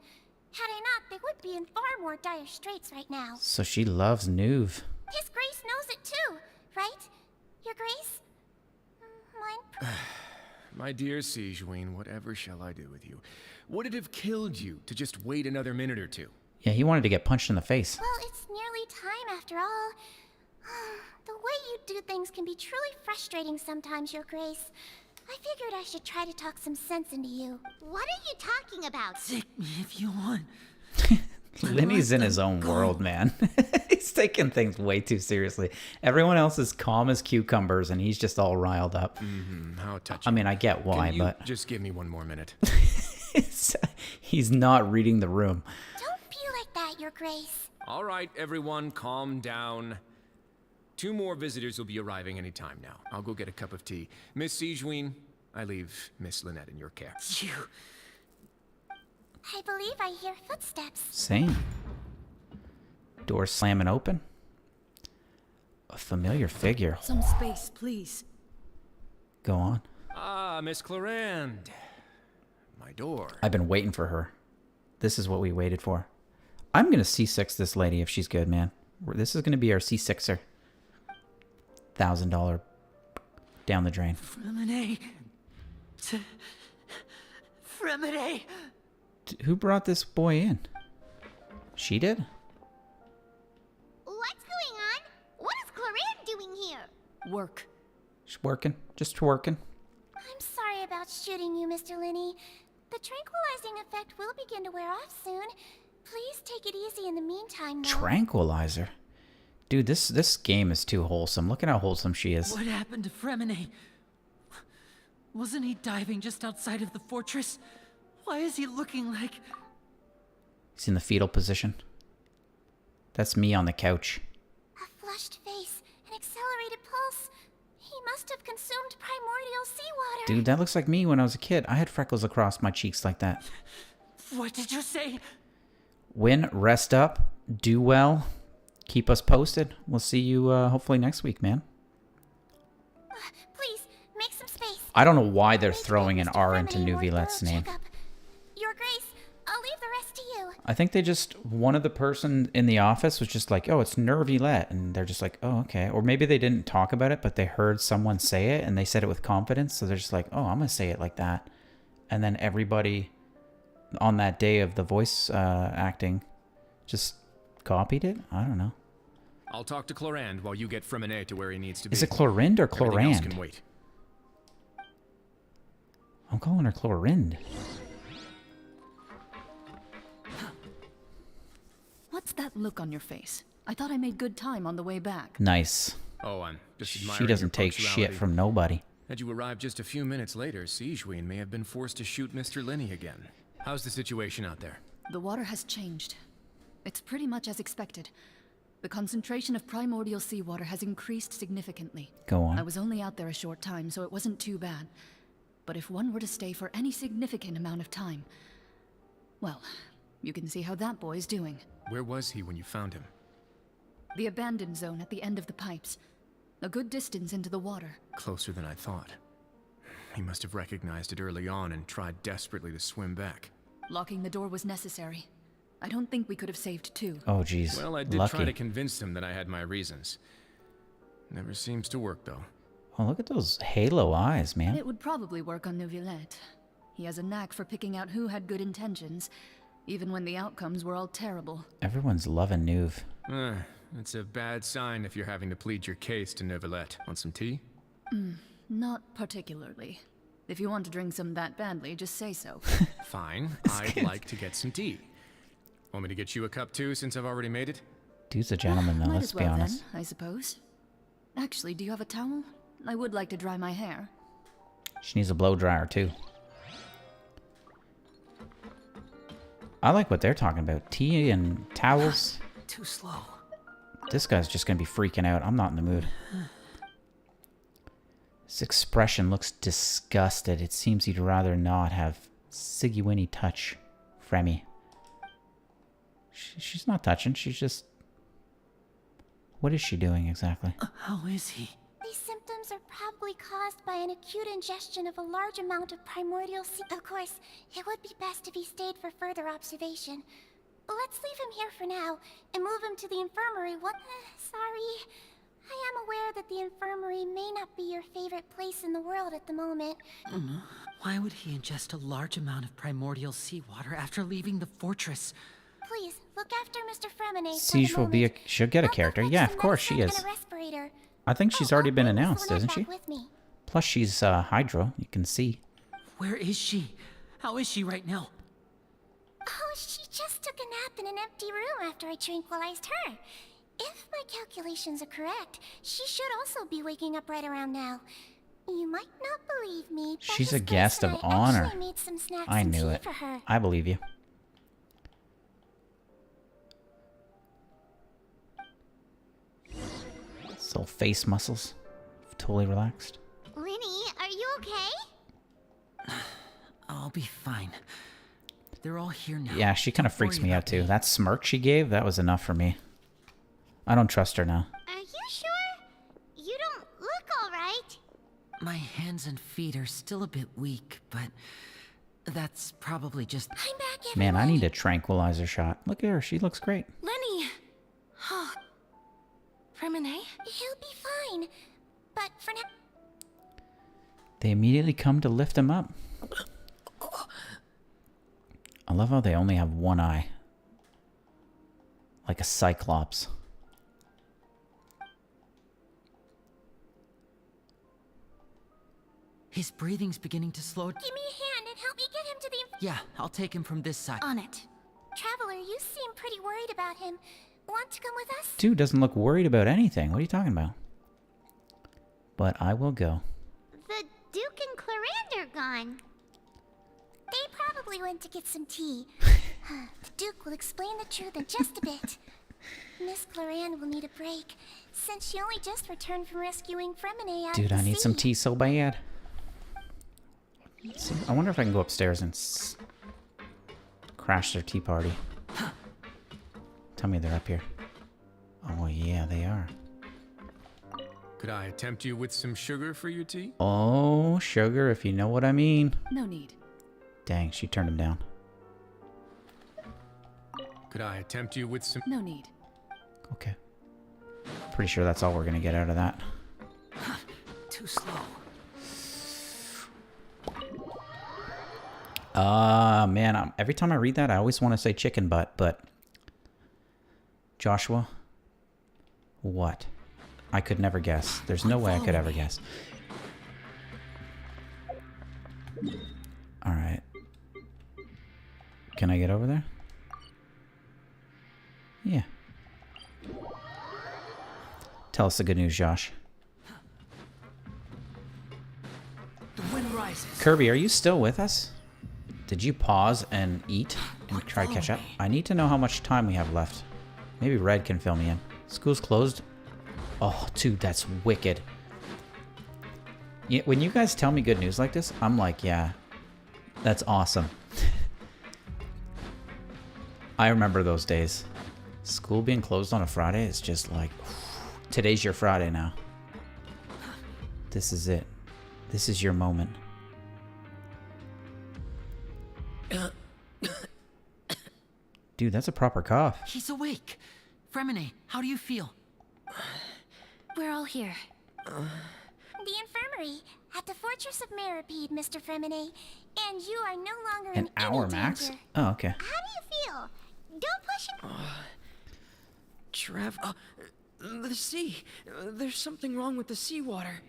Had I not, they would be in far more dire straits right now. So she loves Nuve. His Grace knows it too, right? Your Grace? Mine. My dear Sigeween, whatever shall I do with you? Would it have killed you to just wait another minute or two? Yeah, he wanted to get punched in the face. Well, it's nearly time after all. The way you do things can be truly frustrating sometimes, Your Grace. I figured I should try to talk some sense into you. What are you talking about? Take me if you want. Linny's in his own world, man. He's taking things way too seriously. Everyone else is calm as cucumbers, and he's just all riled up. How touching. I mean, I get why, Can you but just give me one more minute? he's not reading the room. Don't be like that, Your Grace. All right, everyone, calm down. 2 more visitors will be arriving any time now. I'll go get a cup of tea. Miss Sigeween, I leave Miss Lynette in your care. You. I believe I hear footsteps. Same. Door slamming open. A familiar figure. Some space, please. Go on. Ah, Miss Clarande. My door. I've been waiting for her. This is what we waited for. I'm going to C6 this lady if she's good, man. This is going to be our C6er. $1,000 down the drain. Fremine. Fremine. Who brought this boy in? She did? What's going on? What is Clarande doing here? Work. She's working. Just twerking. I'm sorry about shooting you, Mr. Linney. The tranquilizing effect will begin to wear off soon. Please take it easy in the meantime, though. Tranquilizer? Dude, this game is too wholesome. Look at how wholesome she is. What happened to Fremine? Wasn't he diving just outside of the fortress? Why is he looking like... He's in the fetal position. That's me on the couch. A flushed face An accelerated pulse. He must have consumed primordial seawater. Dude, that looks like me when I was a kid. I had freckles across my cheeks like that. What did you say? Win, rest up, do well, keep us posted. We'll see you hopefully next week, man. Please, make some space. I don't know why they're throwing an R into Nuvilet's name. Your Grace, I'll leave the rest to you. I think they just, one of the person in the office was just like, oh, it's Nervilet. And they're just like, oh, okay. Or maybe they didn't talk about it, but they heard someone say it and they said it with confidence. So they're just like, oh, I'm going to say it like that. And then everybody on that day of the voice acting just copied it. I don't know. I'll talk to Clorinde while you get Freminet to where he needs to be. Is it Clorinde or Everything else Clorinde? can wait. I'm calling her Clorinde. What's that look on your face? I thought I made good time on the way back. Nice. Oh, I'm just admiring She doesn't your take shit punctuality. from nobody. Had you arrived just a few minutes later, Siegeween may have been forced to shoot Mr. Linney again. How's the situation out there? The water has changed. It's pretty much as expected. The concentration of primordial seawater has increased significantly. Go on. I was only out there a short time, so it wasn't too bad. But if one were to stay for any significant amount of time, well, you can see how that boy's doing. Where was he when you found him? The abandoned zone at the end of the pipes. A good distance into the water. Closer than I thought. He must have recognized it early on and tried desperately to swim back. Locking the door was necessary. I don't think we could have saved two. Oh, jeez. Well, I did Lucky. try to convince him that I had my reasons. Never seems to work, though. Oh, look at those halo eyes, man. It would probably work on Neuvillette. He has a knack for picking out who had good intentions, even when the outcomes were all terrible. Everyone's loving Nuv. It's a bad sign if you're having to plead your case to Neuvillette. Want some tea? Not particularly. If you want to drink some that badly, just say so. Fine. I'd like to get some tea. Want me to get you a cup too, since I've already made it? Dude's a gentleman, though, Might let's as be well honest. then, I suppose. Actually, do you have a towel? I would like to dry my hair. She needs a blow dryer, too. I like what they're talking about. Tea and towels. Too slow. This guy's just going to be freaking out. I'm not in the mood. His expression looks disgusted. It seems he'd rather not have Siggy-Winny touch Fremy. She's not touching. She's just... What is she doing exactly? How is he? These symptoms are probably caused by an acute ingestion of a large amount of primordial sea. Of course, it would be best if he stayed for further observation. Let's leave him here for now and move him to the infirmary. Sorry. I am aware that the infirmary may not be your favorite place in the world at the moment. Why would he ingest a large amount of primordial seawater after leaving the fortress? Please, look after Mr. Freminet. Siege will be a... She'll get a character. Yeah, of course she is. I think she's already been announced, isn't she? Plus she's Hydro, you can see. Where is she? How is she right now? Oh, she just took a nap in an empty room after I tranquilized her. If my calculations are correct, she should also be waking up right around now. You might not believe me, but She's a His guest Grace of and I honor. actually made some snacks I and knew tea it. for her. I believe you. So face muscles. Totally relaxed. Linny, are you okay? I'll be fine. They're all here now. Yeah, she kind of freaks me out too. That smirk she gave, that was enough for me. I don't trust her now. Are you sure? You don't look alright. My hands and feet are still a bit weak, but that's probably just... I'm back, Man, I need a tranquilizer shot. Look at her, she looks great. Lenny! Huh. Freminet? He'll be fine. But for now... They immediately come to lift him up. I love how they only have one eye. Like a cyclops. His breathing's beginning to slow. Give me a hand and help me get him to the... Yeah, I'll take him from this side. On it. Traveler, you seem pretty worried about him. Want to come with us? Dude doesn't look worried about anything. What are you talking about? But I will go. The Duke and Clorinde are gone. They probably went to get some tea. The Duke will explain the truth in just a bit. Miss Cloran will need a break, since she only just returned from rescuing Fremine out Dude, of the I need some sea. tea so bad. See, I wonder if I can go upstairs and crash their tea party. Tell me they're up here. Oh, yeah, they are. Could I tempt you with some sugar for your tea? Oh, sugar, if you know what I mean. No need. Dang, she turned him down. Could I tempt you with some... No need. Okay. Pretty sure that's all we're gonna get out of that. Too slow. Man, every time I read that, I always want to say chicken butt, but... Joshua? What? I could never guess. There's no way I could ever guess. Alright. Can I get over there? Yeah. Tell us the good news, Josh. The wind rises. Kirby, are you still with us? Did you pause and eat and try to catch up? I need to know how much time we have left. Maybe Red can fill me in. School's closed. Oh, dude, that's wicked. Yeah, when you guys tell me good news like this, I'm like, yeah, that's awesome. I remember those days. School being closed on a Friday is just like, today's your Friday now. This is it. This is your moment. Dude, that's a proper cough. He's awake. Fremine, how do you feel? We're all here. The infirmary at the Fortress of Meropide, Mr. Fremine, and you are no longer in An hour any max? danger. Oh, okay. How do you feel? Don't push it. Trev, the sea. There's something wrong with the seawater.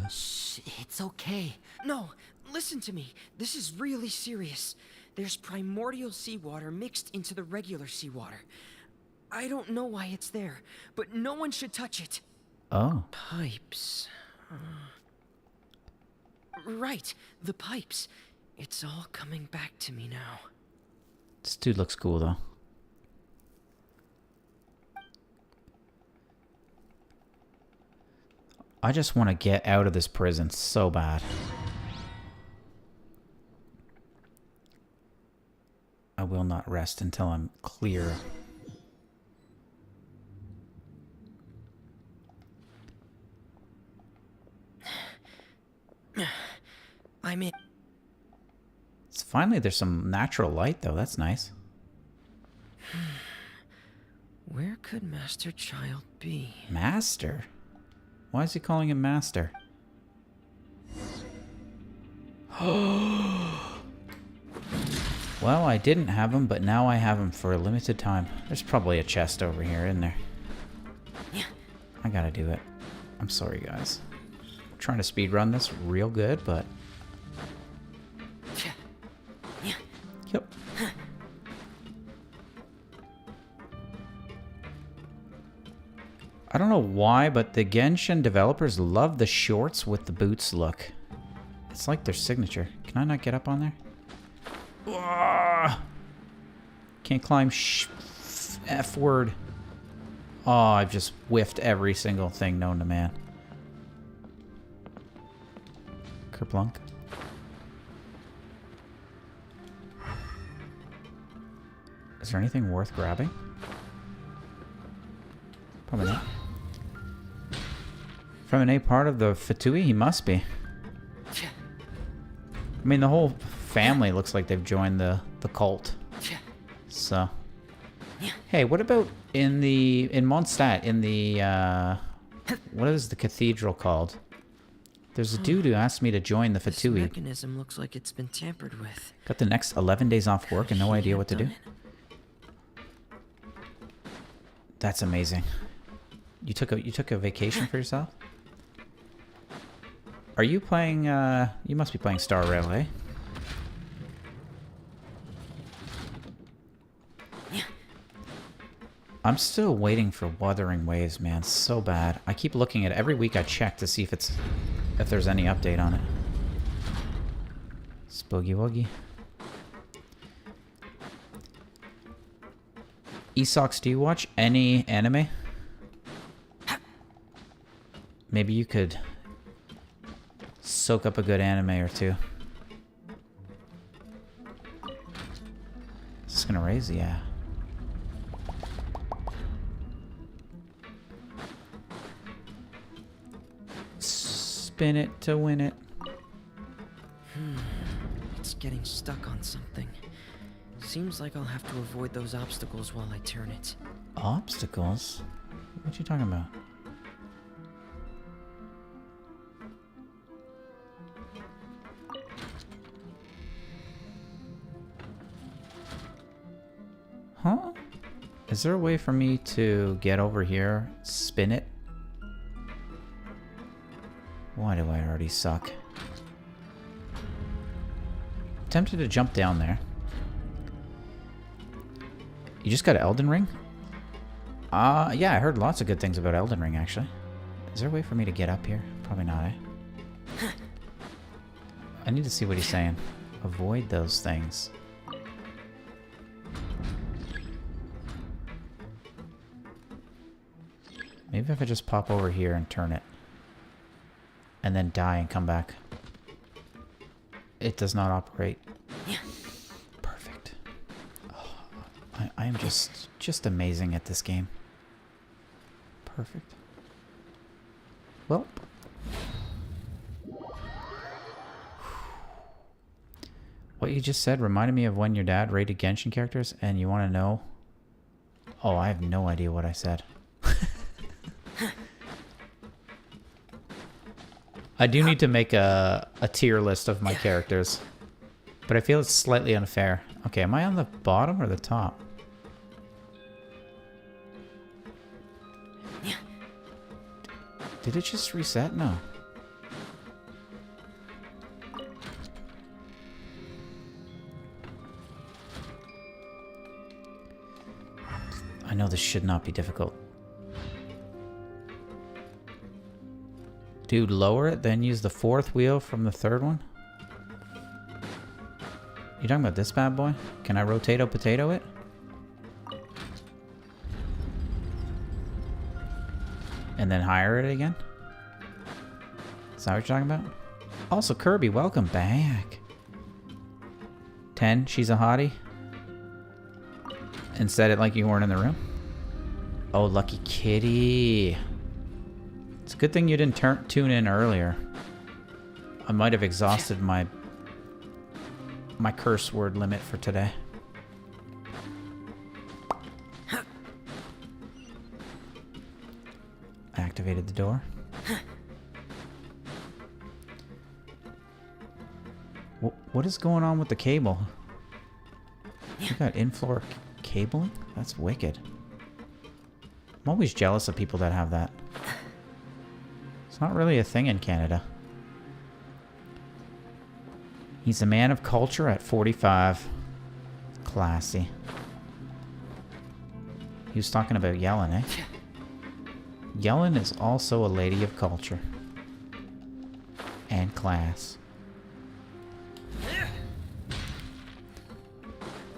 Shh, it's okay. No, listen to me. This is really serious. There's primordial seawater mixed into the regular seawater. I don't know why it's there, but no one should touch it. Oh. Pipes. Right, the pipes. It's all coming back to me now. This dude looks cool, though. I just want to get out of this prison so bad. I will not rest until I'm clear. I'm in. It's finally there's some natural light though. That's nice. Where could Master Child be? Master? Why is he calling him Master? Well, I didn't have him, but now I have him for a limited time. There's probably a chest over here, isn't there? I gotta do it. I'm sorry, guys. I'm trying to speedrun this real good, but... Yep. I don't know why, but the Genshin developers love the shorts with the boots look. It's like their signature. Can I not get up on there? Can't climb F word. Oh, I've just whiffed every single thing known to man. Kerplunk. Is there anything worth grabbing? Probably not. From an A part of the Fatui, he must be. I mean, the whole family looks like they've joined the cult. So, hey, what about in Mondstadt, in the what is the cathedral called? There's a dude who asked me to join the This Fatui. mechanism looks like it's been tampered with. Got the next 11 days off work and no idea what to do. That's amazing. You took a vacation for yourself? Are you playing you must be playing Star Rail, eh? I'm still waiting for Wuthering Waves, man. So bad. I keep looking at it. Every week I check to see if there's any update on it. Spoogie Woogie. Esox, do you watch any anime? Maybe you could soak up a good anime or two. Is this gonna raise? Yeah. Spin it to win it. It's getting stuck on something. Seems like I'll have to avoid those obstacles while I turn it. Obstacles? What you talking about? Huh? Is there a way for me to get over here, spin it? Why do I already suck? I'm tempted to jump down there. You just got Elden Ring? Yeah, I heard lots of good things about Elden Ring, actually. Is there a way for me to get up here? Probably not, eh? I need to see what he's saying. Avoid those things. Maybe if I just pop over here and turn it. And then die and come back. It does not operate. Perfect. Oh, I am just amazing at this game. Perfect. Well. What you just said reminded me of when your dad rated Genshin characters and you want to know... Oh, I have no idea what I said. I do need to make a tier list of my characters. But I feel it's slightly unfair. Okay, am I on the bottom or the top? Did it just reset? No. I know this should not be difficult. Dude, lower it, then use the fourth wheel from the third one? You talking about this bad boy? Can I rotato potato it? And then hire it again? Is that what you're talking about? Also, Kirby, welcome back. 10, she's a hottie. And said it like you weren't in the room? Oh, lucky kitty. It's a good thing you didn't tune in earlier. I might have exhausted my curse word limit for today. I activated the door. What is going on with the cable? You got in-floor cabling? That's wicked. I'm always jealous of people that have that. It's not really a thing in Canada. He's a man of culture at 45. Classy. He was talking about Yellen, eh? Yellen is also a lady of culture. And class.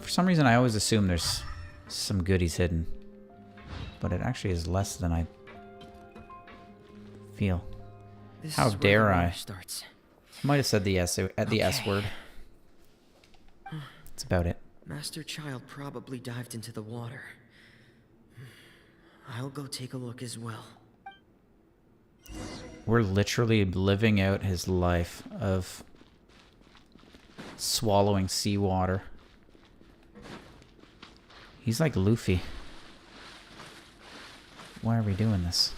For some reason I always assume there's some goodies hidden. But it actually is less than I feel. How dare I? Starts. I might have said the S at the S word. That's about it. Master Child probably dived into the water. I'll go take a look as well. We're literally living out his life of swallowing seawater. He's like Luffy. Why are we doing this?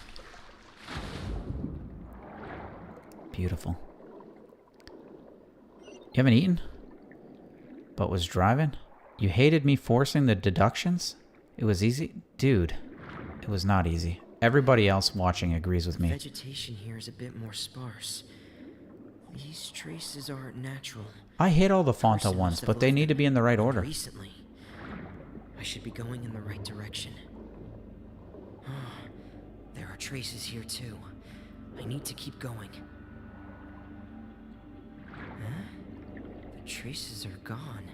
Beautiful. You haven't eaten? But was driving? You hated me forcing the deductions? It was easy? Dude, it was not easy. Everybody else watching agrees with me. Vegetation here is a bit more sparse. These traces aren't natural. I hit all the Fonta ones, but they need to be in the right order. Recently, I should be going in the right direction. There are traces here too. I need to keep going. The traces are gone,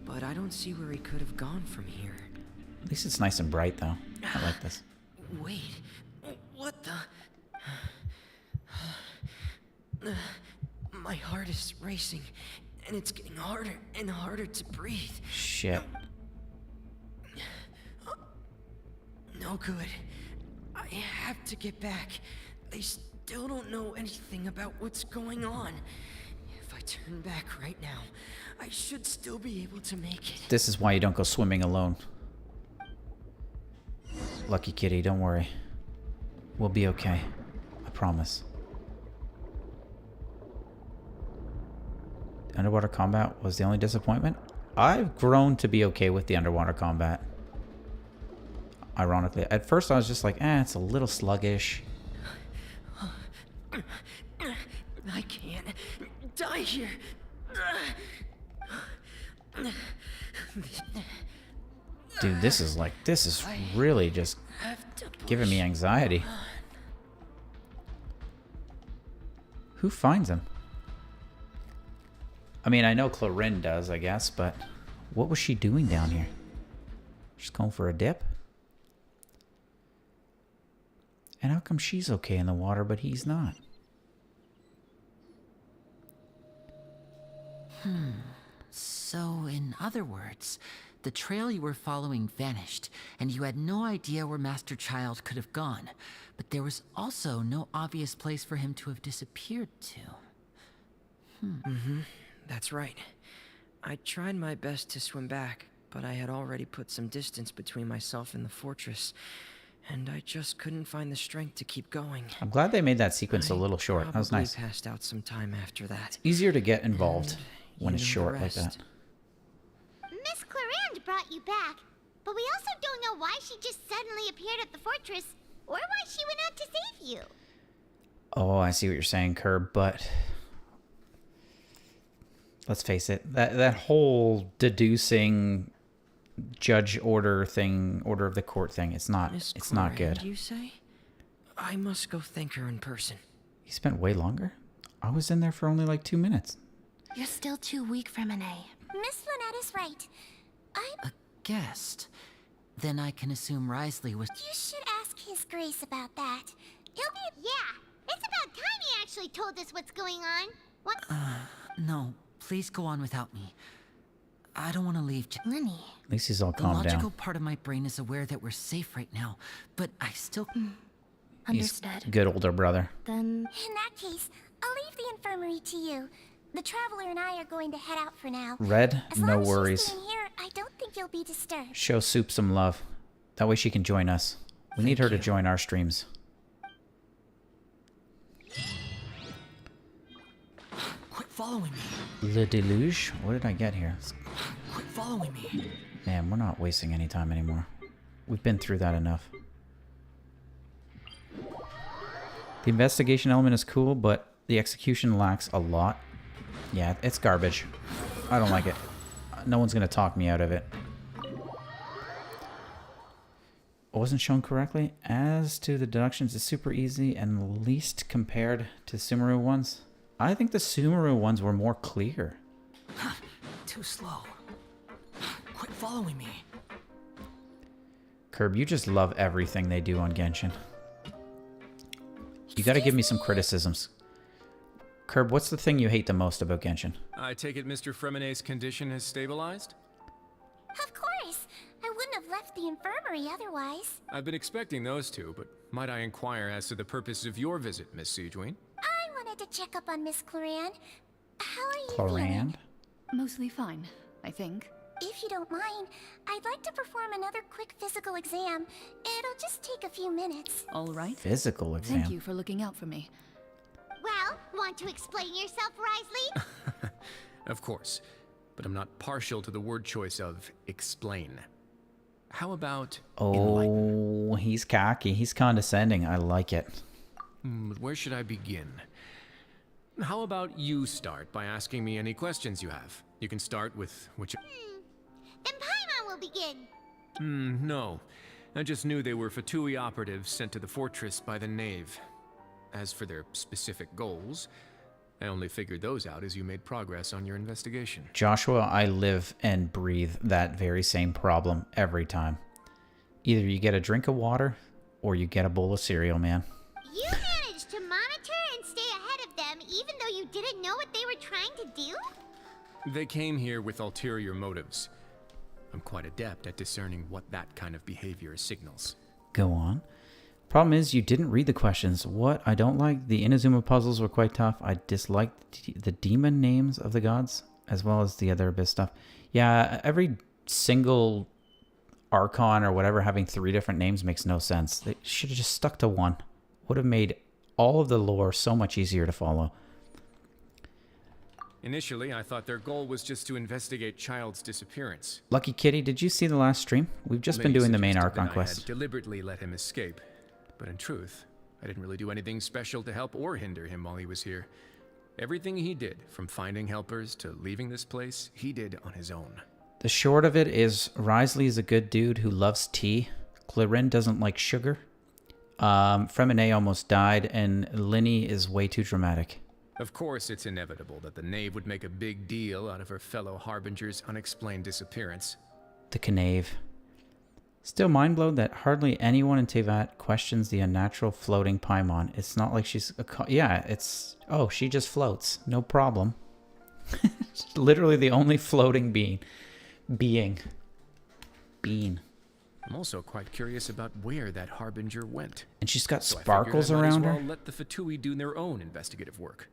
but I don't see where he could have gone from here. At least it's nice and bright, though. I like this. Wait, what the? My heart is racing, and it's getting harder and harder to breathe. Shit. No good. I have to get back. They still don't know anything about what's going on. If I turn back right now, I should still be able to make it. This is why you don't go swimming alone. Lucky kitty, don't worry. We'll be okay. I promise. Underwater combat was the only disappointment? I've grown to be okay with the underwater combat. Ironically. At first I was just like, it's a little sluggish. I can't die here. Dude, this is really just giving me anxiety. Who finds him? I mean, I know Clorin does, I guess, but what was she doing down here? Just going for a dip? And how come she's okay in the water, but he's not? So, in other words, the trail you were following vanished, and you had no idea where Master Child could have gone. But there was also no obvious place for him to have disappeared to. That's right. I tried my best to swim back, but I had already put some distance between myself and the fortress, and I just couldn't find the strength to keep going. I'm glad they made that sequence a little short. That was nice. I passed out some time after that. Easier to get involved when it's short like that. Miss Clarande brought you back, but we also don't know why she just suddenly appeared at the fortress, or why she went out to save you. Oh, I see what you're saying, Curb, but let's face it, that whole deducing judge order thing, order of the court thing, it's not good. You say? I must go thank her in person. You spent way longer? I was in there for only like 2 minutes. You're still too weak, Freminet. Miss Lynette is right. A guest? Then I can assume Wriothesley was... You should ask His Grace about that. He'll be... Yeah, it's about time he actually told us what's going on. What? No, please go on without me. I don't want to leave... Lenny. At least he's all calmed down. The logical part of my brain is aware that we're safe right now, but I still... Understood. He's good older brother. Then... In that case, I'll leave the infirmary to you. The Traveler and I are going to head out for now. Red, no worries. As long as she's staying here, I don't think you'll be disturbed. Show Soup some love. That way she can join us. We need her to join our streams. Quit following me. Le Deluge? What did I get here? Quit following me. Man, we're not wasting any time anymore. We've been through that enough. The investigation element is cool, but the execution lacks a lot. Yeah, it's garbage. I don't like it. No one's going to talk me out of it. It wasn't shown correctly. As to the deductions, it's super easy and least compared to Sumeru ones. I think the Sumeru ones were more clear. Too slow. Quit following me. Curb, you just love everything they do on Genshin. You gotta give me some criticisms. Curb, what's the thing you hate the most about Genshin? I take it Mr. Fremenet's condition has stabilized? Of course. I wouldn't have left the infirmary otherwise. I've been expecting those two, but might I inquire as to the purpose of your visit, Miss Siegewien? I wanted to check up on Miss Clarande. How are you Clarande? feeling? Mostly fine, I think. If you don't mind, I'd like to perform another quick physical exam. It'll just take a few minutes. All right. Physical exam? Thank you for looking out for me. Well, want to explain yourself, Wriothesley? Of course, but I'm not partial to the word choice of explain. How about enlighten? Oh, he's cocky. He's condescending. I like it. But where should I begin? How about you start by asking me any questions you have? You can start with which... Then Paimon will begin. No. I just knew they were Fatui operatives sent to the fortress by the Knave. As for their specific goals, I only figured those out as you made progress on your investigation. Joshua, I live and breathe that very same problem every time. Either you get a drink of water or you get a bowl of cereal, man. You managed to monitor and stay ahead of them even though you didn't know what they were trying to do? They came here with ulterior motives. I'm quite adept at discerning what that kind of behavior signals. Go on. Problem is, you didn't read the questions. What I don't like, the Inazuma puzzles were quite tough. I disliked the demon names of the gods, as well as the other Abyss stuff. Yeah, every single Archon or whatever having 3 different names makes no sense. They should have just stuck to one. Would have made all of the lore so much easier to follow. Initially, I thought their goal was just to investigate Child's disappearance. Lucky Kitty, did you see the last stream? We've just been doing the main Archon quest. I had deliberately let him escape. But in truth, I didn't really do anything special to help or hinder him while he was here. Everything he did, from finding helpers to leaving this place, he did on his own. The short of it is, Wriothesley is a good dude who loves tea. Clarine doesn't like sugar. Fremine almost died, and Linny is way too dramatic. Of course, it's inevitable that the knave would make a big deal out of her fellow Harbinger's unexplained disappearance. The Knave. Still mind-blown that hardly anyone in Tevat questions the unnatural floating Paimon. It's not like she's... yeah, it's... Oh, she just floats. No problem. She's literally the only floating being. I'm also quite curious about where that Harbinger went. And she's got so sparkles I around might as her. well let the Fatui do their own investigative work.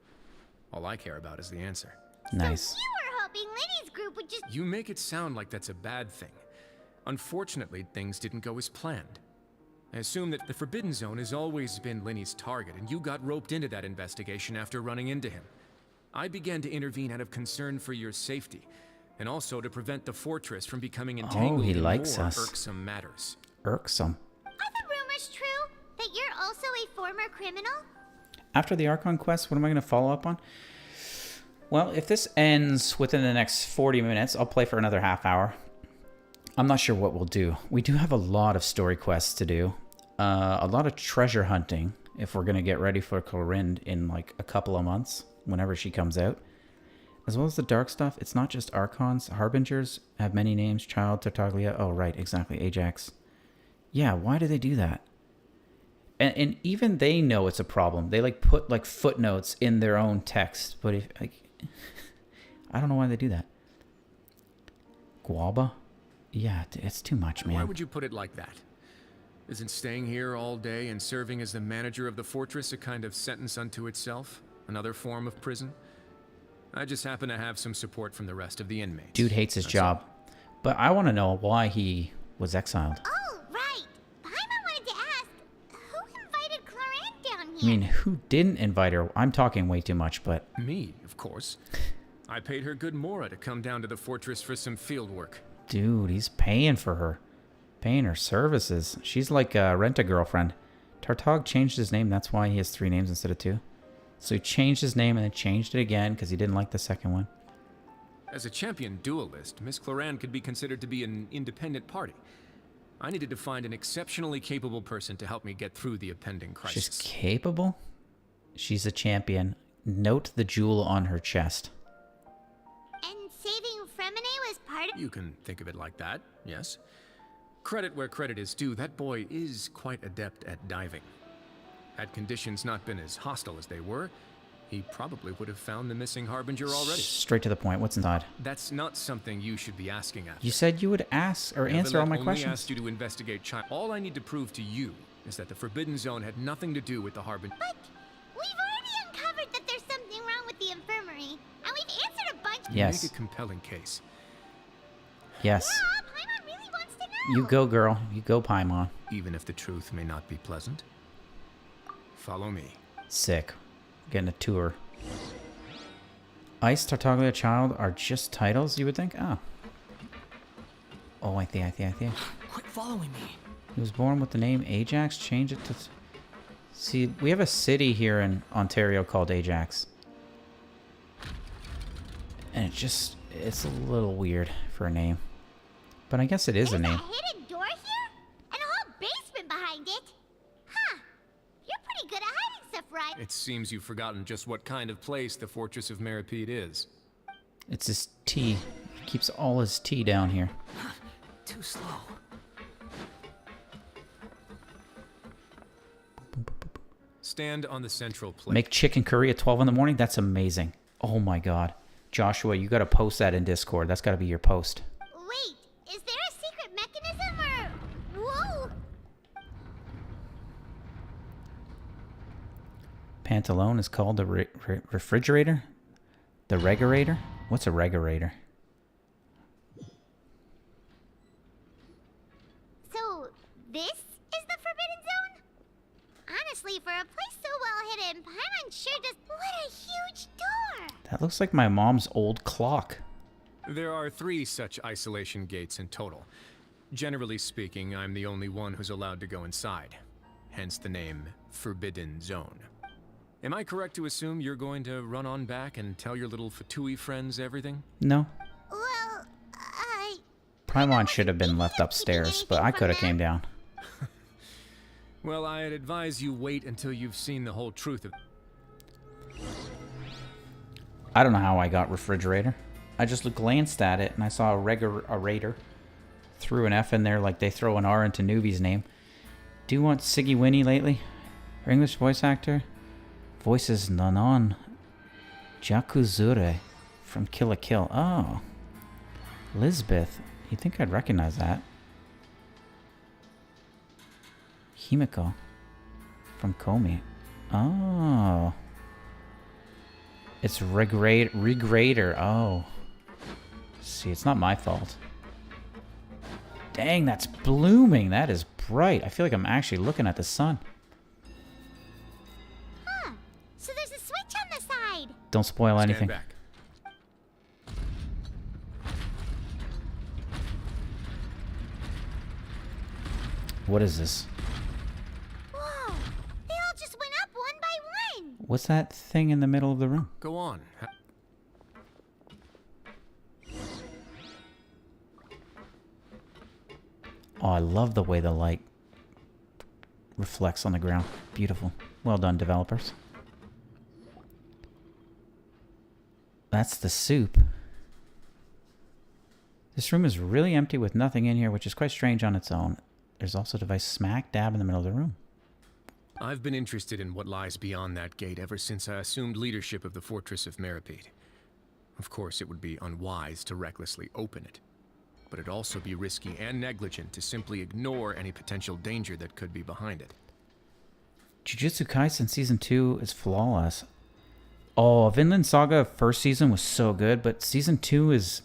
All I care about is the answer. Nice. So you were hoping Linny's group would just... You make it sound like that's a bad thing. Unfortunately, things didn't go as planned. I assume that the Forbidden Zone has always been Linny's target, and you got roped into that investigation after running into him. I began to intervene out of concern for your safety, and also to prevent the fortress from becoming entangled in more irksome matters. Irksome. Are the rumors true that you're also a former criminal? After the Archon quest, what am I going to follow up on? Well, if this ends within the next 40 minutes, I'll play for another half hour. I'm not sure what we'll do. We do have a lot of story quests to do. A lot of treasure hunting if we're going to get ready for Clarine in like a couple of months, whenever she comes out. As well as the dark stuff, it's not just Archons. Harbingers have many names. Child, Tartaglia. Oh, right, exactly. Ajax. Yeah, why do they do that? And even they know it's a problem. They like put like footnotes in their own text. But if like, I don't know why they do that. Guaba? Yeah, it's too much, man. Why would you put it like that? Isn't staying here all day and serving as the manager of the fortress a kind of sentence unto itself? Another form of prison? I just happen to have some support from the rest of the inmates. Dude hates his job. But I want to know why he was exiled. Oh, right. Paimon wanted to ask, who invited Clarine down I here? mean, who didn't invite her? I'm talking way too much, but... Me, of course. I paid her good mora to come down to the fortress for some field work. Dude, he's paying for her. Paying her services. She's like a rent-a-girlfriend. Tartag changed his name. That's why he has 3 names instead of 2. So he changed his name and then changed it again because he didn't like the second one. As a champion duelist, Miss Clarine could be considered to be an independent party. I needed to find an exceptionally capable person to help me get through the impending crisis. She's capable? She's a champion. Note the jewel on her chest. And saving Fremine was part of... You can think of it like that, yes. Credit where credit is due, that boy is quite adept at diving. Had conditions not been as hostile as they were, he probably would have found the missing Harbinger already. Straight to the point. What's inside? That's not something you should be asking after. You said you would ask or answer all my only questions. Asked you to investigate China. All I need to prove to you is that the Forbidden Zone had nothing to do with the Harbinger. But we've already uncovered that there's something wrong with the infirmary, and we've answered a bunch... Yes. Make a compelling case. Yes. Yeah, Paimon really wants to know. You go, girl. You go, Paimon. Even if the truth may not be pleasant. Follow me. Sick. Getting a tour. Ice, Tartaglia, Child are just titles, you would think? Oh. Oh, I think. Quit following me. He was born with the name Ajax. Change it to... See, we have a city here in Ontario called Ajax. And it's a little weird for a name. But I guess it is a name. There's a hidden door here? And a whole basement behind it? Huh. You're pretty good at hiding stuff, right? It seems you've forgotten just what kind of place the Fortress of Meropide is. It's his tea. He keeps all his tea down here. Too slow. stand on the central plate. Make chicken curry at 12 in the morning? That's amazing. Oh my god. Joshua, you gotta post that in Discord. That's gotta be your post. Wait, is there a secret mechanism or... Whoa! Pantalone is called the refrigerator? The regulator? What's a regulator? So, this is the Forbidden Zone? Honestly, for a place so well hidden, Paimon sure does... What a huge door! That looks like my mom's old clock. There are 3 such isolation gates in total. Generally speaking, I'm the only one who's allowed to go inside. Hence the name Forbidden Zone. Am I correct to assume you're going to run on back and tell your little Fatui friends everything? No. Well, Paimon should have been left upstairs, but I could have came down. Well, I'd advise you wait until you've seen the whole truth of... I don't know how I got refrigerator. I just glanced at it and I saw a regulator. Threw an F in there like they throw an R into Newbie's name. Do you want Siggy Winnie lately? Her English voice actor? Voices Nanon Jakuzure from Kill la Kill. Oh. Lisbeth. You'd think I'd recognize that. Himiko from Komi. Oh. It's Regrader. Oh. See, it's not my fault. Dang, that's blooming. That is bright. I feel like I'm actually looking at the sun. Huh. So there's a switch on the side. Don't spoil anything. Stand back. What is this? Whoa. They all just went up one by one. What's that thing in the middle of the room? Go on. Oh, I love the way the light reflects on the ground. Beautiful. Well done, developers. That's the soup. This room is really empty with nothing in here, which is quite strange on its own. There's also a device smack dab in the middle of the room. I've been interested in what lies beyond that gate ever since I assumed leadership of the Fortress of Meropide. Of course, it would be unwise to recklessly open it, but it'd also be risky and negligent to simply ignore any potential danger that could be behind it. Jujutsu Kaisen Season 2 is flawless. Oh, Vinland Saga first season was so good, but Season 2 is...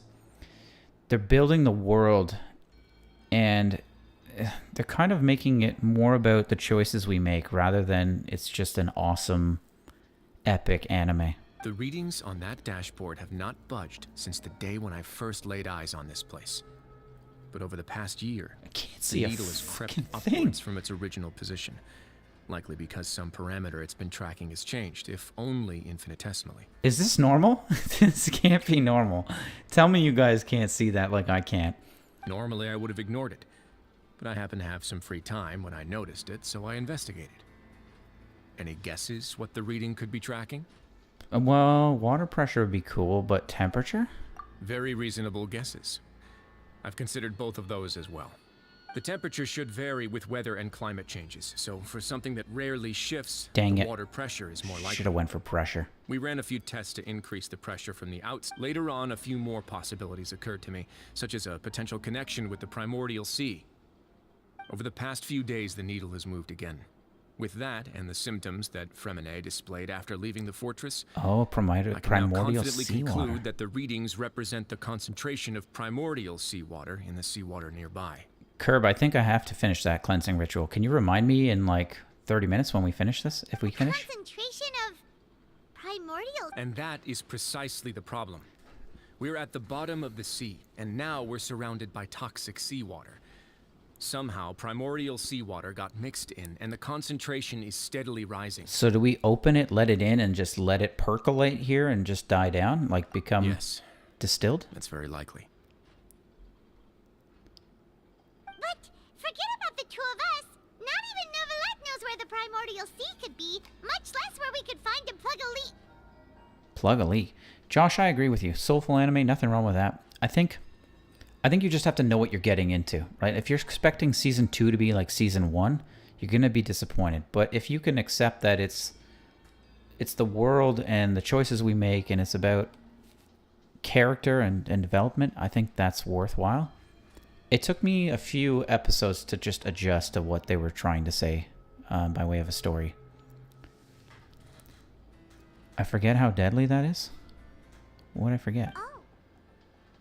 They're building the world, and they're kind of making it more about the choices we make rather than it's just an awesome, epic anime. The readings on that dashboard have not budged since the day when I first laid eyes on this place. But over the past year, I can't see the a needle has crept fucking upwards from its original position. Likely because some parameter it's been tracking has changed, if only infinitesimally. Is this normal? This can't be normal. Tell me you guys can't see that like I can't. Normally I would have ignored it, but I happened to have some free time when I noticed it, so I investigated. Any guesses what the reading could be tracking? Well, water pressure would be cool, but temperature? Very reasonable guesses. I've considered both of those as well. The temperature should vary with weather and climate changes, so for something that rarely shifts, Dang it. water pressure is more likely. Should have went for pressure. We ran a few tests to increase the pressure from the outs. Later on, a few more possibilities occurred to me, such as a potential connection with the primordial sea. Over the past few days, the needle has moved again. With that and the symptoms that Fremine displayed after leaving the fortress, Oh, I can now primordial confidently seawater. conclude that the readings represent the concentration of primordial seawater in the seawater nearby. Curb, I think I have to finish that cleansing ritual. Can you remind me in like 30 minutes when we finish this? If we finish? Concentration of primordial. And that is precisely the problem. We're at the bottom of the sea, and now we're surrounded by toxic seawater. Somehow, primordial seawater got mixed in, and the concentration is steadily rising. So do we open it, let it in, and just let it percolate here and just die down? Like become distilled? That's very likely. But forget about the two of us. Not even Neuvillette knows where the primordial sea could be, much less where we could find and plug a leak. Plug a leak. Josh, I agree with you. Soulful anime, nothing wrong with that. I think you just have to know what you're getting into, right? If you're expecting season 2 to be like season 1, you're gonna be disappointed. But if you can accept that it's the world and the choices we make, and it's about character and development, I think that's worthwhile. It took me a few episodes to just adjust to what they were trying to say by way of a story. I forget how deadly that is. What did I forget?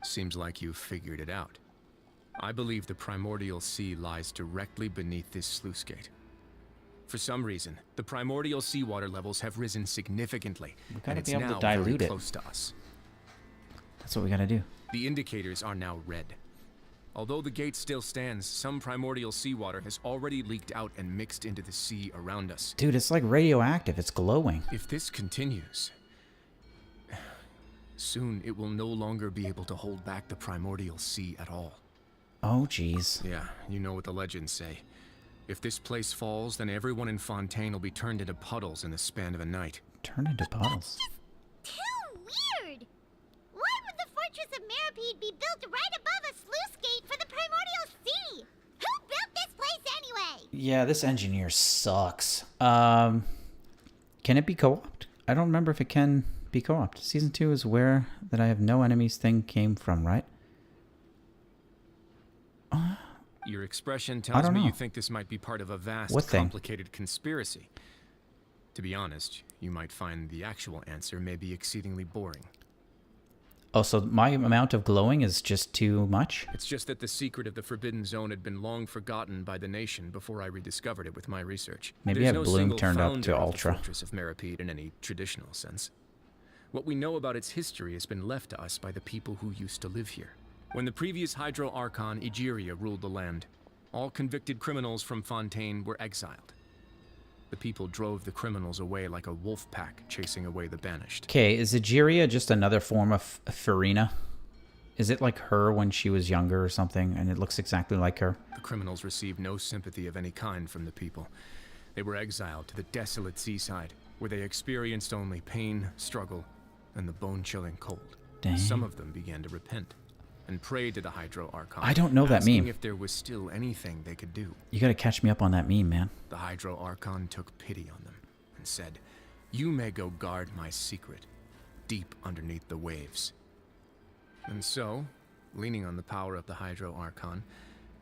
Seems like you've figured it out. I believe the primordial sea lies directly beneath this sluice gate. For some reason, the primordial seawater levels have risen significantly, and it's now very close to us. That's what we gotta do. The indicators are now red. Although the gate still stands, some primordial seawater has already leaked out and mixed into the sea around us. Dude, it's like radioactive. It's glowing. If this continues, soon it will no longer be able to hold back the primordial sea at all. Oh, jeez. Yeah, you know what the legends say. If this place falls, then everyone in Fontaine will be turned into puddles in the span of a night. Turned into puddles? Too weird! Why would the Fortress of Meropide be built right above a sluice gate for the primordial sea? Who built this place anyway? Yeah, this engineer sucks. Can it be co-opted? I don't remember if it can be co-opted. Season 2 is where that I have no enemies thing came from, right? Your expression tells me you think this might be part of a vast, complicated conspiracy. To be honest, you might find the actual answer may be exceedingly boring. Oh, so my amount of glowing is just too much? It's just that the secret of the Forbidden Zone had been long forgotten by the nation before I rediscovered it with my research. Maybe I have Bloom turned up to Ultra. The Fortress of Meropide in any traditional sense. What we know about its history has been left to us by the people who used to live here. When the previous Hydro Archon, Egeria, ruled the land, all convicted criminals from Fontaine were exiled. The people drove the criminals away like a wolf pack chasing away the banished. Okay, is Egeria just another form of Farina? Is it like her when she was younger or something, and it looks exactly like her? The criminals received no sympathy of any kind from the people. They were exiled to the desolate seaside, where they experienced only pain, struggle, and the bone-chilling cold. Dang. Some of them began to repent and prayed to the Hydro Archon. I don't know that meme. If there was still anything they could do. You gotta catch me up on that meme, man. The Hydro Archon took pity on them and said, "You may go guard my secret, deep underneath the waves." And so, leaning on the power of the Hydro Archon,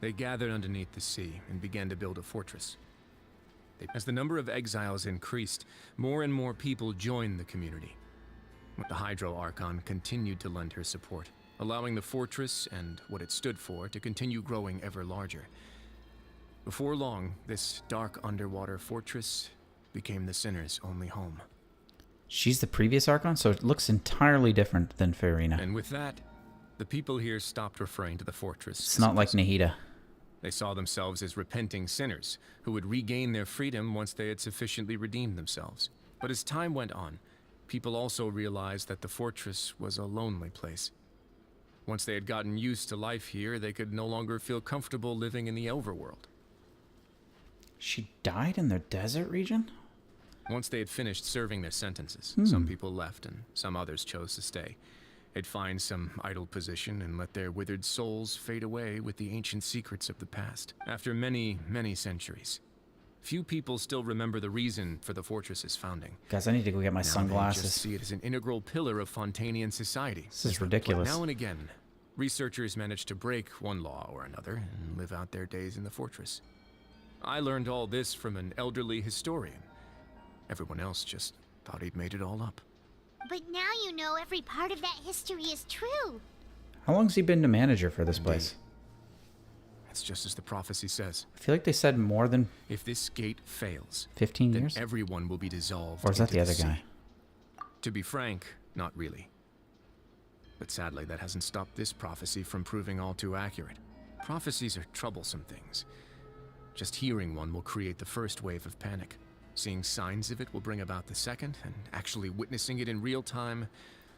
they gathered underneath the sea and began to build a fortress. As the number of exiles increased, more and more people joined the community. But the Hydro Archon continued to lend her support, allowing the fortress and what it stood for to continue growing ever larger. Before long, this dark underwater fortress became the sinner's only home. She's the previous Archon, so it looks entirely different than Farina. And with that, the people here stopped referring to the fortress. It's not like Nahida. They saw themselves as repenting sinners who would regain their freedom once they had sufficiently redeemed themselves. But as time went on, people also realized that the fortress was a lonely place. Once they had gotten used to life here, they could no longer feel comfortable living in the overworld. She died in the desert region? Once they had finished serving their sentences, some people left and some others chose to stay. They'd find some idle position and let their withered souls fade away with the ancient secrets of the past. After many, many centuries, few people still remember the reason for the fortress's founding. Guys, I need to go get my sunglasses. They just see it as an integral pillar of Fontainian society. This is ridiculous. But now and again, researchers manage to break one law or another and live out their days in the fortress. I learned all this from an elderly historian. Everyone else just thought he'd made it all up. But now you know every part of that history is true. How long's he been the manager for this place? It's just as the prophecy says. I feel like they said more than... If this gate fails, 15 years? then everyone will be dissolved. Or is that the other sea. guy? To be frank, not really. But sadly, that hasn't stopped this prophecy from proving all too accurate. Prophecies are troublesome things. Just hearing one will create the first wave of panic. Seeing signs of it will bring about the second, and actually witnessing it in real time,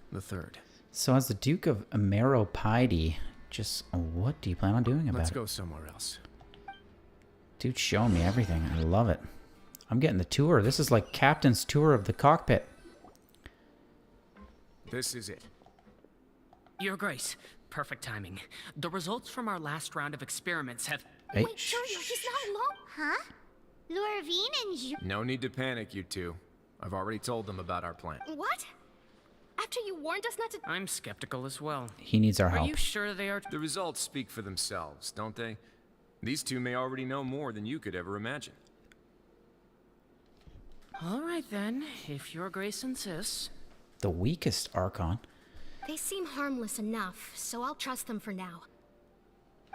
the third. So as the Duke of Meropide, just what do you plan on doing about it? Let's go somewhere else. Dude, showing me everything. I love it. I'm getting the tour. This is like Captain's tour of the cockpit. This is it. Your Grace, perfect timing. The results from our last round of experiments have... Hey, Wait, Julia, he's not alone. Huh? Lorvine and Ju- No need to panic, you two. I've already told them about our plan. What? After you warned us not to... I'm skeptical as well. He needs our Are help. you sure they are? The results speak for themselves, don't they? These two may already know more than you could ever imagine. All right then, if your grace insists. The weakest Archon. They seem harmless enough, so I'll trust them for now.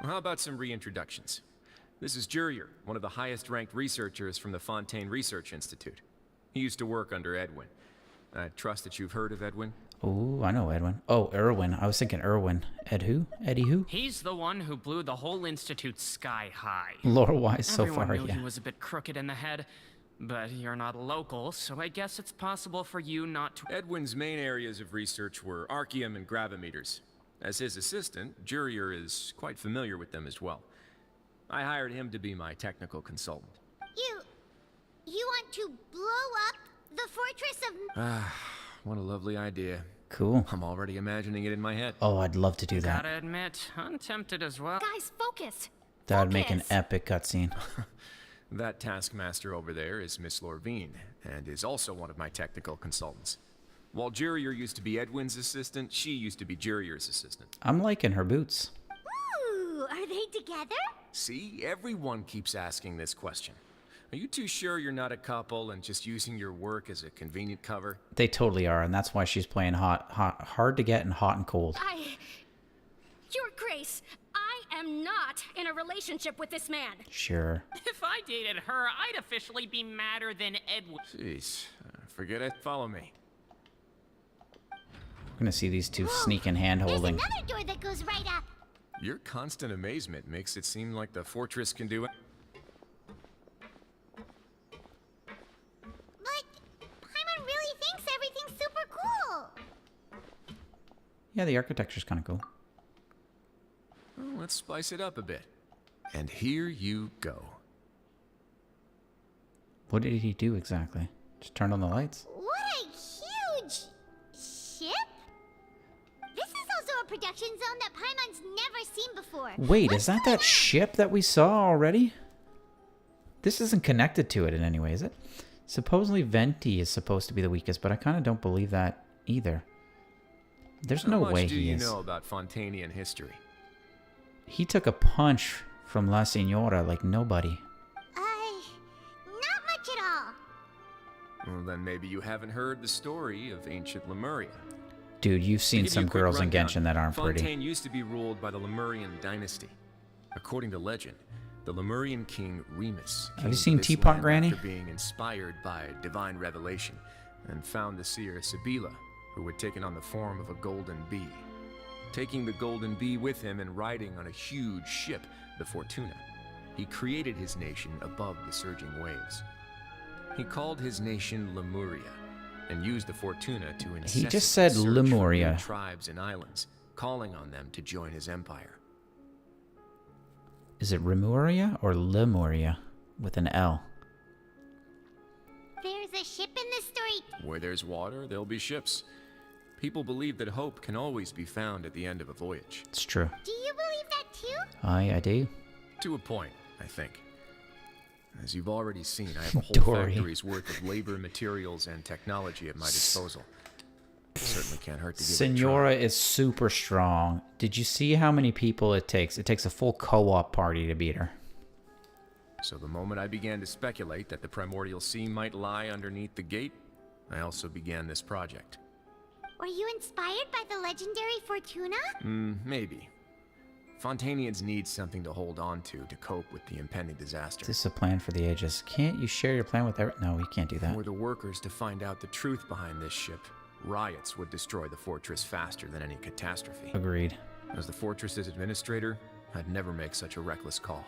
Well, how about some reintroductions? This is Jurier, one of the highest-ranked researchers from the Fontaine Research Institute. He used to work under Edwin. I trust that you've heard of Edwin? Oh, I know Edwin. Oh, Erwin. I was thinking Erwin. Ed who? Eddie who? He's the one who blew the whole institute sky high. Lore-wise, so Everyone far, knew yeah. he was a bit crooked in the head, but you're not local, so I guess it's possible for you not to. Edwin's main areas of research were archaeum and gravimeters. As his assistant, Jurier is quite familiar with them as well. I hired him to be my technical consultant. You want to blow up the fortress of... Ah, what a lovely idea. Cool. I'm already imagining it in my head. Oh, I'd love to do that. Gotta admit, I'm tempted as well. Guys, focus! That would make an epic cutscene. That taskmaster over there is Miss Lorvine, and is also one of my technical consultants. While Jurier used to be Edwin's assistant, she used to be Jurier's assistant. I'm liking her boots. Ooh, are they together? See, everyone keeps asking this question. Are you too sure you're not a couple and just using your work as a convenient cover? They totally are, and that's why she's playing hard to get and hot and cold. Your Grace, I am not in a relationship with this man. Sure. If I dated her, I'd officially be madder than Edwin. Jeez, forget it. Follow me. We're gonna see these two sneaking hand-holding. There's another door that goes right up. Your constant amazement makes it seem like the fortress can do it. Yeah, the architecture's kind of cool. Well, let's spice it up a bit. And here you go. What did he do exactly? Just turn on the lights? What a huge ship! This is also a production zone that Paimon's never seen before. Wait, is that ship that we saw already? This isn't connected to it in any way, is it? Supposedly Venti is supposed to be the weakest, but I kind of don't believe that either. There's no way he is. How much do you know about Fontainian history? He took a punch from La Signora like nobody. Not much at all. Well, then maybe you haven't heard the story of ancient Lemuria. Dude, you've seen some girls in Genshin that aren't Fontaine pretty. used to be ruled by the Lemurian dynasty. According to legend, the Lemurian king Remus Have you seen Teapot Granny? After being inspired by divine revelation, and found the seer Sibila, who had taken on the form of a golden bee. Taking the golden bee with him and riding on a huge ship, the Fortuna, he created his nation above the surging waves. He called his nation Lemuria, and used the Fortuna to incessantly He just said search for Lemuria. new tribes and islands, calling on them to join his empire. Is it Remuria or Lemuria with an L? There's a ship in the story. Where there's water, there'll be ships. People believe that hope can always be found at the end of a voyage. It's true. Do you believe that too? I do. To a point, I think. As you've already seen, I have a whole Dory. factory's worth of labor, materials, and technology at my disposal. Certainly can't hurt to give it a Senora is super strong. Did you see how many people it takes? It takes a full co-op party to beat her. So the moment I began to speculate that the primordial sea might lie underneath the gate, I also began this project. Were you inspired by the legendary Fortuna? Maybe. Fontainians need something to hold on to cope with the impending disaster. This is a plan for the ages. Can't you share your plan with everyone? No, you can't do that. Were the workers to find out the truth behind this ship, riots would destroy the fortress faster than any catastrophe. Agreed. As the fortress's administrator, I'd never make such a reckless call.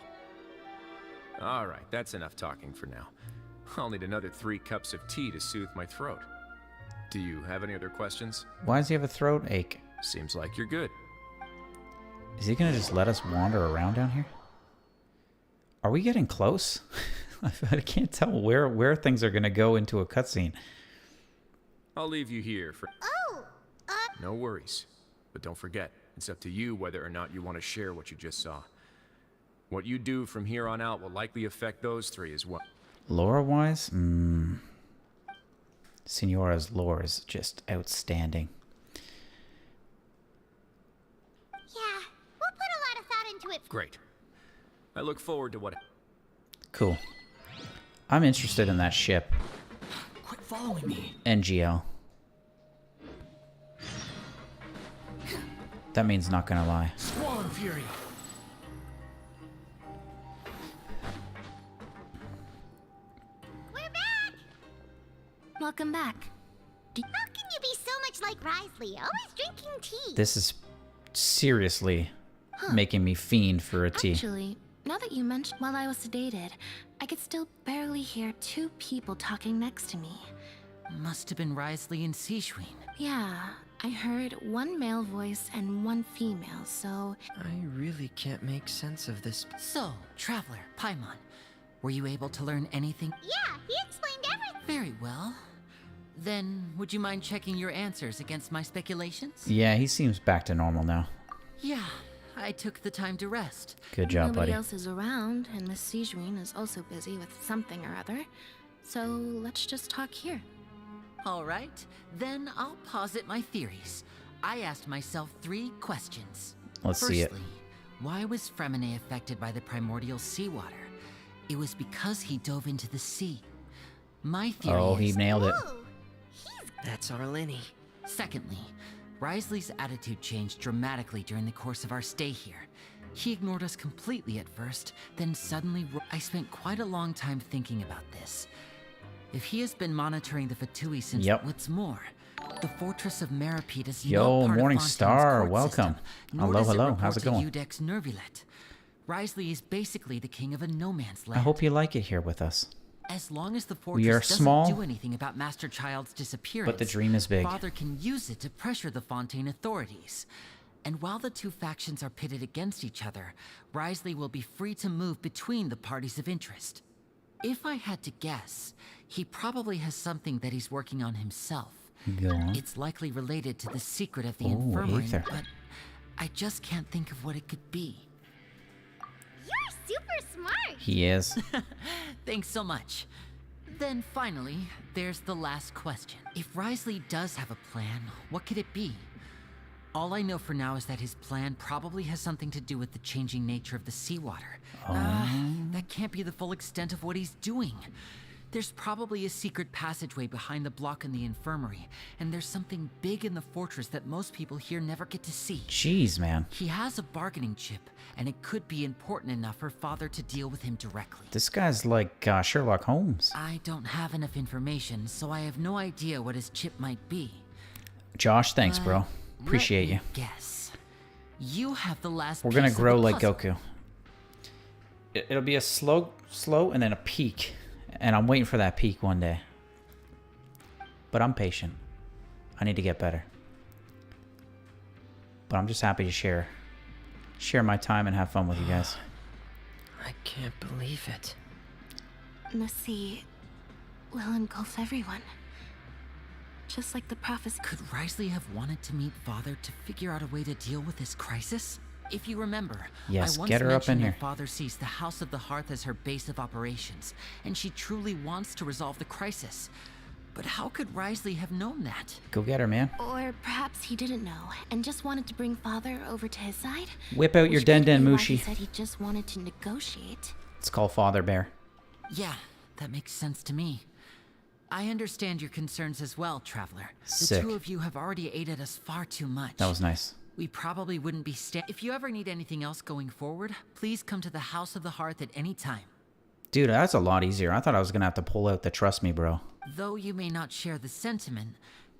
All right, that's enough talking for now. I'll need another 3 cups of tea to soothe my throat. Do you have any other questions? Why does he have a throat ache? Seems like you're good. Is he gonna just let us wander around down here? Are we getting close? I can't tell where things are gonna go into a cutscene. I'll leave you here for... Oh! No worries. But don't forget, it's up to you whether or not you want to share what you just saw. What you do from here on out will likely affect those 3 as well. Lore-wise? Signora's lore is just outstanding. Yeah, we'll put a lot of thought into it. Great. I look forward to what... Cool. I'm interested in that ship. Quit following me. NGL. That means not gonna lie. Squall Fury. We're back! Welcome back. How can you be so much like Wriothesley, always drinking tea? This is seriously making me fiend for a tea. Actually, now that you mentioned, while I was sedated, I could still barely hear two people talking next to me. Must have been Wriothesley and Seishween. Yeah, I heard one male voice and one female, so... I really can't make sense of this. So, Traveler, Paimon, were you able to learn anything? Yeah, he explained everything. Very well. Then, would you mind checking your answers against my speculations? Yeah, he seems back to normal now. Yeah, I took the time to rest. Good job, Nobody buddy. else is around, and Miss Sejuin is also busy with something or other. So, let's just talk here. All right, then I'll posit my theories. I asked myself 3 questions. Let's see it. Firstly, why was Fremine affected by the primordial seawater? It was because he dove into the sea. My theory Oh, is... he nailed it. That's our Lenny. Secondly, Wriothesley's attitude changed dramatically during the course of our stay here. He ignored us completely at first, then suddenly... I spent quite a long time thinking about this. If he has been monitoring the Fatui since... Yep. What's more, the fortress of Meropide is Yo, not part Morning of Fontaine's Star, court welcome. system, nor Hello, does hello, report how's it to going? Udex Nervulet. Wriothesley is basically the king of a no-man's I land. hope you like it here with us. As long as the We fortress are doesn't small, do anything about Master Child's disappearance, but the dream is big. Father can use it to pressure the Fontaine authorities. And while the 2 factions are pitted against each other, Wriothesley will be free to move between the parties of interest. If I had to guess, he probably has something that he's working on himself. Go on. It's likely related to the secret of the Ooh, infirmary, Aether. but I just can't think of what it could be. You're super smart. He is. Thanks so much. Then finally, there's the last question. If Wriothesley does have a plan, what could it be? All I know for now is that his plan probably has something to do with the changing nature of the seawater. That can't be the full extent of what he's doing. There's probably a secret passageway behind the block in the infirmary, and there's something big in the fortress that most people here never get to see. Jeez, man. He has a bargaining chip, and it could be important enough for Father to deal with him directly. This guy's like Sherlock Holmes. I don't have enough information, so I have no idea what his chip might be. Josh, thanks, bro. Appreciate you. Guess. You have the last We're gonna piece of grow the like puzzle. Goku. It'll be a slow, and then a peak. And I'm waiting for that peak one day. But I'm patient. I need to get better. But I'm just happy to share my time and have fun with you guys. I can't believe it. The sea will engulf everyone. Just like the prophecy. Could Wriothesley have wanted to meet Father to figure out a way to deal with this crisis? If you remember, Yes, I once get her up in mentioned here. that Father sees the House of the Hearth as her base of operations, and she truly wants to resolve the crisis. But how could Wriothesley have known that? Go get her, man. Or perhaps he didn't know and just wanted to bring Father over to his side. Whip out your Which could Den be why he Mushi. said he just wanted to negotiate. It's called Father Bear. Yeah, that makes sense to me. I understand your concerns as well, Traveler. The Sick. 2 of you have already aided us far too much. That was nice. We probably wouldn't be If you ever need anything else going forward, please come to the House of the Hearth at any time. Dude, that's a lot easier. I thought I was gonna have to pull out the trust me, bro. Though you may not share the sentiment,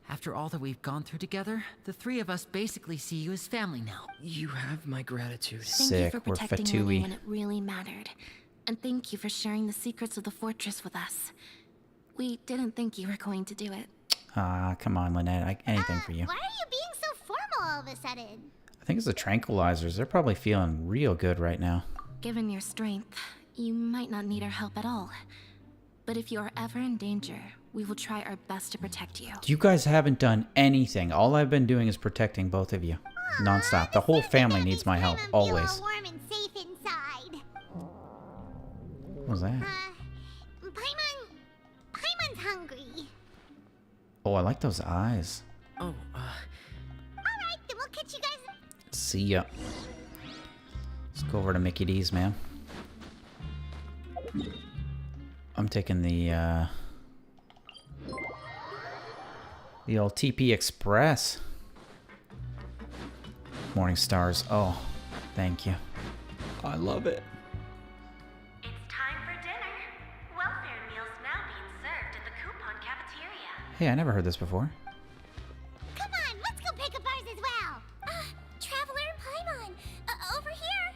after all that we've gone through together, the 3 of us basically see you as family now. You have my gratitude. Thank Sick. you for We're protecting Fatui. Lily when it really mattered. And thank you for sharing the secrets of the fortress with us. We didn't think you were going to do it. Ah, come on, Lynette. Anything for you. Why are you being so formal all of a sudden? I think it's the tranquilizers. They're probably feeling real good right now. Given your strength, you might not need our help at all. But if you are ever in danger, we will try our best to protect you. You guys haven't done anything. All I've been doing is protecting both of you. Nonstop. The whole family needs my help. Always. Warm and safe inside. What was that? Paimon Oh, I like those eyes. Oh, Alright, then we'll catch you guys. See ya. Let's go over to Mickey D's, man. I'm taking the old TP Express. Morning stars. Oh, thank you. I love it. It's time for dinner. Welfare meals now being served at the coupon cafeteria. Hey, I never heard this before. Come on, let's go pick up ours as well. Traveler and Paimon, over here.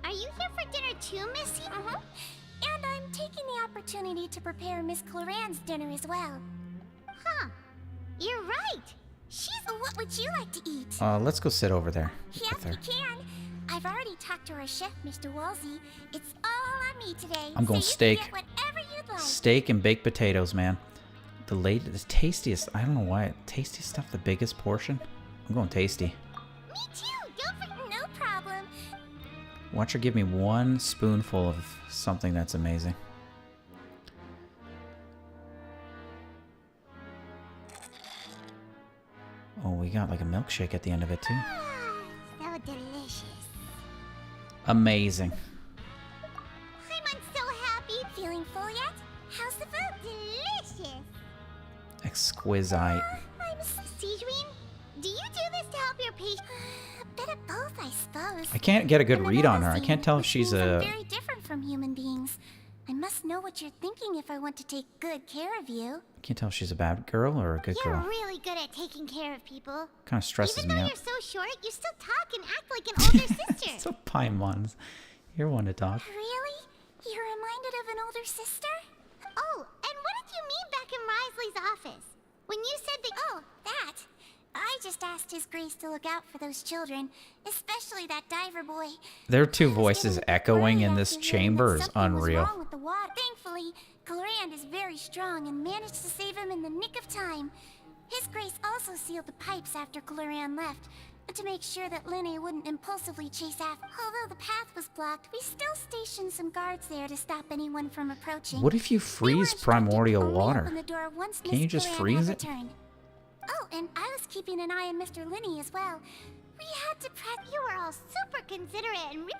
Are you here for dinner too, Missy? Uh-huh. And I'm taking the opportunity to prepare Miss Cloran's dinner as well. Huh. You're right. What would you like to eat? Let's go sit over there. Yes, with her. we can. I've already talked to our chef, Mr. Woolsey. It's all on me today. I'm going so steak. You can get whatever you'd like. Steak and baked potatoes, man. The tastiest. I don't know why. Tastiest stuff, the biggest portion. I'm going tasty. Me too. No problem. Watch her give me one spoonful of something that's amazing. Oh, we got like a milkshake at the end of it too. So delicious. Amazing. I'm so happy. Feeling full yet? How's the food? Delicious. Exquisite. I'm Sijuin. Do you do this to help your patient? A bit of both, I suppose. I can't get a good I'm read on her. I Melusine, can't tell if which she's means I'm a... very different from human beings. I must know what you're thinking if I want to take good care of you. I can't tell if she's a bad girl or a good You're girl. really good at taking care of people. Kind of stresses Even me though out. you're so short, you still talk and act like an older sister. So Paimons. You're one to talk. Really? You're reminded of an older sister? Oh, and what did you mean back in Wriothesley's office? When you said that... Oh, that. I just asked His Grace to look out for those children, especially that diver boy. Their two voices echoing in this After hearing chamber that is something was unreal. wrong with the water. Thankfully, Clorand is very strong and managed to save him in the nick of time. His Grace also sealed the pipes after Clorand left, to make sure that Linne wouldn't impulsively chase after. Although the path was blocked, we still stationed some guards there to stop anyone from approaching. What if you freeze primordial Only water? open the door once Can't you Miss just Clorand freeze had it? returned. Oh, and I was keeping an eye on Mr. Linne as well. We had to prep. You were all super considerate and...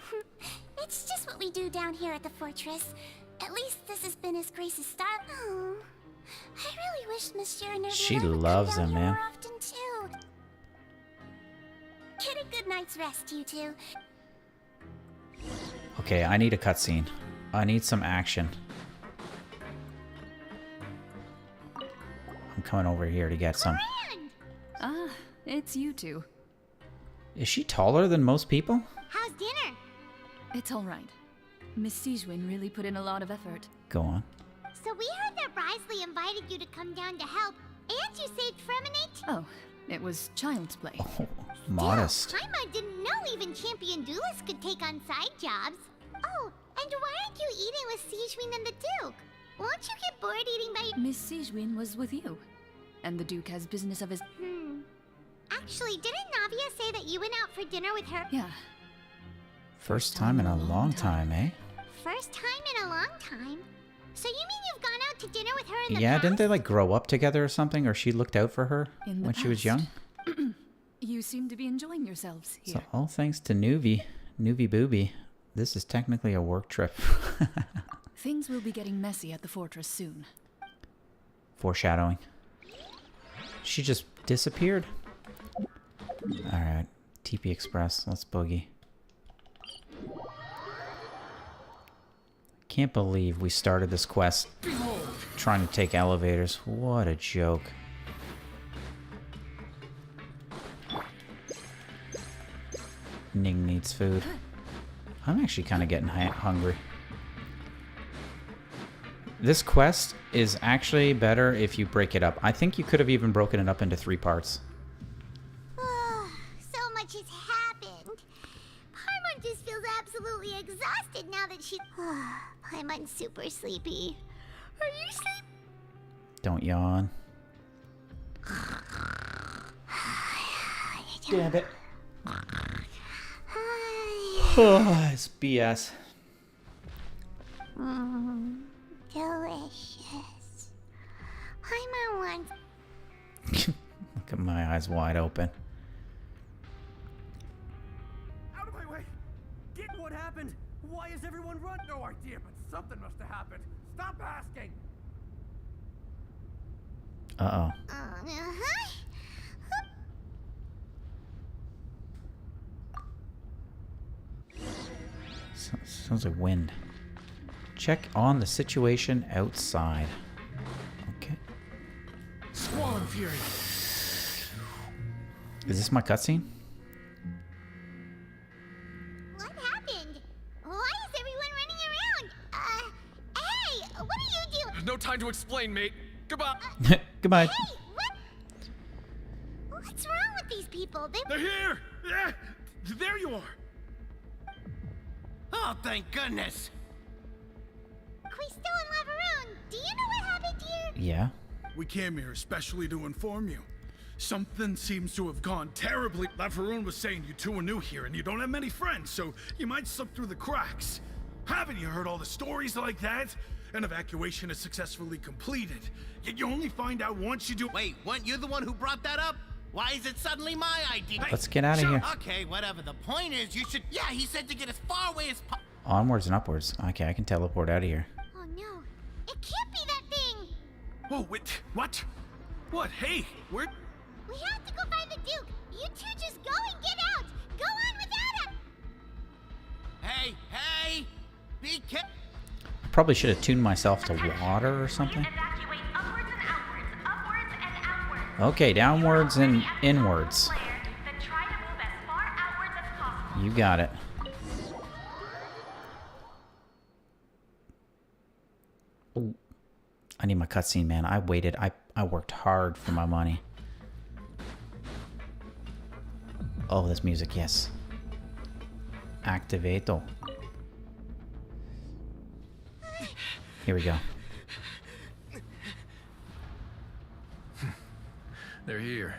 It's just what we do down here at the fortress. At least this has been His Grace's style. Oh, I really wish Miss Sherner She loves him, man. more often too. Get a good night's rest, you two. Okay, I need a cutscene. I need some action. I'm coming over here to get some. Ah, it's you two. Is she taller than most people? How's dinner? It's all right. Miss Sijuin really put in a lot of effort. Go on. So we heard that Wriothesley invited you to come down to help, and you saved Freminate? Oh, it was child's play. Oh, modest. Paimon didn't know even champion duelists could take on side jobs. Oh, and why aren't you eating with Sijuin and the Duke? Won't you get bored eating by... Miss Sijuin was with you. And the Duke has business of his... Actually, didn't Navia say that you went out for dinner with her? Yeah. First time in a long time, eh? First time in a long time? So you mean you've gone out to dinner with her in the Yeah, past? didn't they like grow up together or something? Or she looked out for her In the when she was past. young? You seem to be enjoying yourselves here. So all thanks to Nuvi Booby. This is technically a work trip. Things will be getting messy at the fortress soon. Foreshadowing. She just disappeared. Alright. TP Express. Let's boogie. Can't believe we started this quest trying to take elevators. What a joke. Ning needs food. I'm actually kind of getting hungry. This quest is actually better if you break it up. I think you could have even broken it up into 3 parts. So much has happened. Paimon just feels absolutely exhausted now that she... Paimon's super sleepy. Are you sleepy? Don't yawn. Damn it. Oh, it's BS. Delicious. Paimon wants... Look at my eyes wide open. Out of my way! Get what happened? Why is everyone run? No idea, but something must have happened. Stop asking! Uh-oh. Uh-huh. Sounds like wind. Check on the situation outside. Okay. Squall and Fury. Is this my cutscene? What happened? Why is everyone running around? Hey, what are you doing? There's no time to explain, mate. Goodbye. Goodbye. Hey, what's wrong with these people? They're here! Yeah, there you are! Oh, thank goodness! Quisto and Laveroon, do you know what happened here? Yeah. We came here especially to inform you. Something seems to have gone terribly. Laveroon was saying you two are new here and you don't have many friends, so you might slip through the cracks. Haven't you heard all the stories like that? An evacuation is successfully completed, yet you only find out once you do— Wait, weren't you the one who brought that up? Why is it suddenly my idea? Let's get out of here. Okay, whatever. The point is, you should... Yeah, he said to get as far away as possible. Onwards and upwards. Okay, I can teleport out of here. Oh no, it can't be that thing! Oh, wait, what? What? Hey, where— We have to go find the Duke! You two just go and get out! Go on without him! Hey! Be careful! I probably should have tuned myself to water or something. Evacuate upwards and outwards. Okay, downwards and inwards. Then try to move as far outwards as possible. You got it. Ooh. I need my cutscene, man. I waited. I worked hard for my money. Oh, this music, yes. Activato. Here we go. They're here.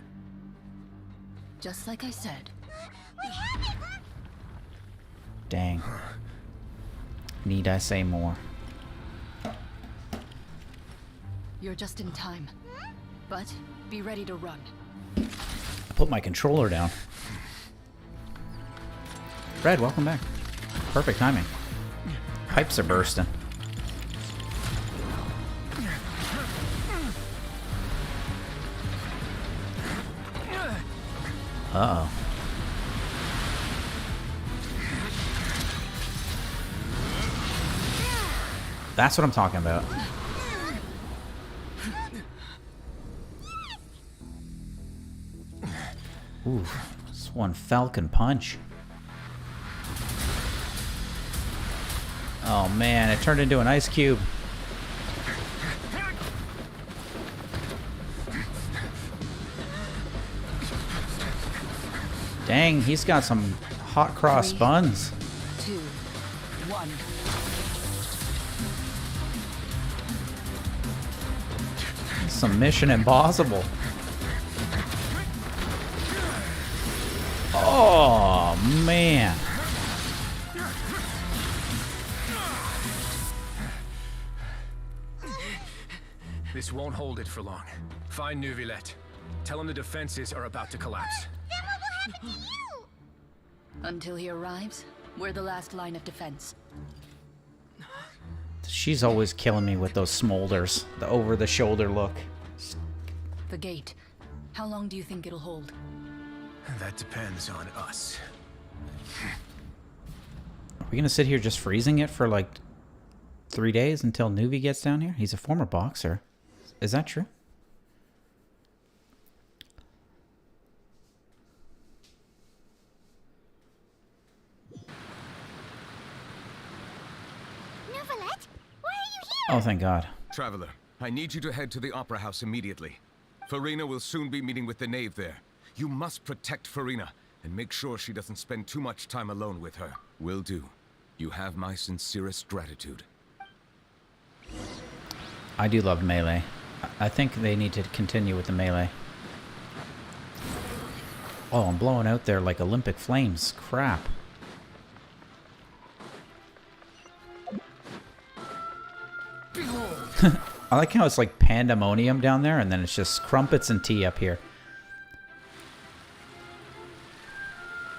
Just like I said. Dang. Need I say more? You're just in time. But be ready to run. I put my controller down. Fred, welcome back. Perfect timing. Pipes are bursting. Uh-oh. That's what I'm talking about. Ooh, this one Falcon Punch. Oh man, it turned into an ice cube. Dang, he's got some hot cross buns. 2, 1. Some Mission Impossible. Oh man. This won't hold it for long. Find Neuvillette. Tell him the defenses are about to collapse. Then what will happen to you? Until he arrives, we're the last line of defense. She's always killing me with those smolders, the over-the-shoulder look. The gate. How long do you think it'll hold? That depends on us. Are we gonna sit here just freezing it for like 3 days until Nuvi gets down here? He's a former boxer. Is that true? Neuvillette? Why are you here? Oh, thank God. Traveler, I need you to head to the Opera House immediately. Farina will soon be meeting with the Knave there. You must protect Farina, and make sure she doesn't spend too much time alone with her. Will do. You have my sincerest gratitude. I do love melee. I think they need to continue with the melee. Oh, I'm blowing out there like Olympic flames. Crap. Behold! I like how it's like pandemonium down there, and then it's just crumpets and tea up here.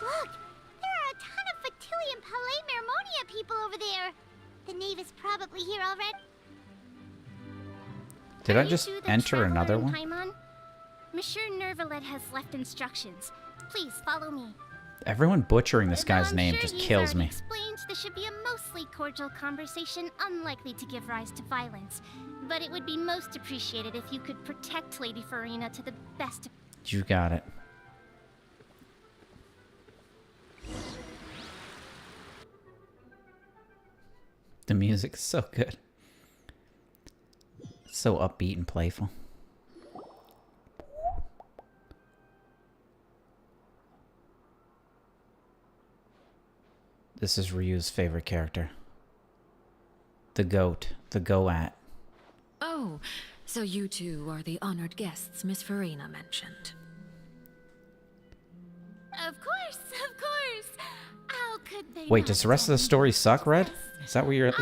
Look, there are a ton of Fatui and Palais Mermonia people over there. The knave is probably here already. Did I just enter another one? Paimon? Monsieur Nervalet has left instructions. Please follow me. Everyone butchering this guy's name Sure just he's kills already me. Explained this should be a mostly cordial conversation, unlikely to give rise to violence. But it would be most appreciated if you could protect Lady Farina to the best of... You got it. The music is so good. It's so upbeat and playful. This is Ryu's favorite character. The goat. The Goat. Oh, so you two are the honored guests Miss Farina mentioned. Of course, of course. How could they Wait, not does the rest of the story suck, Red? Is that why you're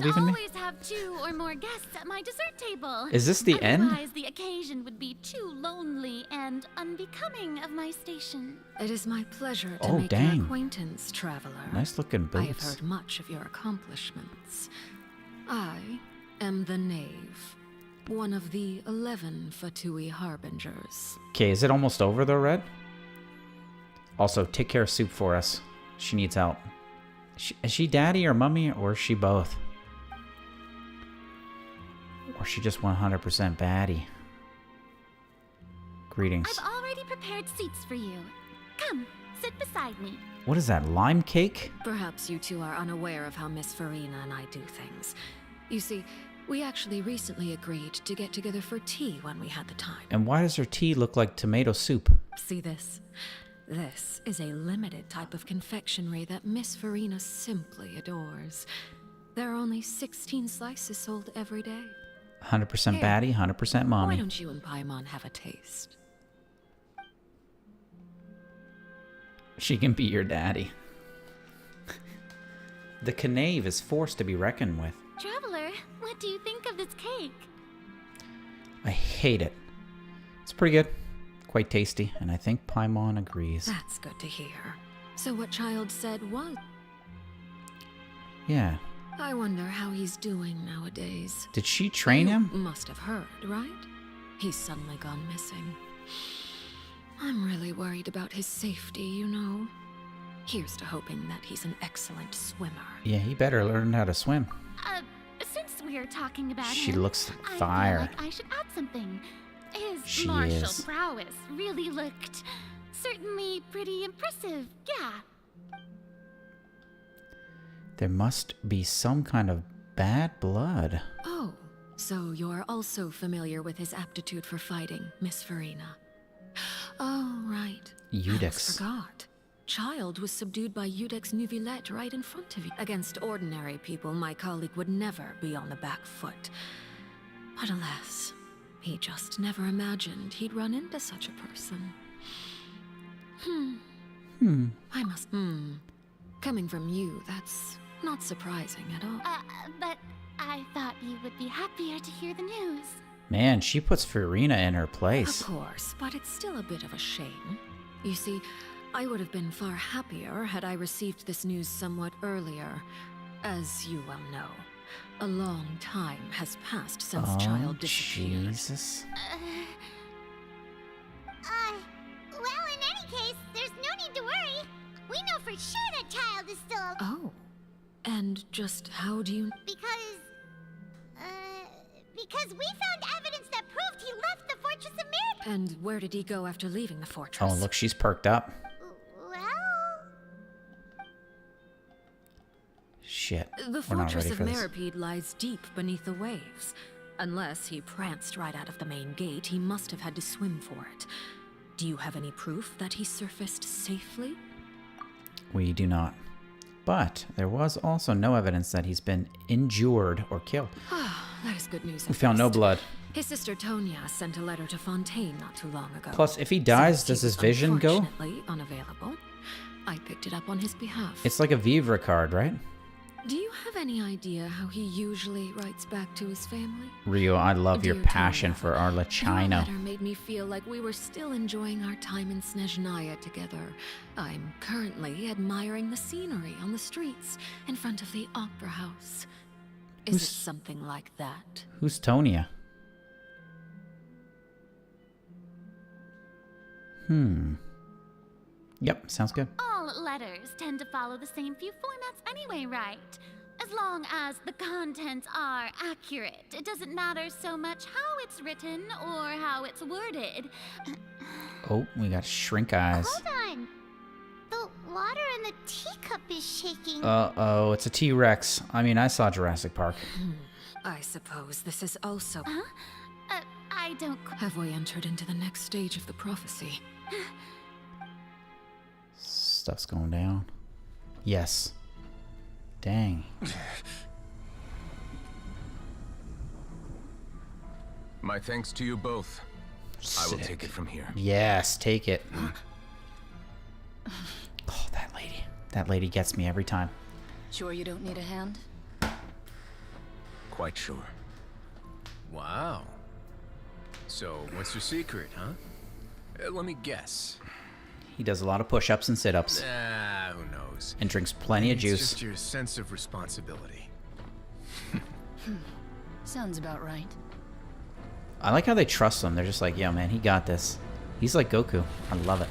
leaving me? I always have 2 or more guests at my dessert table. Is this the end? Otherwise, the occasion would be too lonely and unbecoming of my station. It is my pleasure to Oh, make dang. your acquaintance, traveler. Nice looking I have boots. heard much of your accomplishments. I am the Knave, one of the 11 Fatui Harbingers. Okay, is it almost over though, Red? Also, take care of Soup for us. She needs help. Is she daddy or mummy, or is she both? Or is she just 100% baddie? Greetings. I've already prepared seats for you. Come, sit beside me. What is that, lime cake? Perhaps you two are unaware of how Miss Farina and I do things. You see, we actually recently agreed to get together for tea when we had the time. And why does her tea look like tomato soup? See this? This is a limited type of confectionery that Miss Farina simply adores. There are only 16 slices sold every day. 100% Here. baddie, 100% Why mommy. don't you and Paimon have a taste? She can be your daddy. The Knave is forced to be reckoned with. Traveler, what do you think of this cake? I hate it. It's pretty good. Quite tasty, and I think Paimon agrees. That's good to hear. So what Child said was... Yeah. I wonder how he's doing nowadays. Did she train him? You must have heard, right? He's suddenly gone missing. I'm really worried about his safety, you know. Here's to hoping that he's an excellent swimmer. Yeah, he better learn how to swim. Since we're talking about She him, looks like I fire. feel like I should add something. His She martial is. prowess really looked certainly pretty impressive, yeah. There must be some kind of bad blood. Oh, so you're also familiar with his aptitude for fighting, Miss Farina. Oh, right. I Eudex. almost forgot. Child was subdued by Eudex Nuvillette right in front of you. Against ordinary people, my colleague would never be on the back foot. But alas, he just never imagined he'd run into such a person. I must... Coming from you, that's not surprising at all. But I thought you would be happier to hear the news. Man, she puts Farina in her place. Of course, but it's still a bit of a shame. You see, I would have been far happier had I received this news somewhat earlier. As you well know, a long time has passed since Child disappeared. Jesus. Well, in any case, there's no need to worry. We know for sure that Child is still alive. Oh, and just how do you... Because we found evidence that proved he left the Fortress of Meropide. And where did he go after leaving the fortress? Oh, look, she's perked up. Well... Shit. The We're not fortress ready of for this. Meropide lies deep beneath the waves. Unless he pranced right out of the main gate, he must have had to swim for it. Do you have any proof that he surfaced safely? We do not. But there was also no evidence that he's been injured or killed. That is good news. We found no blood. His sister Tonya sent a letter to Fontaine not too long ago. Plus, if he dies, Since does he his was vision go? Unfortunately unavailable. I picked it up on his behalf. It's like a Vivre card, right? Do you have any idea how he usually writes back to his family? Rio, I love your Dear passion Toria, for Arla Your China. letter made me feel like we were still enjoying our time in Snezhnaya together. I'm currently admiring the scenery on the streets in front of the opera house. Is it something like that? Who's Tonia? Yep, sounds good. All letters tend to follow the same few formats anyway, right? As long as the contents are accurate, it doesn't matter so much how it's written or how it's worded. Oh, we got shrink eyes. Hold on. The water in the teacup is shaking. Uh-oh, it's a T-Rex. I mean, I saw Jurassic Park. I suppose this is also... Huh? I don't... Have we entered into the next stage of the prophecy? Stuff's going down. Yes. Dang. My thanks to you both. I will take it from here. Yes, take it. Oh, that lady. That lady gets me every time. Sure you don't need a hand? Quite sure. Wow. So, what's your secret, huh? Let me guess. He does a lot of push-ups and sit-ups. Who knows? And drinks plenty of juice. It's just your sense of responsibility. Sounds about right. I like how they trust him. They're just like, yo, man, he got this. He's like Goku. I love it.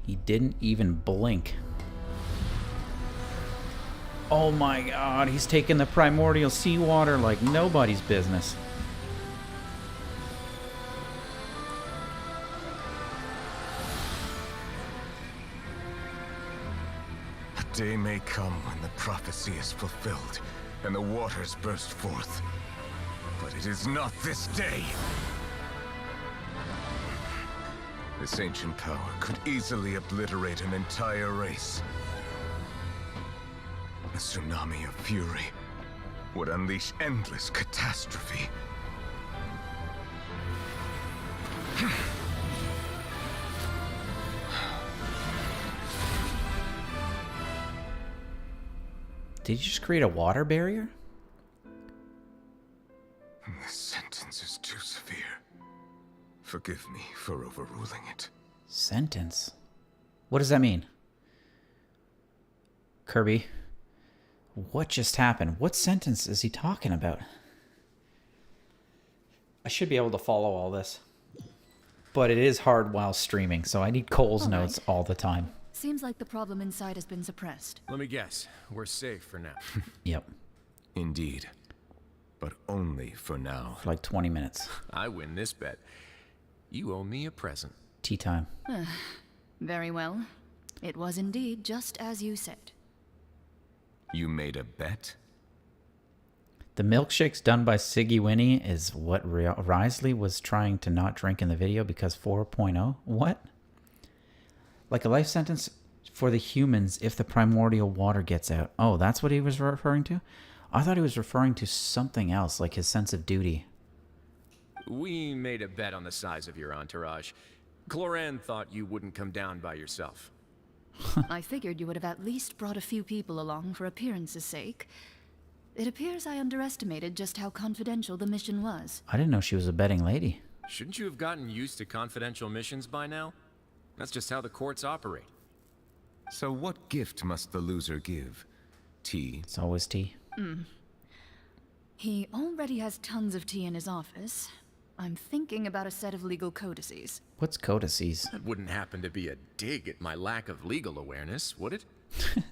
He didn't even blink. Oh my god, he's taking the primordial seawater like nobody's business. A day may come when the prophecy is fulfilled and the waters burst forth. But it is not this day. This ancient power could easily obliterate an entire race. A tsunami of fury would unleash endless catastrophe. Did you just create a water barrier? This sentence is too severe. Forgive me for overruling it. Sentence? What does that mean? Kirby, what just happened? What sentence is he talking about? I should be able to follow all this. But it is hard while streaming, so I need Cole's notes all the time. Seems like the problem inside has been suppressed. Let me guess. We're safe for now. Yep. Indeed. But only for now. For like 20 minutes. I win this bet. You owe me a present. Tea time. Very well. It was indeed just as you said. You made a bet? The milkshakes done by Siggy Winnie is what Wriothesley was trying to not drink in the video because 4.0? What? Like a life sentence for the humans if the primordial water gets out. Oh, that's what he was referring to? I thought he was referring to something else, like his sense of duty. We made a bet on the size of your entourage. Cloran thought you wouldn't come down by yourself. I figured you would have at least brought a few people along for appearance's sake. It appears I underestimated just how confidential the mission was. I didn't know she was a betting lady. Shouldn't you have gotten used to confidential missions by now? That's just how the courts operate. So what gift must the loser give? Tea? It's always tea. He already has tons of tea in his office. I'm thinking about a set of legal codices. What's codices? That wouldn't happen to be a dig at my lack of legal awareness, would it?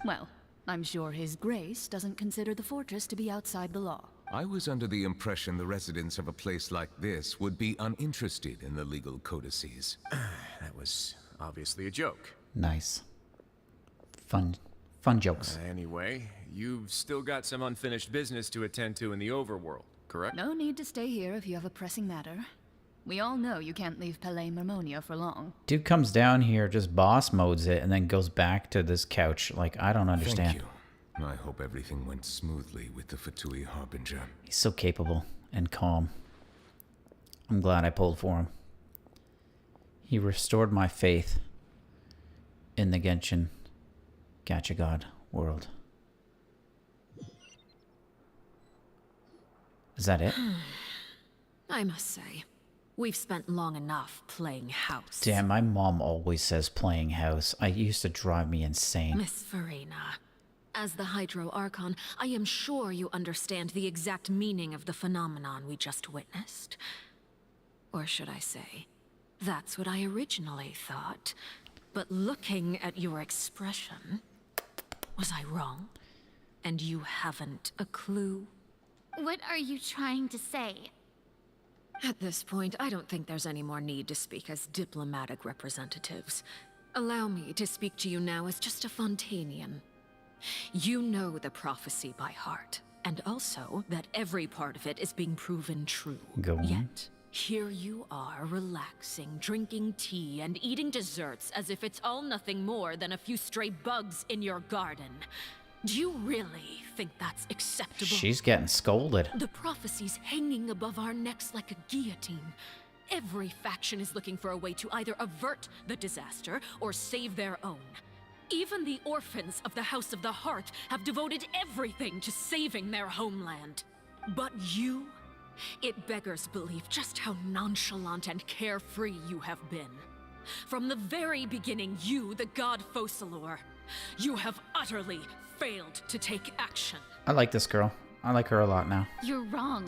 Well, I'm sure His Grace doesn't consider the fortress to be outside the law. I was under the impression the residents of a place like this would be uninterested in the legal codices. That was obviously a joke. Nice. Fun jokes. Anyway, you've still got some unfinished business to attend to in the overworld, correct? No need to stay here if you have a pressing matter. We all know you can't leave Palais Mermonia for long. Dude comes down here, just boss modes it, and then goes back to this couch. Like, I don't understand. Thank you. I hope everything went smoothly with the Fatui Harbinger. He's so capable and calm. I'm glad I pulled for him. He restored my faith in the Genshin Gacha God world. Is that it? I must say, we've spent long enough playing house. Damn, my mom always says playing house. It used to drive me insane. Miss Farina, as the Hydro Archon, I am sure you understand the exact meaning of the phenomenon we just witnessed. Or should I say, that's what I originally thought. But looking at your expression, was I wrong? And you haven't a clue? What are you trying to say? At this point, I don't think there's any more need to speak as diplomatic representatives. Allow me to speak to you now as just a Fontainian. You know the prophecy by heart, and also that every part of it is being proven true. Go on. Yet, here you are, relaxing, drinking tea, and eating desserts as if it's all nothing more than a few stray bugs in your garden. Do you really think that's acceptable? She's getting scolded. The prophecy's hanging above our necks like a guillotine. Every faction is looking for a way to either avert the disaster or save their own. Even the orphans of the House of the Heart have devoted everything to saving their homeland. But you? It beggars belief just how nonchalant and carefree you have been. From the very beginning, you, the god Focalor, you have utterly failed to take action. I like this girl. I like her a lot now. You're wrong.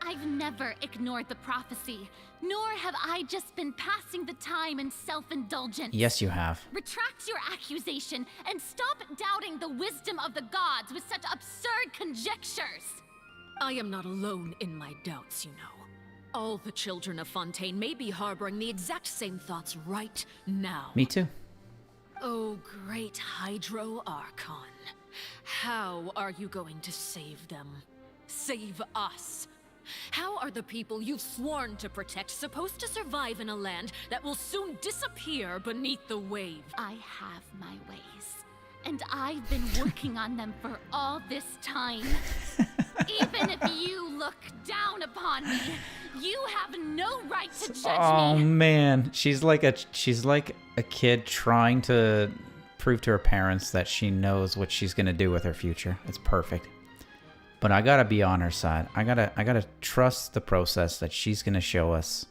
I've never ignored the prophecy, nor have I just been passing the time in self-indulgence. Yes, you have. Retract your accusation and stop doubting the wisdom of the gods with such absurd conjectures. I am not alone in my doubts, you know. All the children of Fontaine may be harboring the exact same thoughts right now. Me too. Oh, great Hydro Archon. How are you going to save them? Save us? How are the people you've sworn to protect supposed to survive in a land that will soon disappear beneath the wave? I have my ways, and I've been working on them for all this time. Even if you look down upon me, you have no right to judge Oh me. man, she's like a kid trying to prove to her parents that she knows what she's gonna do with her future. It's perfect. But I gotta be on her side. I gotta trust the process that she's gonna show us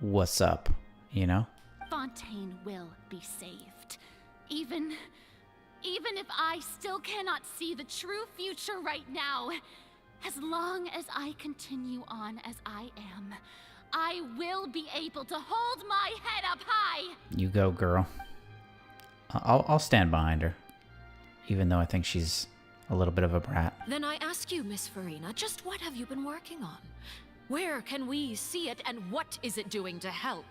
what's up, you know? Fontaine will be saved. Even if I still cannot see the true future right now, as long as I continue on as I am, I will be able to hold my head up high. You go, girl. I'll stand behind her, even though I think she's a little bit of a brat. Then I ask you, Miss Farina, just what have you been working on? Where can we see it, and what is it doing to help?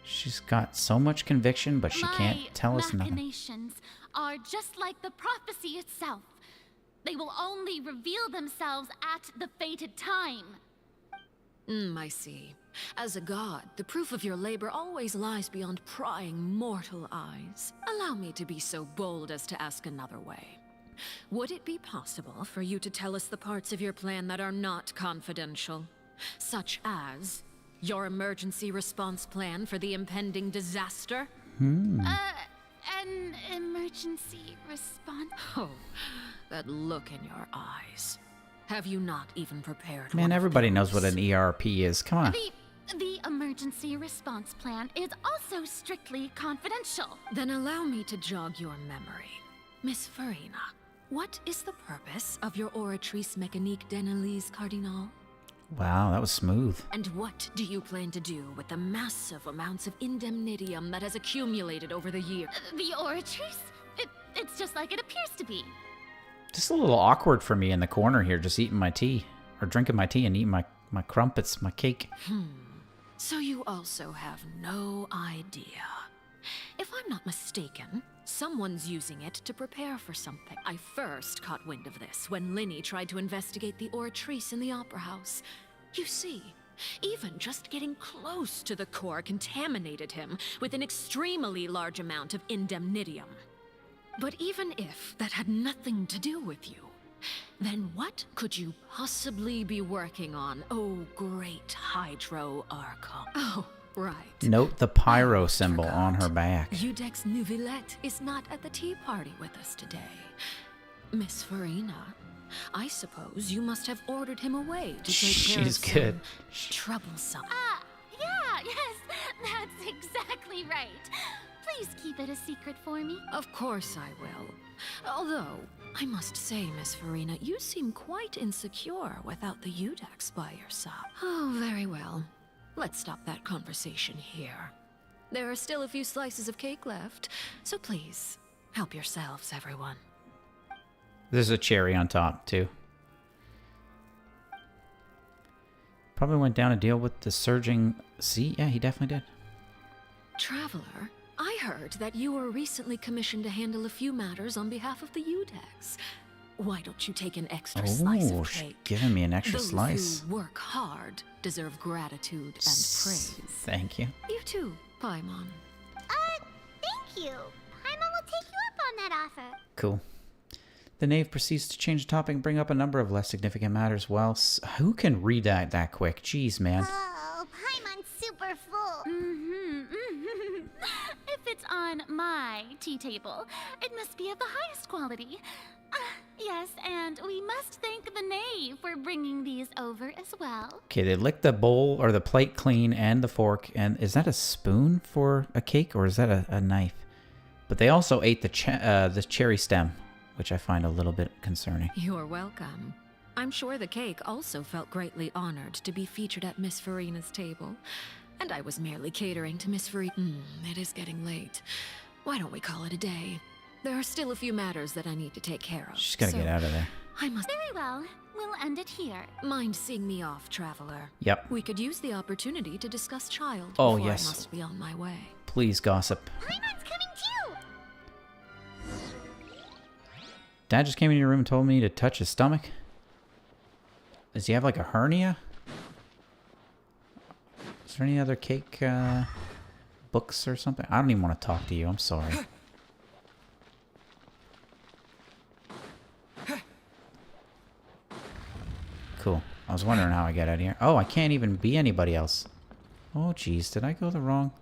She's got so much conviction, but she can't tell us My nothing. machinations are just like the prophecy itself. They will only reveal themselves at the fated time. I see. As a god, the proof of your labor always lies beyond prying mortal eyes. Allow me to be so bold as to ask another way. Would it be possible for you to tell us the parts of your plan that are not confidential? Such as your emergency response plan for the impending disaster? An emergency response. Oh, that look in your eyes. Have you not even prepared Man, one of everybody knows what those? an ERP is. Come on. The emergency response plan is also strictly confidential. Then allow me to jog your memory. Miss Farina, what is the purpose of your Oratrice Mécanique d'Analyse Cardinal? Wow, that was smooth. And what do you plan to do with the massive amounts of indemnitium that has accumulated over the years? The Oratrice? It's just like it appears to be. Just a little awkward for me in the corner here, just eating my tea. Or drinking my tea and eating my crumpets, my cake. So you also have no idea. If I'm not mistaken, someone's using it to prepare for something. I first caught wind of this when Linny tried to investigate the Oratrice in the Opera House. You see, even just getting close to the core contaminated him with an extremely large amount of indemnitium. But even if that had nothing to do with you, Then what could you possibly be working on, oh great Hydro Archon? Oh, right. Note the pyro symbol on her back. Udex Nuvillette is not at the tea party with us today. Miss Farina, I suppose you must have ordered him away to take care of She's good. some troublesome. Yeah, yes, that's exactly right. Please keep it a secret for me. Of course I will. Although, I must say, Miss Farina, you seem quite insecure without the Udex by your side. Oh, very well. Let's stop that conversation here. There are still a few slices of cake left, so please, help yourselves, everyone. There's a cherry on top, too. Probably went down to deal with the surging sea. Yeah, he definitely did. Traveler, I heard that you were recently commissioned to handle a few matters on behalf of the Udex. Why don't you take an extra slice Oh, of she's cake? giving me an extra Those slice. who work hard deserve gratitude and praise. Thank you. You too, Paimon. Thank you. Paimon will take you up on that offer. Cool. The knave proceeds to change the topic and bring up a number of less significant matters. Well, who can read that quick? Jeez, man. Oh, Paimon's super full. If it's on my tea table, it must be of the highest quality. Yes, and we must thank the knave for bringing these over as well. Okay, they licked the bowl or the plate clean and the fork. And is that a spoon for a cake or is that a knife? But they also ate the cherry stem, which I find a little bit concerning. You're welcome. I'm sure the cake also felt greatly honored to be featured at Miss Farina's table. And I was merely catering to Miss Farina. It is getting late. Why don't we call it a day? There are still a few matters that I need to take care of. She's gotta get out of there. I must... Very well. We'll end it here. Mind seeing me off, Traveler? Yep. We could use the opportunity to discuss Child Oh, before yes. I must be on my way. Please, gossip. Paimon's coming too. Dad just came in your room and told me to touch his stomach. Does he have like a hernia? Is there any other cake books or something? I don't even want to talk to you. I'm sorry. Cool. I was wondering how I get out of here. Oh, I can't even be anybody else. Oh, jeez. Did I go the wrong...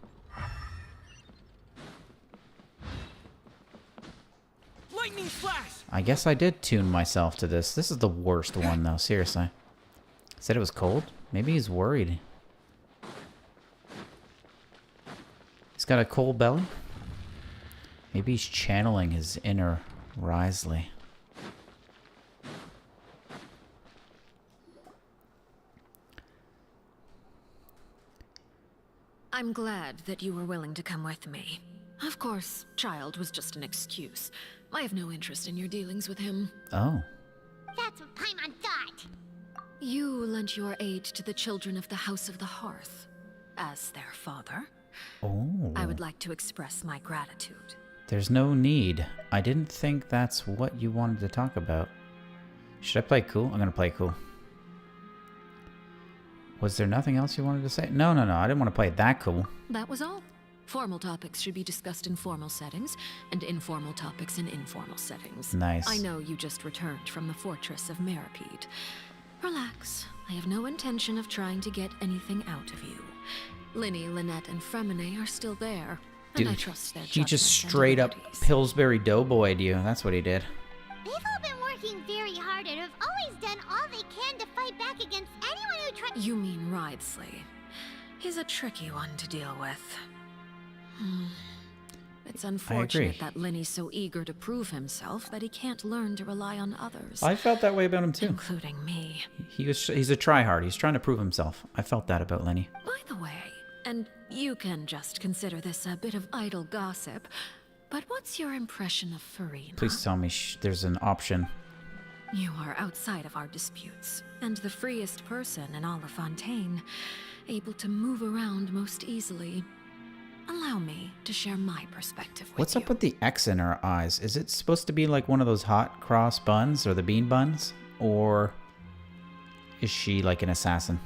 Lightning flash! I guess I did tune myself to this. This is the worst one, though. Seriously. Said it was cold? Maybe he's worried. He's got a cold belly? Maybe he's channeling his inner Wriothesley. I'm glad that you were willing to come with me. Of course, Child was just an excuse. I have no interest in your dealings with him. Oh. That's what Paimon thought. You lent your aid to the children of the House of the Hearth. As their father, Oh. I would like to express my gratitude. There's no need. I didn't think that's what you wanted to talk about. Should I play cool? I'm gonna play cool. Was there nothing else you wanted to say? No. I didn't want to play it that cool. That was all. Formal topics should be discussed in formal settings, and informal topics in informal settings. Nice. I know you just returned from the fortress of Meropide. Relax. I have no intention of trying to get anything out of you. Linny, Lynette, and Fremine are still there, and I Dude, trust their he just judgment and straight up abilities. Pillsbury Doughboy'd you. That's what he did. They've all been working very hard and have always done all they can to fight back against anyone who tries. You mean Wriothesley. He's a tricky one to deal with. It's unfortunate that Linny's so eager to prove himself that he can't learn to rely on others. I felt that way about him too. Including me. He's a tryhard. He's trying to prove himself. I felt that about Lenny. By the way, and you can just consider this a bit of idle gossip, but what's your impression of Farina? Please tell me there's an option. You are outside of our disputes, and the freest person in all of Fontaine, able to move around most easily. Allow me to share my perspective with What's up with the X in her eyes? Is it supposed to be like one of those hot cross buns or the bean buns? Or is she like an assassin?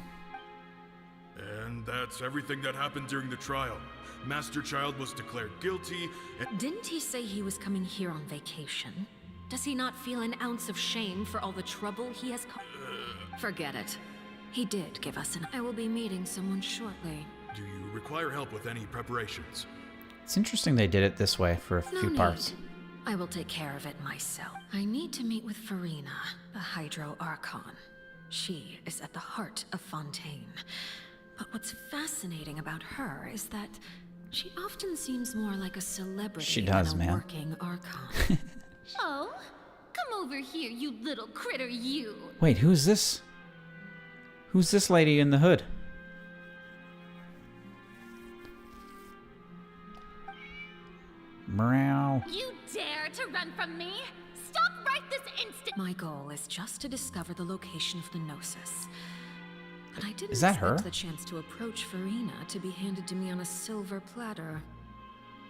And that's everything that happened during the trial. Master Child was declared guilty and... Didn't he say he was coming here on vacation? Does he not feel an ounce of shame for all the trouble he has caused? Forget it. He did give us I will be meeting someone shortly. Do you require help with any preparations? It's interesting they did it this way for a few parts. I will take care of it myself. I need to meet with Farina, the Hydro Archon. She is at the heart of Fontaine. But what's fascinating about her is that she often seems more like a celebrity than a working Archon. Oh, come over here, you little critter, you. Wait, who's this? Who's this lady in the hood? Meow. You dare to run from me? Stop right this instant! My goal is just to discover the location of the Gnosis. But I didn't expect the chance to approach Farina to be handed to me on a silver platter.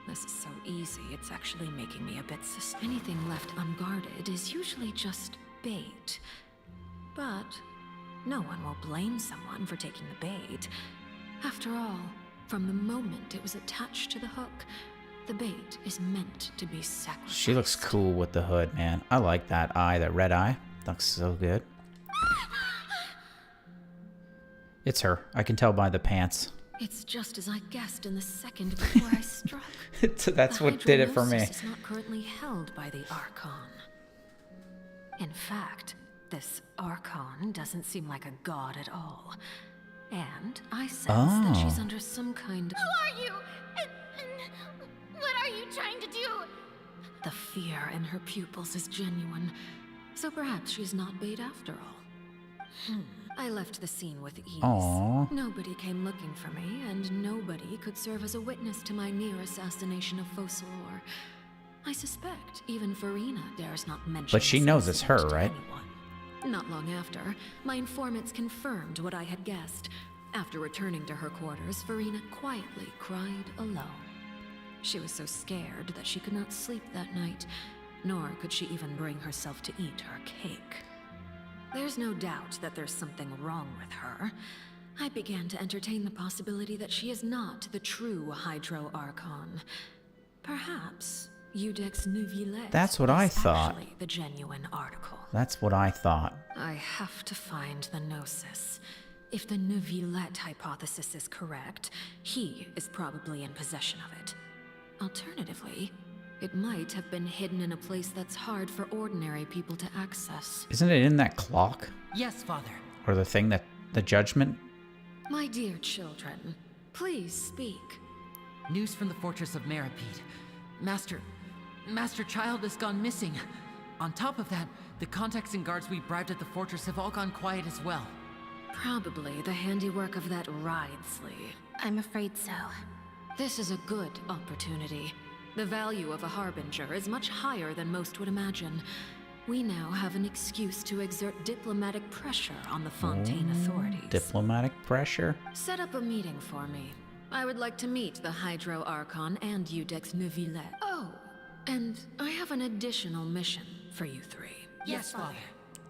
This is so easy, it's actually making me a bit Anything left unguarded is usually just bait. But no one will blame someone for taking the bait. After all, from the moment it was attached to the hook, the bait is meant to be sacrificed. She looks cool with the hood, man. I like that eye, that red eye. Looks so good. It's her. I can tell by the pants. It's just as I guessed in the second before I struck. That's what did it for me. The Hydronosis is not currently held by the Archon. In fact, this Archon doesn't seem like a god at all. And I sense that she's under some kind of... Who are you? And what are you trying to do? The fear in her pupils is genuine. So perhaps she's not bait after all. I left the scene with ease. Aww. Nobody came looking for me, and nobody could serve as a witness to my near assassination of Focalor. I suspect even Farina dares not mention. But she knows it's her, right? Not long after, my informants confirmed what I had guessed. After returning to her quarters, Farina quietly cried alone. She was so scared that she could not sleep that night, nor could she even bring herself to eat her cake. There's no doubt that there's something wrong with her. I began to entertain the possibility that she is not the true Hydro Archon. Perhaps Iudex Neuvillette. That's what I thought. Actually the genuine article. That's what I thought. I have to find the Gnosis. If the Neuvillette hypothesis is correct, he is probably in possession of it. Alternatively, it might have been hidden in a place that's hard for ordinary people to access. Isn't it in that clock? Yes, Father. Or the thing that... the judgment? My dear children, please speak. News from the fortress of Meropide. Master Child has gone missing. On top of that, the contacts and guards we bribed at the fortress have all gone quiet as well. Probably the handiwork of that Wriothesley. I'm afraid so. This is a good opportunity. The value of a harbinger is much higher than most would imagine. We now have an excuse to exert diplomatic pressure on the Fontaine authorities. Diplomatic pressure? Set up a meeting for me. I would like to meet the Hydro Archon and Iudex Neuvillette. Oh, and I have an additional mission for you three. Yes, Father.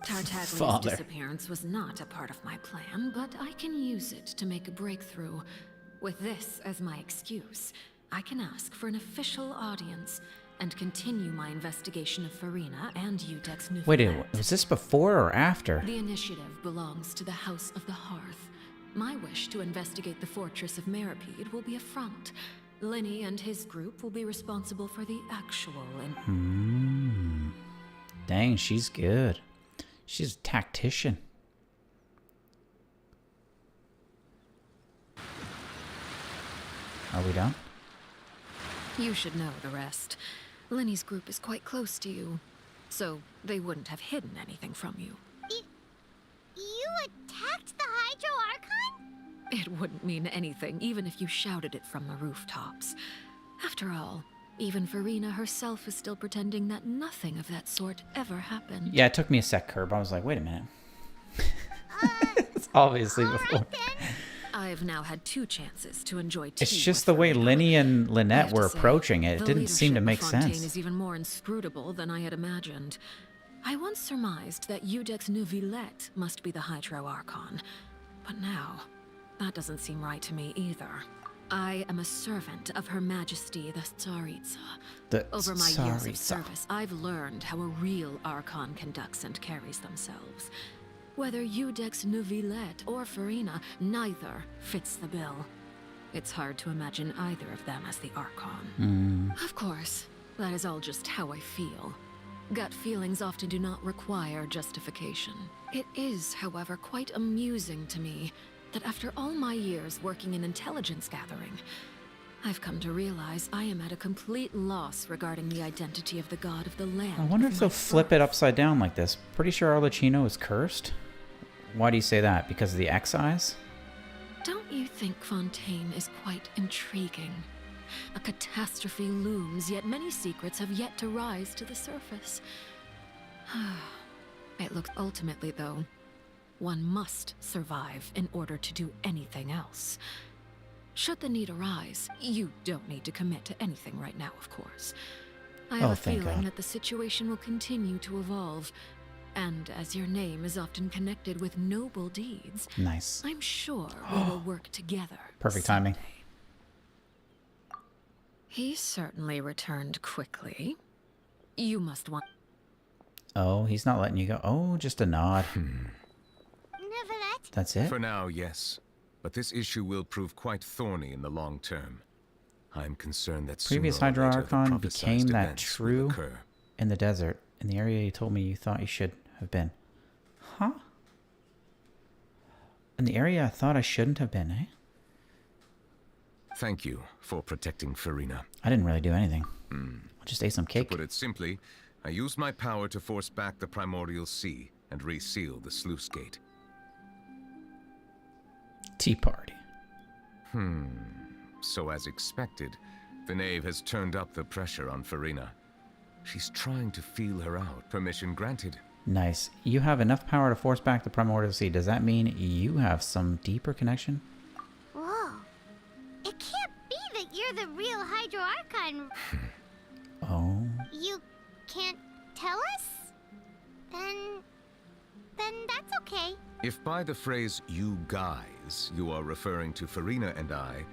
Tartaglia's disappearance was not a part of my plan, but I can use it to make a breakthrough. With this as my excuse, I can ask for an official audience and continue my investigation of Farina and Iudex Neuvillette. Wait, was this before or after? The initiative belongs to the House of the Hearth. My wish to investigate the fortress of Meropide will be a front. Lenny and his group will be responsible for the actual... Dang, she's good. She's a tactician. Are we done? You should know the rest. Lenny's group is quite close to you, so they wouldn't have hidden anything from you. You attacked the Hydro Archon? It wouldn't mean anything, even if you shouted it from the rooftops. After all, even Farina herself is still pretending that nothing of that sort ever happened. Yeah, it took me a sec, Curb. I was like, wait a minute. It's obviously before. I've now had 2 chances to enjoy tea. It's just the way Lenny and Lynette were approaching it. It didn't seem to make sense. Fontaine is even more inscrutable than I had imagined. I once surmised that Iudex Neuvillette must be the Hydro Archon, but now that doesn't seem right to me either. I am a servant of Her Majesty the Tsaritsa. The Over my years of Tsaritsa. service, I've learned how a real Archon conducts and carries themselves. Whether Udex Nuvillet or Farina, neither fits the bill. It's hard to imagine either of them as the Archon. Of course, that is all just how I feel. Gut feelings often do not require justification. It is, however, quite amusing to me that after all my years working in intelligence gathering, I've come to realize I am at a complete loss regarding the identity of the god of the land. I wonder if they'll flip it upside down like this. Pretty sure Arlecchino is cursed. Why do you say that? Because of the X-eyes? Don't you think Fontaine is quite intriguing? A catastrophe looms, yet many secrets have yet to rise to the surface. It looks ultimately, though, one must survive in order to do anything else. Should the need arise, you don't need to commit to anything right now, of course. I have a feeling that the situation will continue to evolve, and as your name is often connected with noble deeds, nice. I'm sure we will work together. Perfect timing. He certainly returned quickly. You must want... Oh, he's not letting you go. Oh, just a nod. That's it? For now, yes. But this issue will prove quite thorny in the long term. I'm concerned that previous sooner or later, the Hydro-Archon prophesized became that events will true occur. in the desert, in the area you told me you thought you should have been. Huh? In the area I thought I shouldn't have been, eh? Thank you for protecting Farina. I didn't really do anything. I just ate some cake. To put it simply, I used my power to force back the primordial sea and reseal the sluice gate. Tea party. So as expected, the knave has turned up the pressure on Farina. She's trying to feel her out. Permission granted. Nice. You have enough power to force back the primordial sea. Does that mean you have some deeper connection? Whoa. It can't be that you're the real Hydro-Archon. Oh. You can't tell us? Then that's okay. If by the phrase, you guys, you are referring to Farina and I,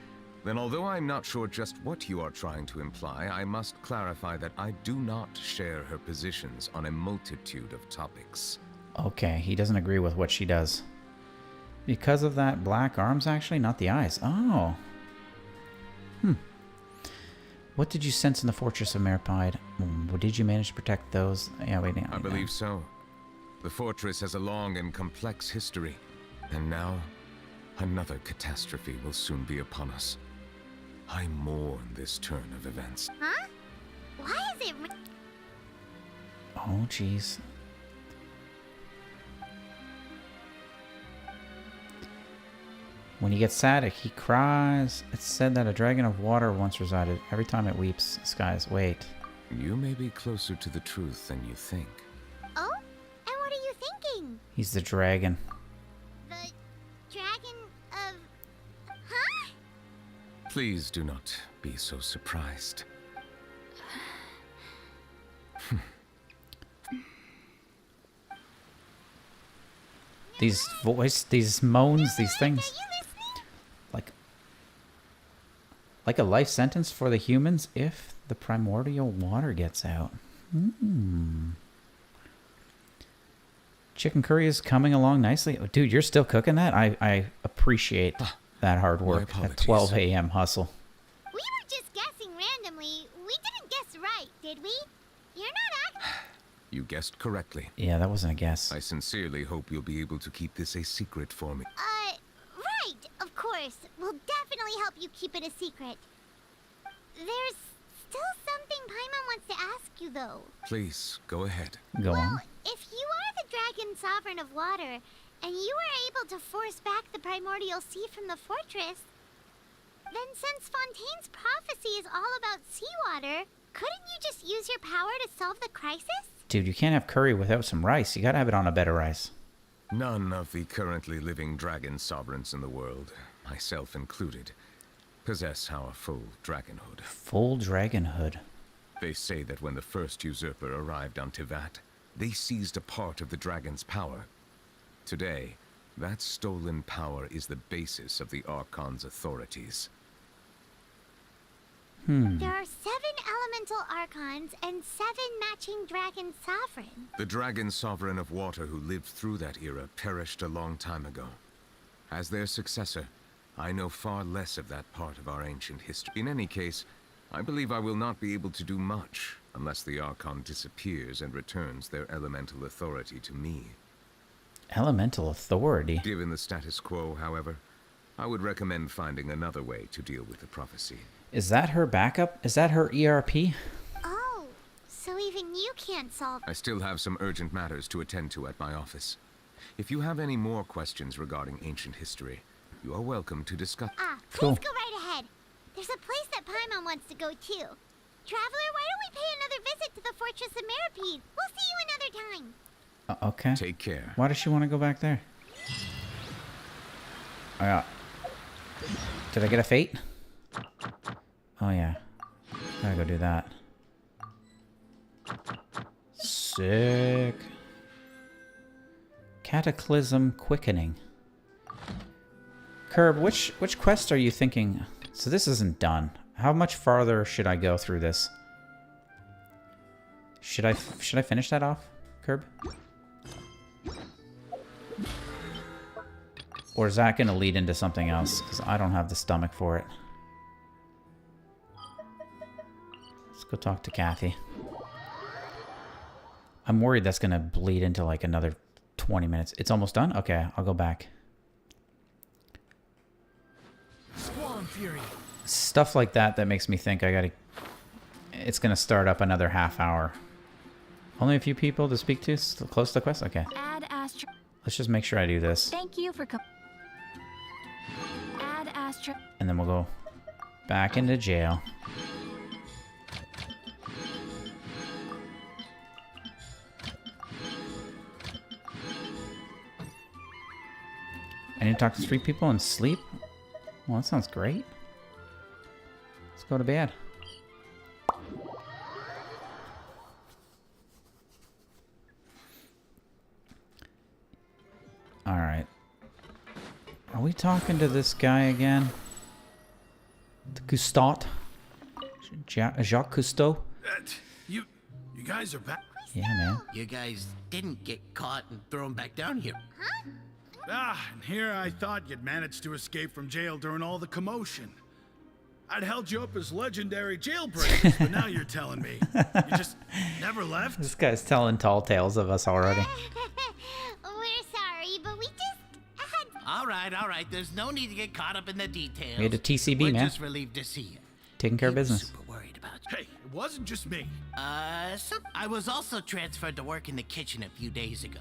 then although I'm not sure just what you are trying to imply, I must clarify that I do not share her positions on a multitude of topics. Okay, he doesn't agree with what she does. Because of that black arms, actually, not the eyes. Oh. What did you sense in the fortress of Meropide? Did you manage to protect those? Yeah, wait. I believe so. The fortress has a long and complex history. And now, another catastrophe will soon be upon us. I mourn this turn of events. Huh? Why is it... Oh, jeez. When he gets sad, he cries. It's said that a dragon of water once resided. Every time it weeps, skies wait. You may be closer to the truth than you think. Oh? And what are you thinking? He's the dragon. The dragon of... Huh? Please do not be so surprised. These these moans, these things. Like a life sentence for the humans if the primordial water gets out. Chicken curry is coming along nicely. Oh, dude, you're still cooking that? I appreciate that hard work at 12 a.m. hustle. We were just guessing randomly. We didn't guess right, did we? You're not You guessed correctly. Yeah, that wasn't a guess. I sincerely hope you'll be able to keep this a secret for me. Right, of course. We'll definitely help you keep it a secret. There's still something Paimon wants to ask you, though. Please, go ahead. Go on. If you are the dragon sovereign of water, and you were able to force back the primordial sea from the fortress, then since Fontaine's prophecy is all about seawater, couldn't you just use your power to solve the crisis? Dude, you can't have curry without some rice. You gotta have it on a bed of rice. None of the currently living dragon sovereigns in the world, myself included, possess our full dragonhood. Full dragonhood. They say that when the first usurper arrived on Tivat, they seized a part of the dragon's power. Today, that stolen power is the basis of the Archon's authorities. There are 7 elemental archons and 7 matching dragon sovereigns. The dragon sovereign of water who lived through that era perished a long time ago. As their successor, I know far less of that part of our ancient history. In any case, I believe I will not be able to do much unless the Archon disappears and returns their elemental authority to me. Elemental authority? Given the status quo, however, I would recommend finding another way to deal with the prophecy. Is that her backup? Is that her ERP? Oh, so even you can't solve... I still have some urgent matters to attend to at my office. If you have any more questions regarding ancient history, you are welcome to discuss. Please go right ahead. There's a place that Paimon wants to go too. Traveler, why don't we pay another visit to the Fortress of Meropide? We'll see you another time. Okay. Take care. Why does she want to go back there? Oh, yeah. Did I get a fate? Oh, yeah. Gotta go do that. Sick. Cataclysm Quickening. Curb, which quest are you thinking? So this isn't done. How much farther should I go through this? Should I finish that off, Curb? Or is that going to lead into something else? Because I don't have the stomach for it. Let's go talk to Kathy. I'm worried that's going to bleed into like another 20 minutes. It's almost done? Okay, I'll go back. Squall Fury. Stuff like that makes me think I gotta... It's gonna start up another half hour. Only a few people to speak to? Still close to the quest? Okay. Add Astra. Let's just make sure I do this. Thank you for Add Astra. And then we'll go back into jail. I need to talk to 3 people and sleep? Well, that sounds great. Let's go to bed. Alright. Are we talking to this guy again? The Cousteau? Jacques Cousteau? You guys are back. Yeah, man. You guys didn't get caught and thrown back down here. And here I thought you'd managed to escape from jail during all the commotion. I'd held you up as legendary jailbreakers, but now you're telling me you just never left? This guy's telling tall tales of us already. We're sorry, but we just had... All right. There's no need to get caught up in the details. We had a TCB, We're man. just relieved to see you. Taking care of business. Super worried about you. Hey, it wasn't just me. I was also transferred to work in the kitchen a few days ago.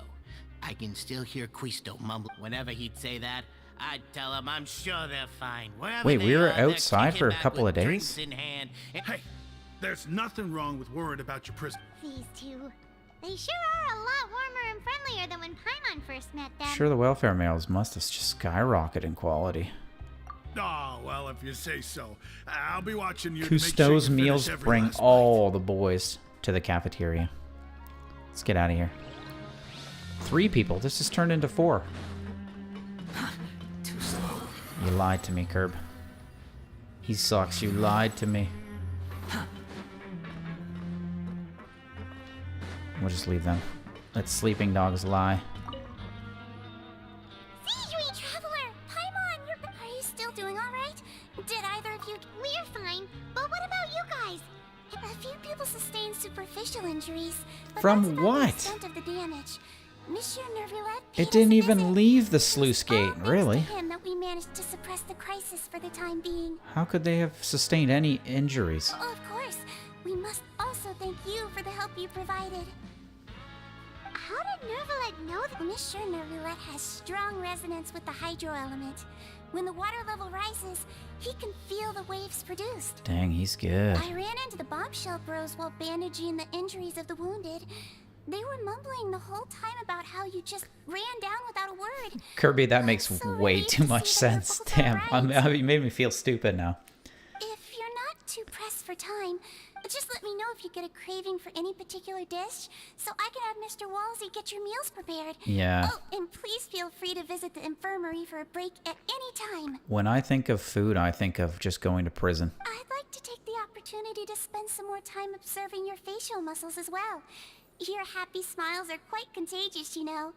I can still hear Quisto mumble. Whenever he'd say that, I'd tell him I'm sure they're fine. Wherever Wait, they we were are, they're outside kicking for a back couple with of drinks days? in hand. Hey, there's nothing wrong with worried about your prison. These two. They sure are a lot warmer and friendlier than when Paimon first met them. Sure, the welfare mails must have just skyrocketed in quality. Oh, well, if you say so. I'll be watching you to make sure Cousteau's you finish meals every bring last all the boys to the cafeteria. Let's get out of here. 3 people. This has turned into 4. Too slow. You lied to me, Curb. He sucks. You lied to me. We'll just leave them. Let sleeping dogs lie. Sijui, Traveler! Paimon, are you still doing alright? Did either of you... We're fine, but what about you guys? A few people sustained superficial injuries. But From that's about what? the extent of the damage. Monsieur Nervillette It didn't even leave the sluice gate, really. him that we managed to suppress the crisis for the time being. How could they have sustained any injuries? Oh, of course. We must also thank you for the help you provided. How did Nervillette know that? Monsieur Nervillette has strong resonance with the hydro element. When the water level rises, he can feel the waves produced. Dang, he's good. I ran into the bombshell bros while bandaging the injuries of the wounded. They were mumbling the whole time about how you just ran down without a word. Kirby, that makes way too much sense. Damn, you made me feel stupid now. If you're not too pressed for time, Just let me know if you get a craving for any particular dish, so I can have Mr. Walsey get your meals prepared. Yeah. Oh, and please feel free to visit the infirmary for a break at any time. When I think of food, I think of just going to prison. I'd like to take the opportunity to spend some more time observing your facial muscles as well. Your happy smiles are quite contagious, you know.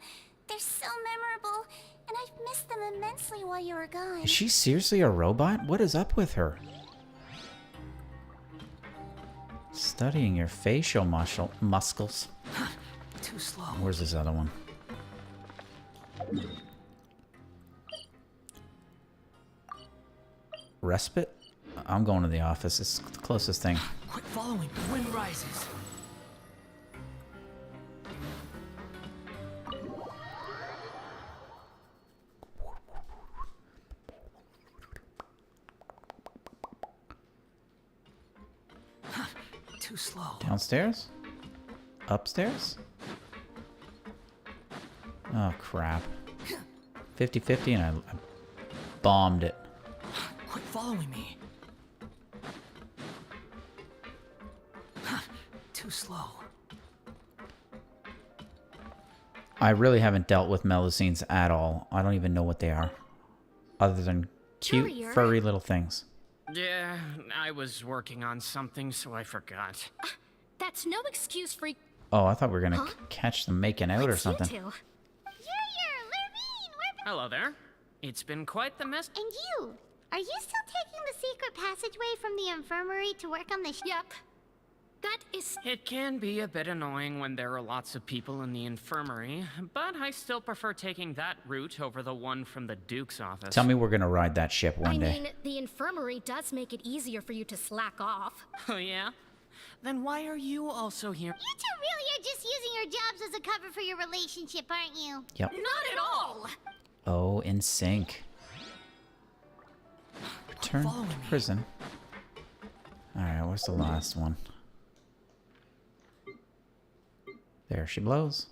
They're so memorable, and I've missed them immensely while you were gone. Is she seriously a robot? What is up with her? Studying your facial muscles. Too slow. Where's this other one? Respite? I'm going to the office. It's the closest thing. Quit following. The wind rises. Too slow. Downstairs? Upstairs? Oh, crap. 50-50 and I bombed it. Quit following me. Too slow. I really haven't dealt with Melusines at all. I don't even know what they are. Other than cute, Courier. furry little things. Yeah, I was working on something, so I forgot. That's no excuse for... Oh, I thought we were gonna catch them making out or What's you something. two? Hello there. It's been quite the mess. And you? Are you still taking the secret passageway from the infirmary to work on the Yep. That is... It can be a bit annoying when there are lots of people in the infirmary, but I still prefer taking that route over the one from the Duke's office. Tell me we're gonna ride that ship one I day. mean, the infirmary does make it easier for you to slack off. Oh yeah? Then why are you also here? You two really are just using your jobs as a cover for your relationship, aren't you? Yep. Not at all! Oh, in sync. Return to prison. Alright, where's the last one? There she blows.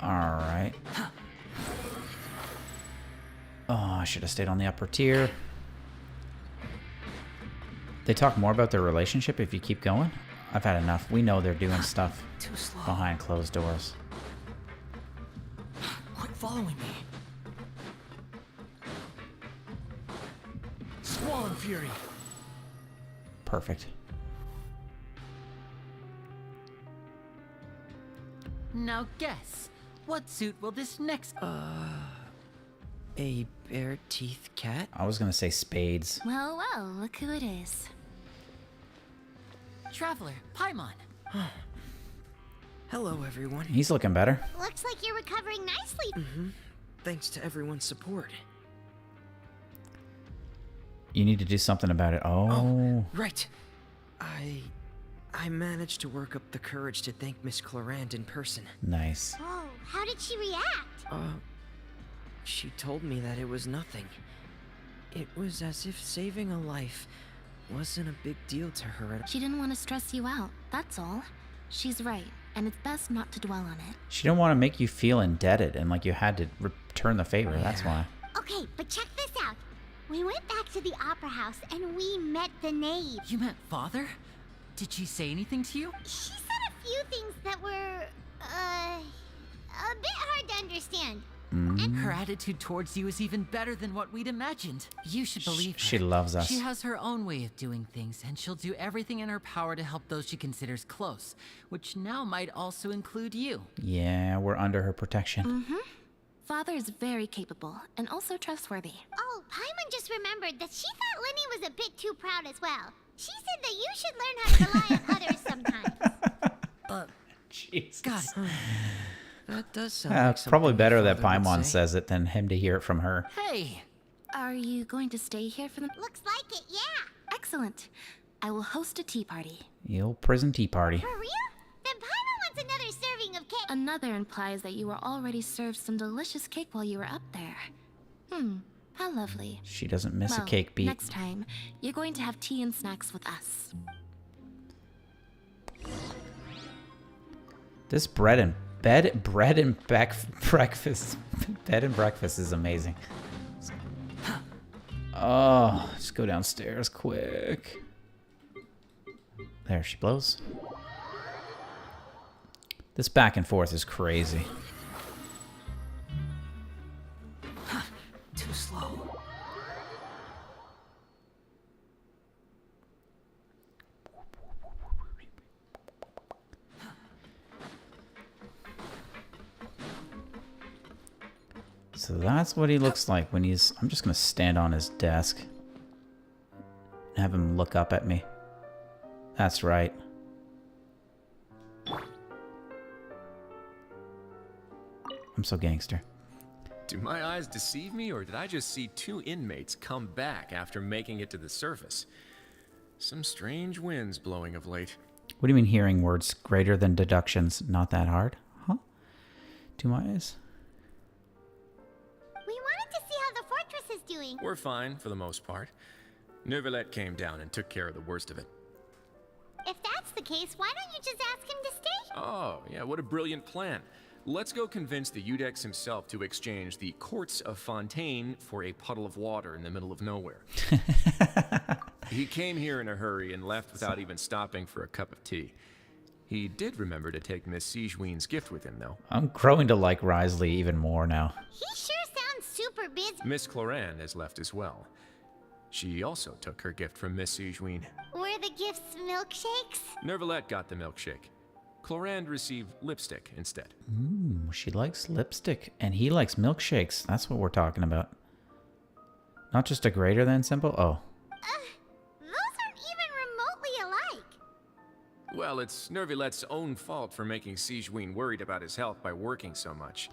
Alright. Oh, I should have stayed on the upper tier. They talk more about their relationship if you keep going? I've had enough. We know they're doing stuff Too slow. behind closed doors. Quit following me. Squall Fury. Perfect. Now guess, what suit will this next... A bare teeth cat? I was gonna say spades. Well, well, look who it is. Traveler, Paimon. Hello, everyone. He's looking better. Looks like you're recovering nicely. Mm-hmm. Thanks to everyone's support. You need to do something about it. Oh. Right. I managed to work up the courage to thank Miss Clorand in person. Nice. Oh, how did she react? She told me that it was nothing. It was as if saving a life wasn't a big deal to her at all. She didn't want to stress you out, that's all. She's right, and it's best not to dwell on it. She didn't want to make you feel indebted and like you had to return the favor. That's why. Okay, but check this out. We went back to the opera house and we met the knave. You met Father? Did she say anything to you? She said a few things that were, a bit hard to understand. Her attitude towards you is even better than what we'd imagined. You should believe her. She loves us. She has her own way of doing things, and she'll do everything in her power to help those she considers close, which now might also include you. Yeah, we're under her protection. Mm-hmm. Father is very capable, and also trustworthy. Oh, Paimon just remembered that she thought Lenny was a bit too proud as well. She said that you should learn how to rely on others sometimes. Jesus. God. That does sound like Probably something better your that father would Paimon say. says it than him to hear it from her. Hey! Are you going to stay here for the... Looks like it, yeah. Excellent. I will host a tea party. The old prison tea party. For real? Then Paimon wants another serving of cake. Another implies that you were already served some delicious cake while you were up there. How lovely. She doesn't miss Well, a cake beat. next time, you're going to have tea and snacks with us. This bread and bread and breakfast. Bed and breakfast is amazing. Oh, just go downstairs quick. There, she blows. This back and forth is crazy. Too slow. So that's what he looks like when he's... I'm just going to stand on his desk and have him look up at me. That's right. I'm so gangster. Do my eyes deceive me, or did I just see 2 inmates come back after making it to the surface? Some strange winds blowing of late. What do you mean hearing words greater than deductions? Not that hard? Huh? Do my eyes? We wanted to see how the fortress is doing. We're fine, for the most part. Neuvillette came down and took care of the worst of it. If that's the case, why don't you just ask him to stay? Oh, yeah, what a brilliant plan. Let's go convince the Udex himself to exchange the courts of Fontaine for a puddle of water in the middle of nowhere. He came here in a hurry and left without even stopping for a cup of tea. He did remember to take Miss Sigewinne's gift with him, though. I'm growing to like Wriothesley even more now. He sure sounds super busy. Miss Cloran has left as well. She also took her gift from Miss Sigewinne. Were the gifts milkshakes? Neuvillette got the milkshake. Clorand received lipstick instead. She likes lipstick, and he likes milkshakes. That's what we're talking about. Not just a greater than symbol? Oh. Those aren't even remotely alike. Well, it's Neuvillette's own fault for making Sigewinne worried about his health by working so much.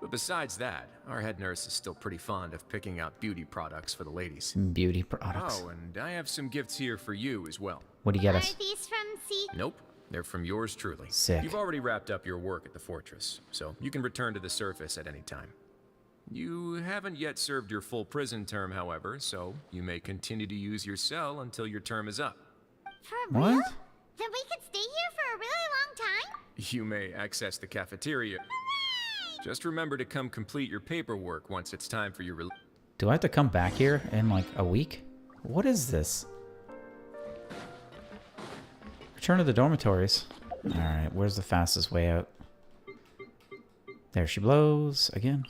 But besides that, our head nurse is still pretty fond of picking out beauty products for the ladies. Beauty products. Oh, and I have some gifts here for you as well. What do you get us? Are these from C? Nope. They're from yours truly. Sick. You've already wrapped up your work at the fortress, so you can return to the surface at any time. You haven't yet served your full prison term, however, so you may continue to use your cell until your term is up. For real? What? Then we could stay here for a really long time? You may access the cafeteria. Hooray! Just remember to come complete your paperwork once it's time for your release. Do I have to come back here in like a week? What is this? Return to the dormitories. Alright, where's the fastest way out? There she blows again.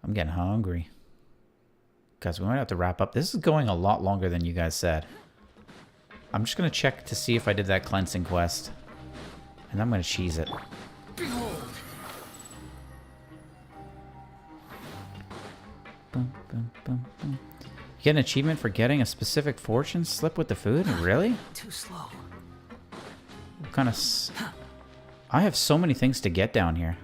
I'm getting hungry. Guys, we might have to wrap up. This is going a lot longer than you guys said. I'm just going to check to see if I did that cleansing quest. And I'm going to cheese it. Behold! Boom, boom, boom, boom. You get an achievement for getting a specific fortune slip with the food? Really? Too slow. What kind of... I have so many things to get down here.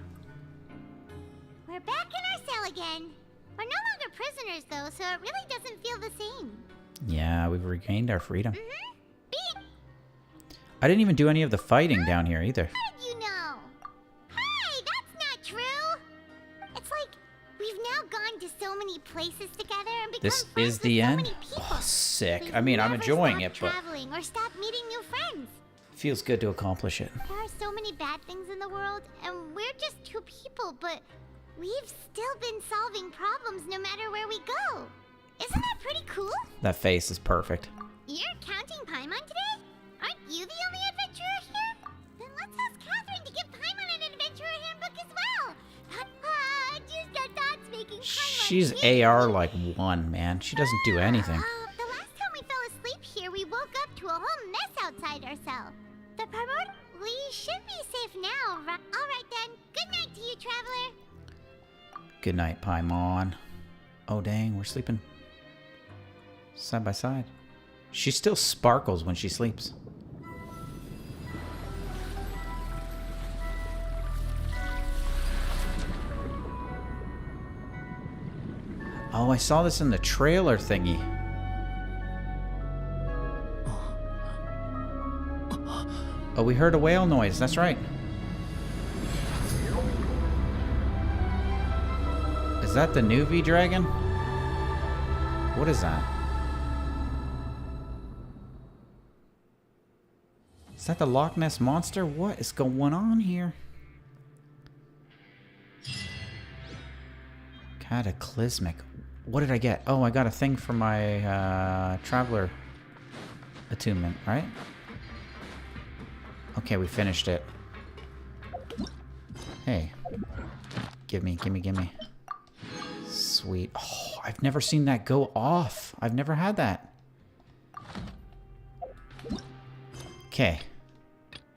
We're back in our cell again. We're no longer prisoners, though, so it really doesn't feel the same. Yeah, we've regained our freedom. Mm-hmm. Beep! I didn't even do any of the fighting down here either. How did you know? Hey, that's not true! It's like we've now gone to so many places together and become This friends is the with so end? many people. Oh, sick. We've I mean, I'm never enjoying stopped it, but traveling or stop meeting new friends. feels good to accomplish it. There are so many bad things in the world, and we're just two people, but we've still been solving problems no matter where we go. Isn't that pretty cool? That face is perfect. You're counting Paimon today? Aren't you the only adventurer here? Then let's ask Catherine to give Paimon an adventurer handbook as well. Just got thoughts making Paimon She's cute. AR like 1, man. She doesn't do anything. The last time we fell asleep here, we woke up to a whole mess outside our cell. The Paimon, we should be safe now, right? All right then. Good night to you, traveler. Good night, Paimon. Oh, dang, we're sleeping side by side. She still sparkles when she sleeps. Oh, I saw this in the trailer thingy. Oh, we heard a whale noise. That's right. Is that the Nuvi dragon? What is that? Is that the Loch Ness Monster? What is going on here? Cataclysmic. What did I get? Oh, I got a thing for my Traveler attunement, right? Okay, we finished it. Hey. Gimme. Sweet. Oh, I've never seen that go off. I've never had that. Okay.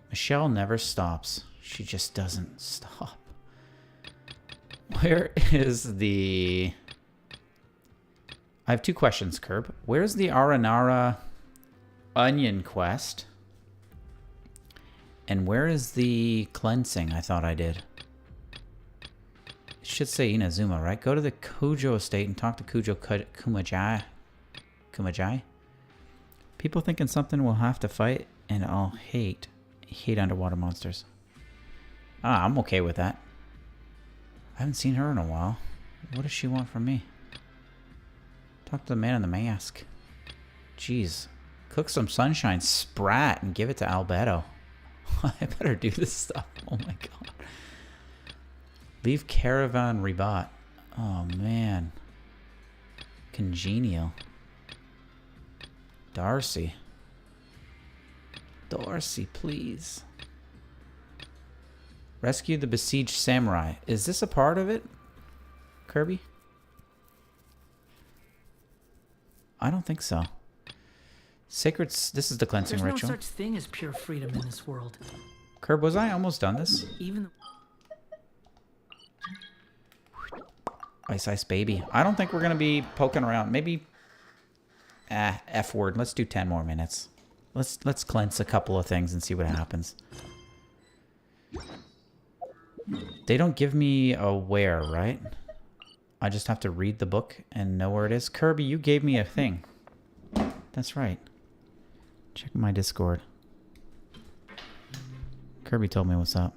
Michelle never stops. She just doesn't stop. Where is the... I have two questions, Curb. Where's the Aranara Onion quest? And where is the cleansing I thought I did? It should say Inazuma, right? Go to the Kujo estate and talk to Kujo Kumajai. Kumajai? People thinking something will have to fight, and I'll hate underwater monsters. Ah, I'm okay with that. I haven't seen her in a while. What does she want from me? Talk to the man in the mask. Jeez. Cook some sunshine sprat and give it to Albedo. I better do this stuff. Oh my god. Leave Caravan Rebat. Oh man. Congenial. Darcy. Darcy, please. Rescue the besieged samurai. Is this a part of it, Kirby? I don't think so. Sacred... This is the cleansing There's ritual. no such thing as pure freedom in this world. Curb, was I almost done this? Even Ice Ice Baby. I don't think we're going to be poking around. Maybe... F word. Let's do 10 more minutes. Let's cleanse a couple of things and see what happens. They don't give me a where, right? I just have to read the book and know where it is. Kirby, you gave me a thing. That's right. Check my Discord. Kirby told me what's up.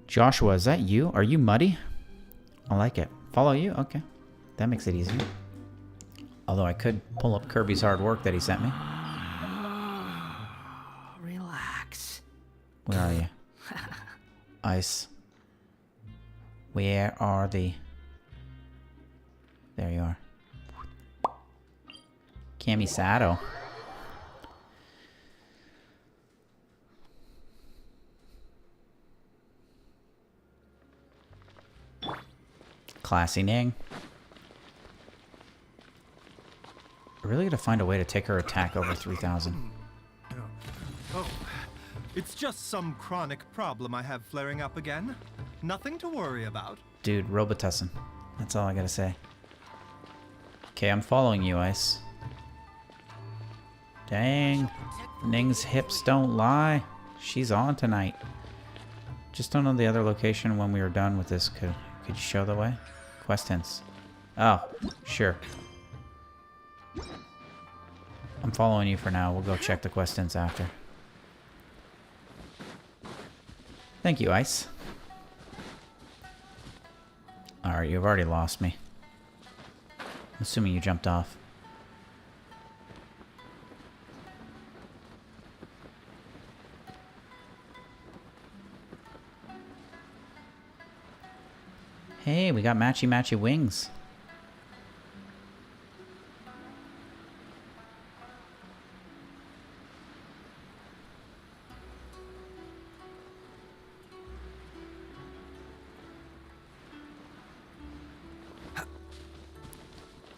Joshua, is that you? Are you Muddy? I like it. Follow you? Okay. That makes it easier. Although I could pull up Kirby's hard work that he sent me. relax. Where are you? Ice. Where are the... There you are. Kamisado. Classy Ning. I really gotta find a way to take her attack over 3,000. Oh, it's just some chronic problem I have flaring up again. Nothing to worry about. Dude, Robitussin. That's all I gotta say. Okay, I'm following you, Ice. Dang. Ning's hips don't lie. She's on tonight. Just don't know the other location when we were done with this. Could you show the way? Quest hints. Oh, sure. I'm following you for now. We'll go check the quest hints after. Thank you, Ice. Alright, you've already lost me. I'm assuming you jumped off. Hey, we got matchy-matchy wings.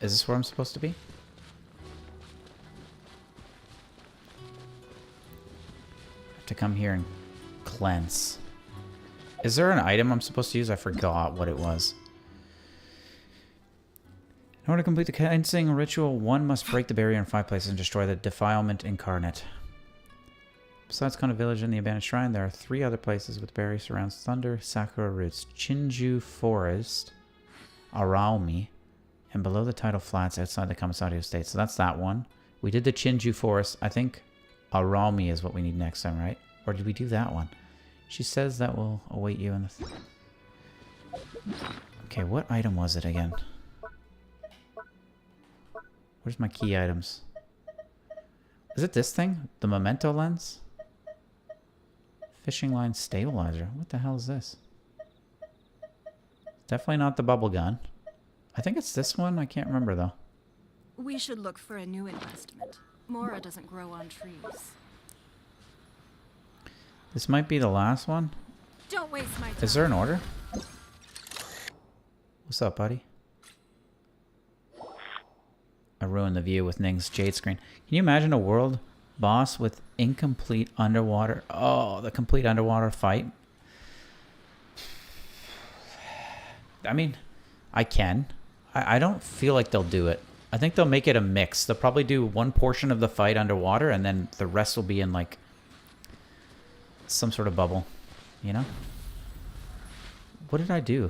Is this where I'm supposed to be? I have to come here and cleanse. Is there an item I'm supposed to use? I forgot what it was. In order to complete the cleansing ritual, one must break the barrier in 5 places and destroy the defilement incarnate. Besides Kona Village and the abandoned shrine, there are 3 other places with barrier surrounds Thunder, Sakura Roots, Chinju Forest, Araumi, and below the tidal flats outside the Kamisato Estate. So that's that one. We did the Chinju Forest. I think Araumi is what we need next time, right? Or did we do that one? She says that will await you in the... Okay, what item was it again? Where's my key items? Is it this thing? The memento lens? Fishing line stabilizer. What the hell is this? Definitely not the bubble gun. I think it's this one. I can't remember though. We should look for a new investment. Mora doesn't grow on trees. This might be the last one. Don't waste my time. Is there an order? What's up, buddy? I ruined the view with Ning's Jade Screen. Can you imagine a world boss with incomplete underwater... Oh, the complete underwater fight. I mean, I can. I don't feel like they'll do it. I think they'll make it a mix. They'll probably do one portion of the fight underwater and then the rest will be in like some sort of bubble. You know? What did I do?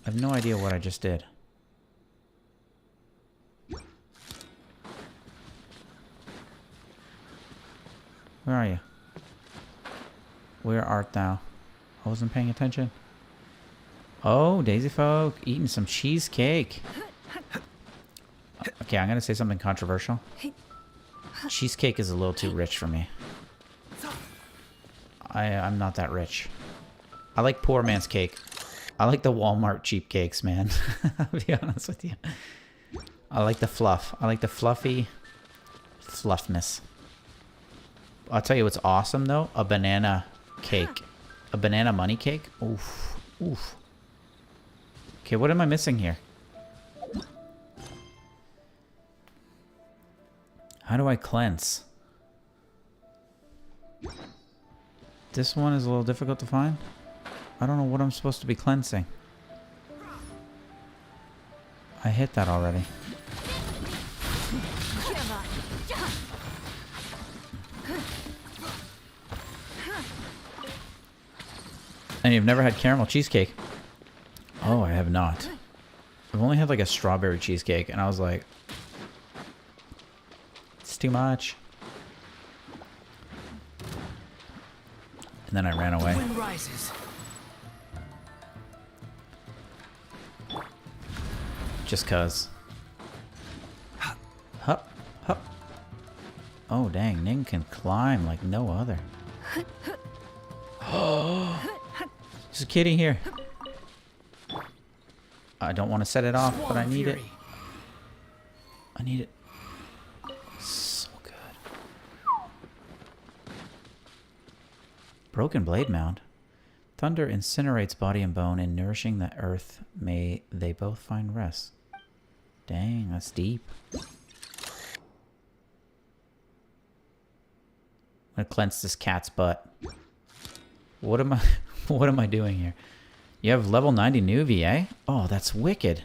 I have no idea what I just did. Where are you? Where art thou? I wasn't paying attention. Oh, Daisy Folk, eating some cheesecake. Okay, I'm gonna say something controversial. Cheesecake is a little too rich for me. I'm not that rich. I like poor man's cake. I like the Walmart cheap cakes, man. I'll be honest with you. I like the fluff. I like the fluffy fluffness. I'll tell you what's awesome though, a banana cake. A banana money cake. Oof. Oof. Okay, what am I missing here? How do I cleanse? This one is a little difficult to find. I don't know what I'm supposed to be cleansing. I hit that already. And you've never had caramel cheesecake? Oh, I have not. I've only had like a strawberry cheesecake and I was like, it's too much. And then I ran away. Wind rises. Just cuz. Hup, hup. Oh dang, Ning can climb like no other. Oh, there's a kitty here. I don't want to set it off, but I need it. I need it. So good. Broken blade mound. Thunder incinerates body and bone, and nourishing the earth may they both find rest. Dang, that's deep. I'm gonna cleanse this cat's butt. What am I doing here? You have level 90 Nuvi, eh? Oh, that's wicked.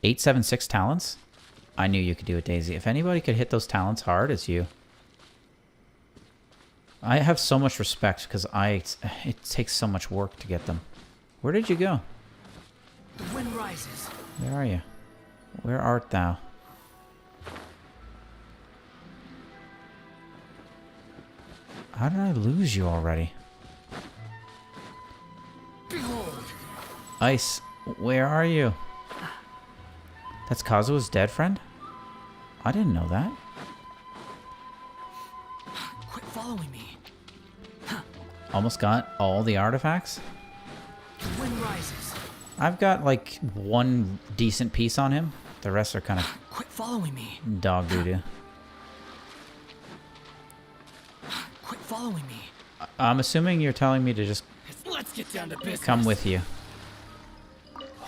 876 talents? I knew you could do it, Daisy. If anybody could hit those talents hard, it's you. I have so much respect because it takes so much work to get them. Where did you go? The wind rises. Where are you? Where art thou? How did I lose you already? Behold. Ice, where are you? That's Kazua's dead friend? I didn't know that. Quit following me. Almost got all the artifacts. The wind rises. I've got like one decent piece on him. The rest are kind of Quit following me. dog doo-doo. Quit following me. I'm assuming you're telling me to just Let's get down to business. come with you.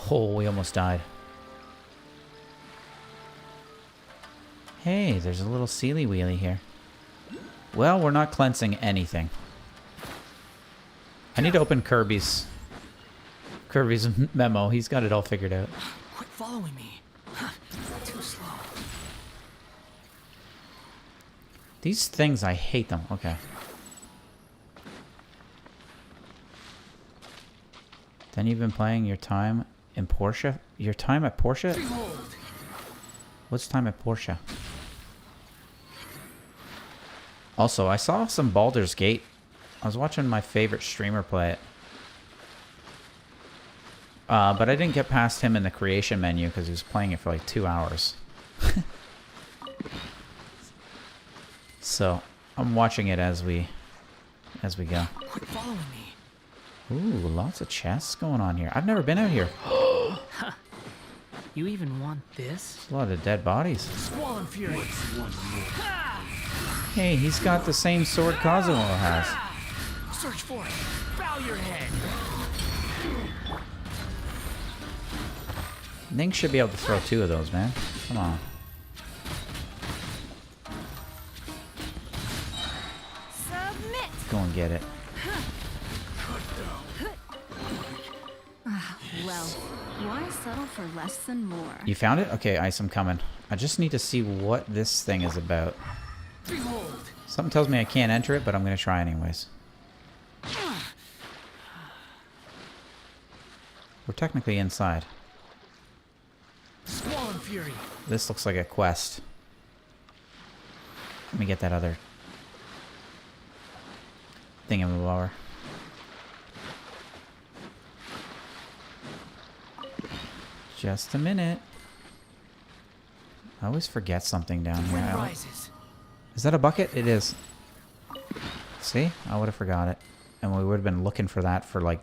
Oh, we almost died. Hey, there's a little Sealy Wheelie here. Well, we're not cleansing anything. I need to open Kirby's memo. He's got it all figured out. Quit following me. Too slow. These things, I hate them. Okay. Then you've been playing your time in Porsche? Your time at Porsche? Behold. What's time at Porsche? Also, I saw some Baldur's Gate. I was watching my favorite streamer play it. But I didn't get past him in the creation menu because he was playing it for like 2 hours. So I'm watching it as we go. Quit following me. Ooh, lots of chests going on here. I've never been out here. You even want this? A lot of dead bodies. Squall Fury. Hey, he's got the same sword Kazuo has. Search for it. Bow your head. Ning should be able to throw 2 of those, man. Come on. Submit. Go and get it. Well, why settle for less than more? You found it? Okay, Ice, I'm coming. I just need to see what this thing is about. Behold. Something tells me I can't enter it, but I'm going to try anyways. We're technically inside. Squall Fury. This looks like a quest. Let me get that other thingamabobber. Just a minute. I always forget something down here. Wind rises. Is that a bucket? It is. See? I would have forgot it. And we would have been looking for that for like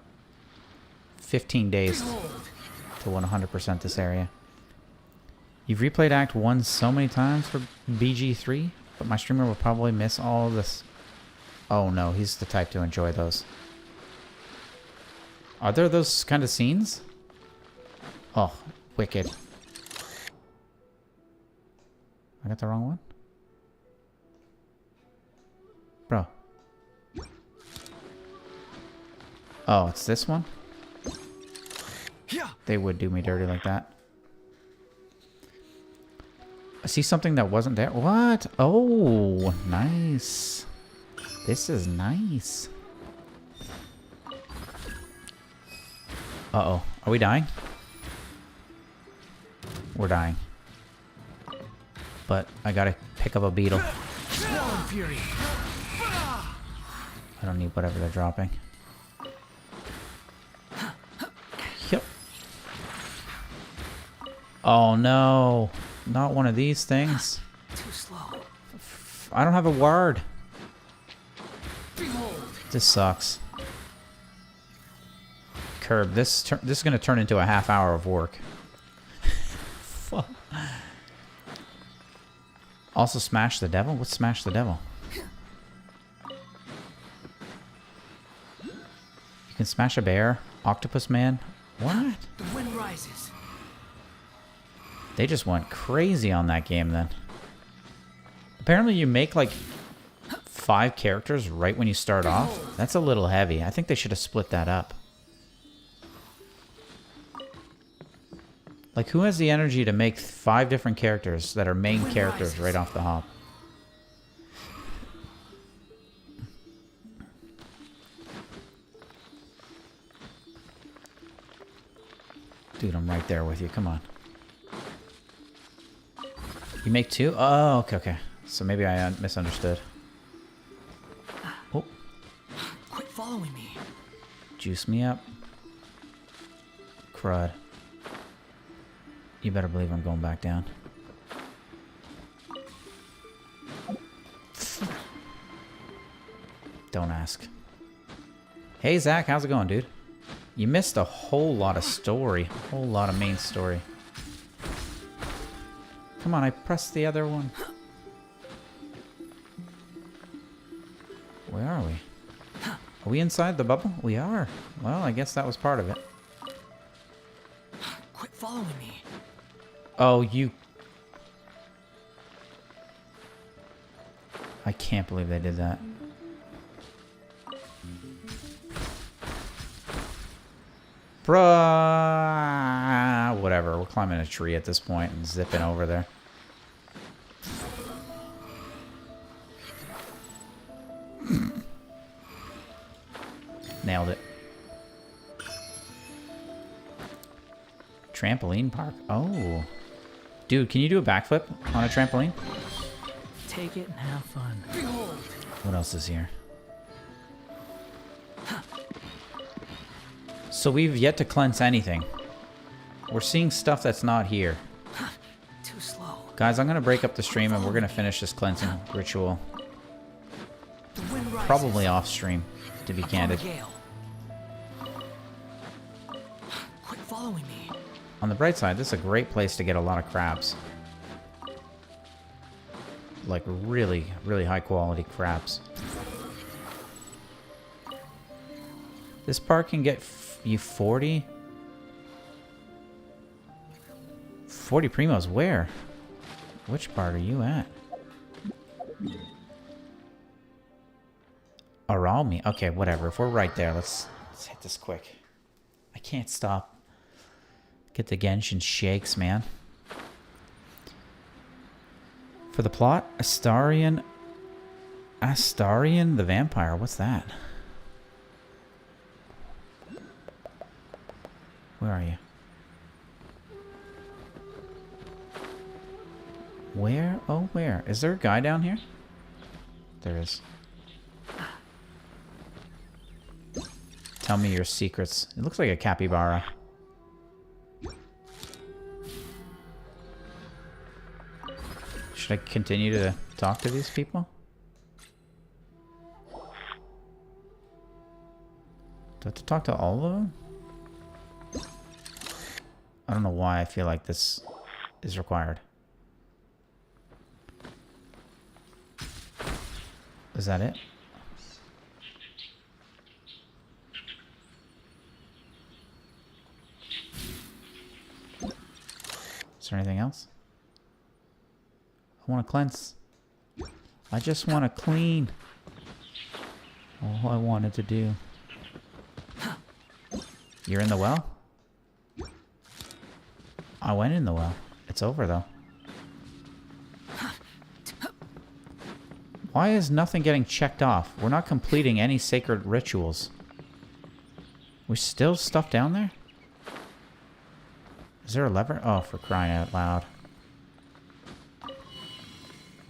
15 days to 100% this area. You've replayed Act 1 so many times for BG3, but my streamer will probably miss all of this. Oh no, he's the type to enjoy those. Are there those kind of scenes? Oh, wicked. I got the wrong one? Bro. Oh, it's this one? They would do me dirty like that. I see something that wasn't there. What? Oh, nice. This is nice. Uh-oh. Are we dying? We're dying. But I gotta pick up a beetle. Fury. I don't need whatever they're dropping. Yep. Oh no. Not one of these things. Too slow. I don't have a ward. Behold. This sucks. Curb. This is gonna turn into a half hour of work. Fuck. Also smash the devil? What's smash the devil? You can smash a bear? Octopus man? What? The wind rises. They just went crazy on that game then. Apparently you make like 5 characters right when you start off. That's a little heavy. I think they should have split that up. Like, who has the energy to make 5 different characters that are main characters right off the hop? Dude, I'm right there with you. Come on. You make 2? Oh, okay, okay. So maybe I misunderstood. Oh. Quit following me. Juice me up. Crud. You better believe I'm going back down. Don't ask. Hey, Zach, how's it going, dude? You missed a whole lot of story. A whole lot of main story. Come on, I pressed the other one. Where are we? Are we inside the bubble? We are. Well, I guess that was part of it. Quit following me. Oh, you... I can't believe they did that. Bruh. Whatever, we're climbing a tree at this point and zipping over there. Nailed it. Trampoline park. Oh. Dude, can you do a backflip on a trampoline? Take it and have fun. What else is here? So we've yet to cleanse anything. We're seeing stuff that's not here. Too slow. Guys, I'm going to break up the stream and we're going to finish this cleansing ritual. Probably off stream, to be candid. Quit following me. On the bright side, this is a great place to get a lot of crabs. Like really, really high quality crabs. This part can get you 40? 40 primos, where? Which part are you at? Around me? Okay, whatever. If we're right there, let's hit this quick. I can't stop. Get the Genshin shakes, man. For the plot, Astarion the vampire. What's that? Where are you? Where? Oh, where? Is there a guy down here? There is. Tell me your secrets. It looks like a capybara. Should I continue to talk to these people? Do I have to talk to all of them? I don't know why I feel like this is required. Is that it? Is there anything else? I want to cleanse. I just want to clean. All I wanted to do. You're in the well? I went in the well. It's over, though. Why is nothing getting checked off? We're not completing any sacred rituals. We still stuff down there? Is there a lever? Oh, for crying out loud.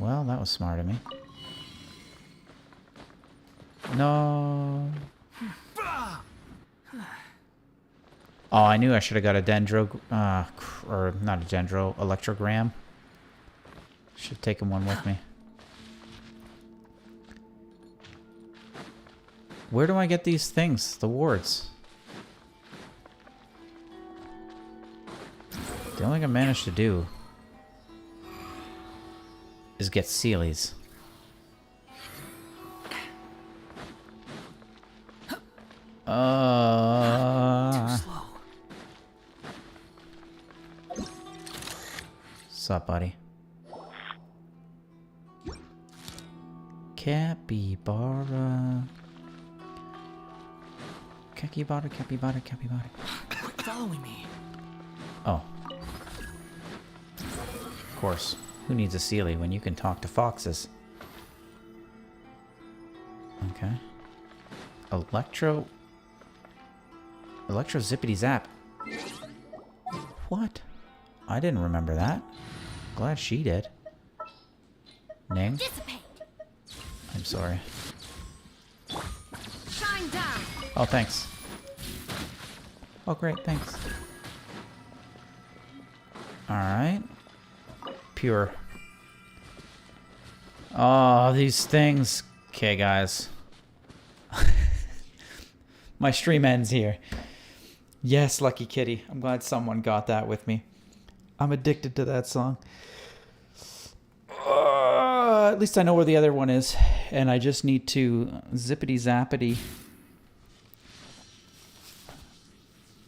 Well, that was smart of me. No. Oh, I knew I should have got a dendro, or not a dendro, electrogram. Should have taken one with me. Where do I get these things? The wards. The only thing I managed to do is get Sealies. Sup, buddy? Capybara. Capybara, capybara, capybara. Quit following me. Oh. Of course. Who needs a Sealy when you can talk to foxes? Okay. Electro zippity zap. What? I didn't remember that. Glad she did. Ning? I'm sorry. Shine down. Oh, thanks. Oh, great, thanks. Alright. Pure. Oh, these things. Okay, guys. My stream ends here. Yes, Lucky Kitty. I'm glad someone got that with me. I'm addicted to that song. At least I know where the other one is. And I just need to zippity zappity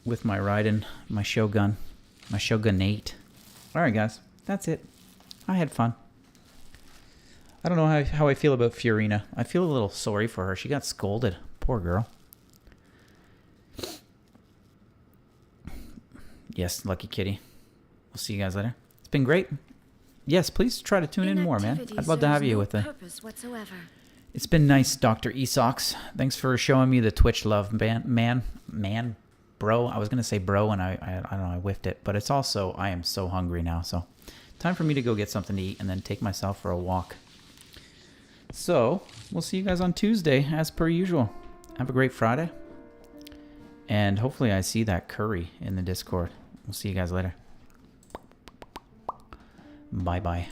with my Raiden, my Shogun, my Shogunate. Alright, guys. That's it. I had fun. I don't know how I feel about Fiorina. I feel a little sorry for her. She got scolded. Poor girl. Yes, Lucky Kitty. We'll see you guys later. It's been great. Yes, please try to tune in more, man. I'd love to have you with it. It's been nice, Dr. Esox. Thanks for showing me the Twitch love, man, bro. I was gonna say bro, and I don't know, I whiffed it. But it's also, I am so hungry now, so time for me to go get something to eat and then take myself for a walk. So we'll see you guys on Tuesday, as per usual. Have a great Friday, And hopefully I see that curry in the Discord. We'll see you guys later. Bye-bye.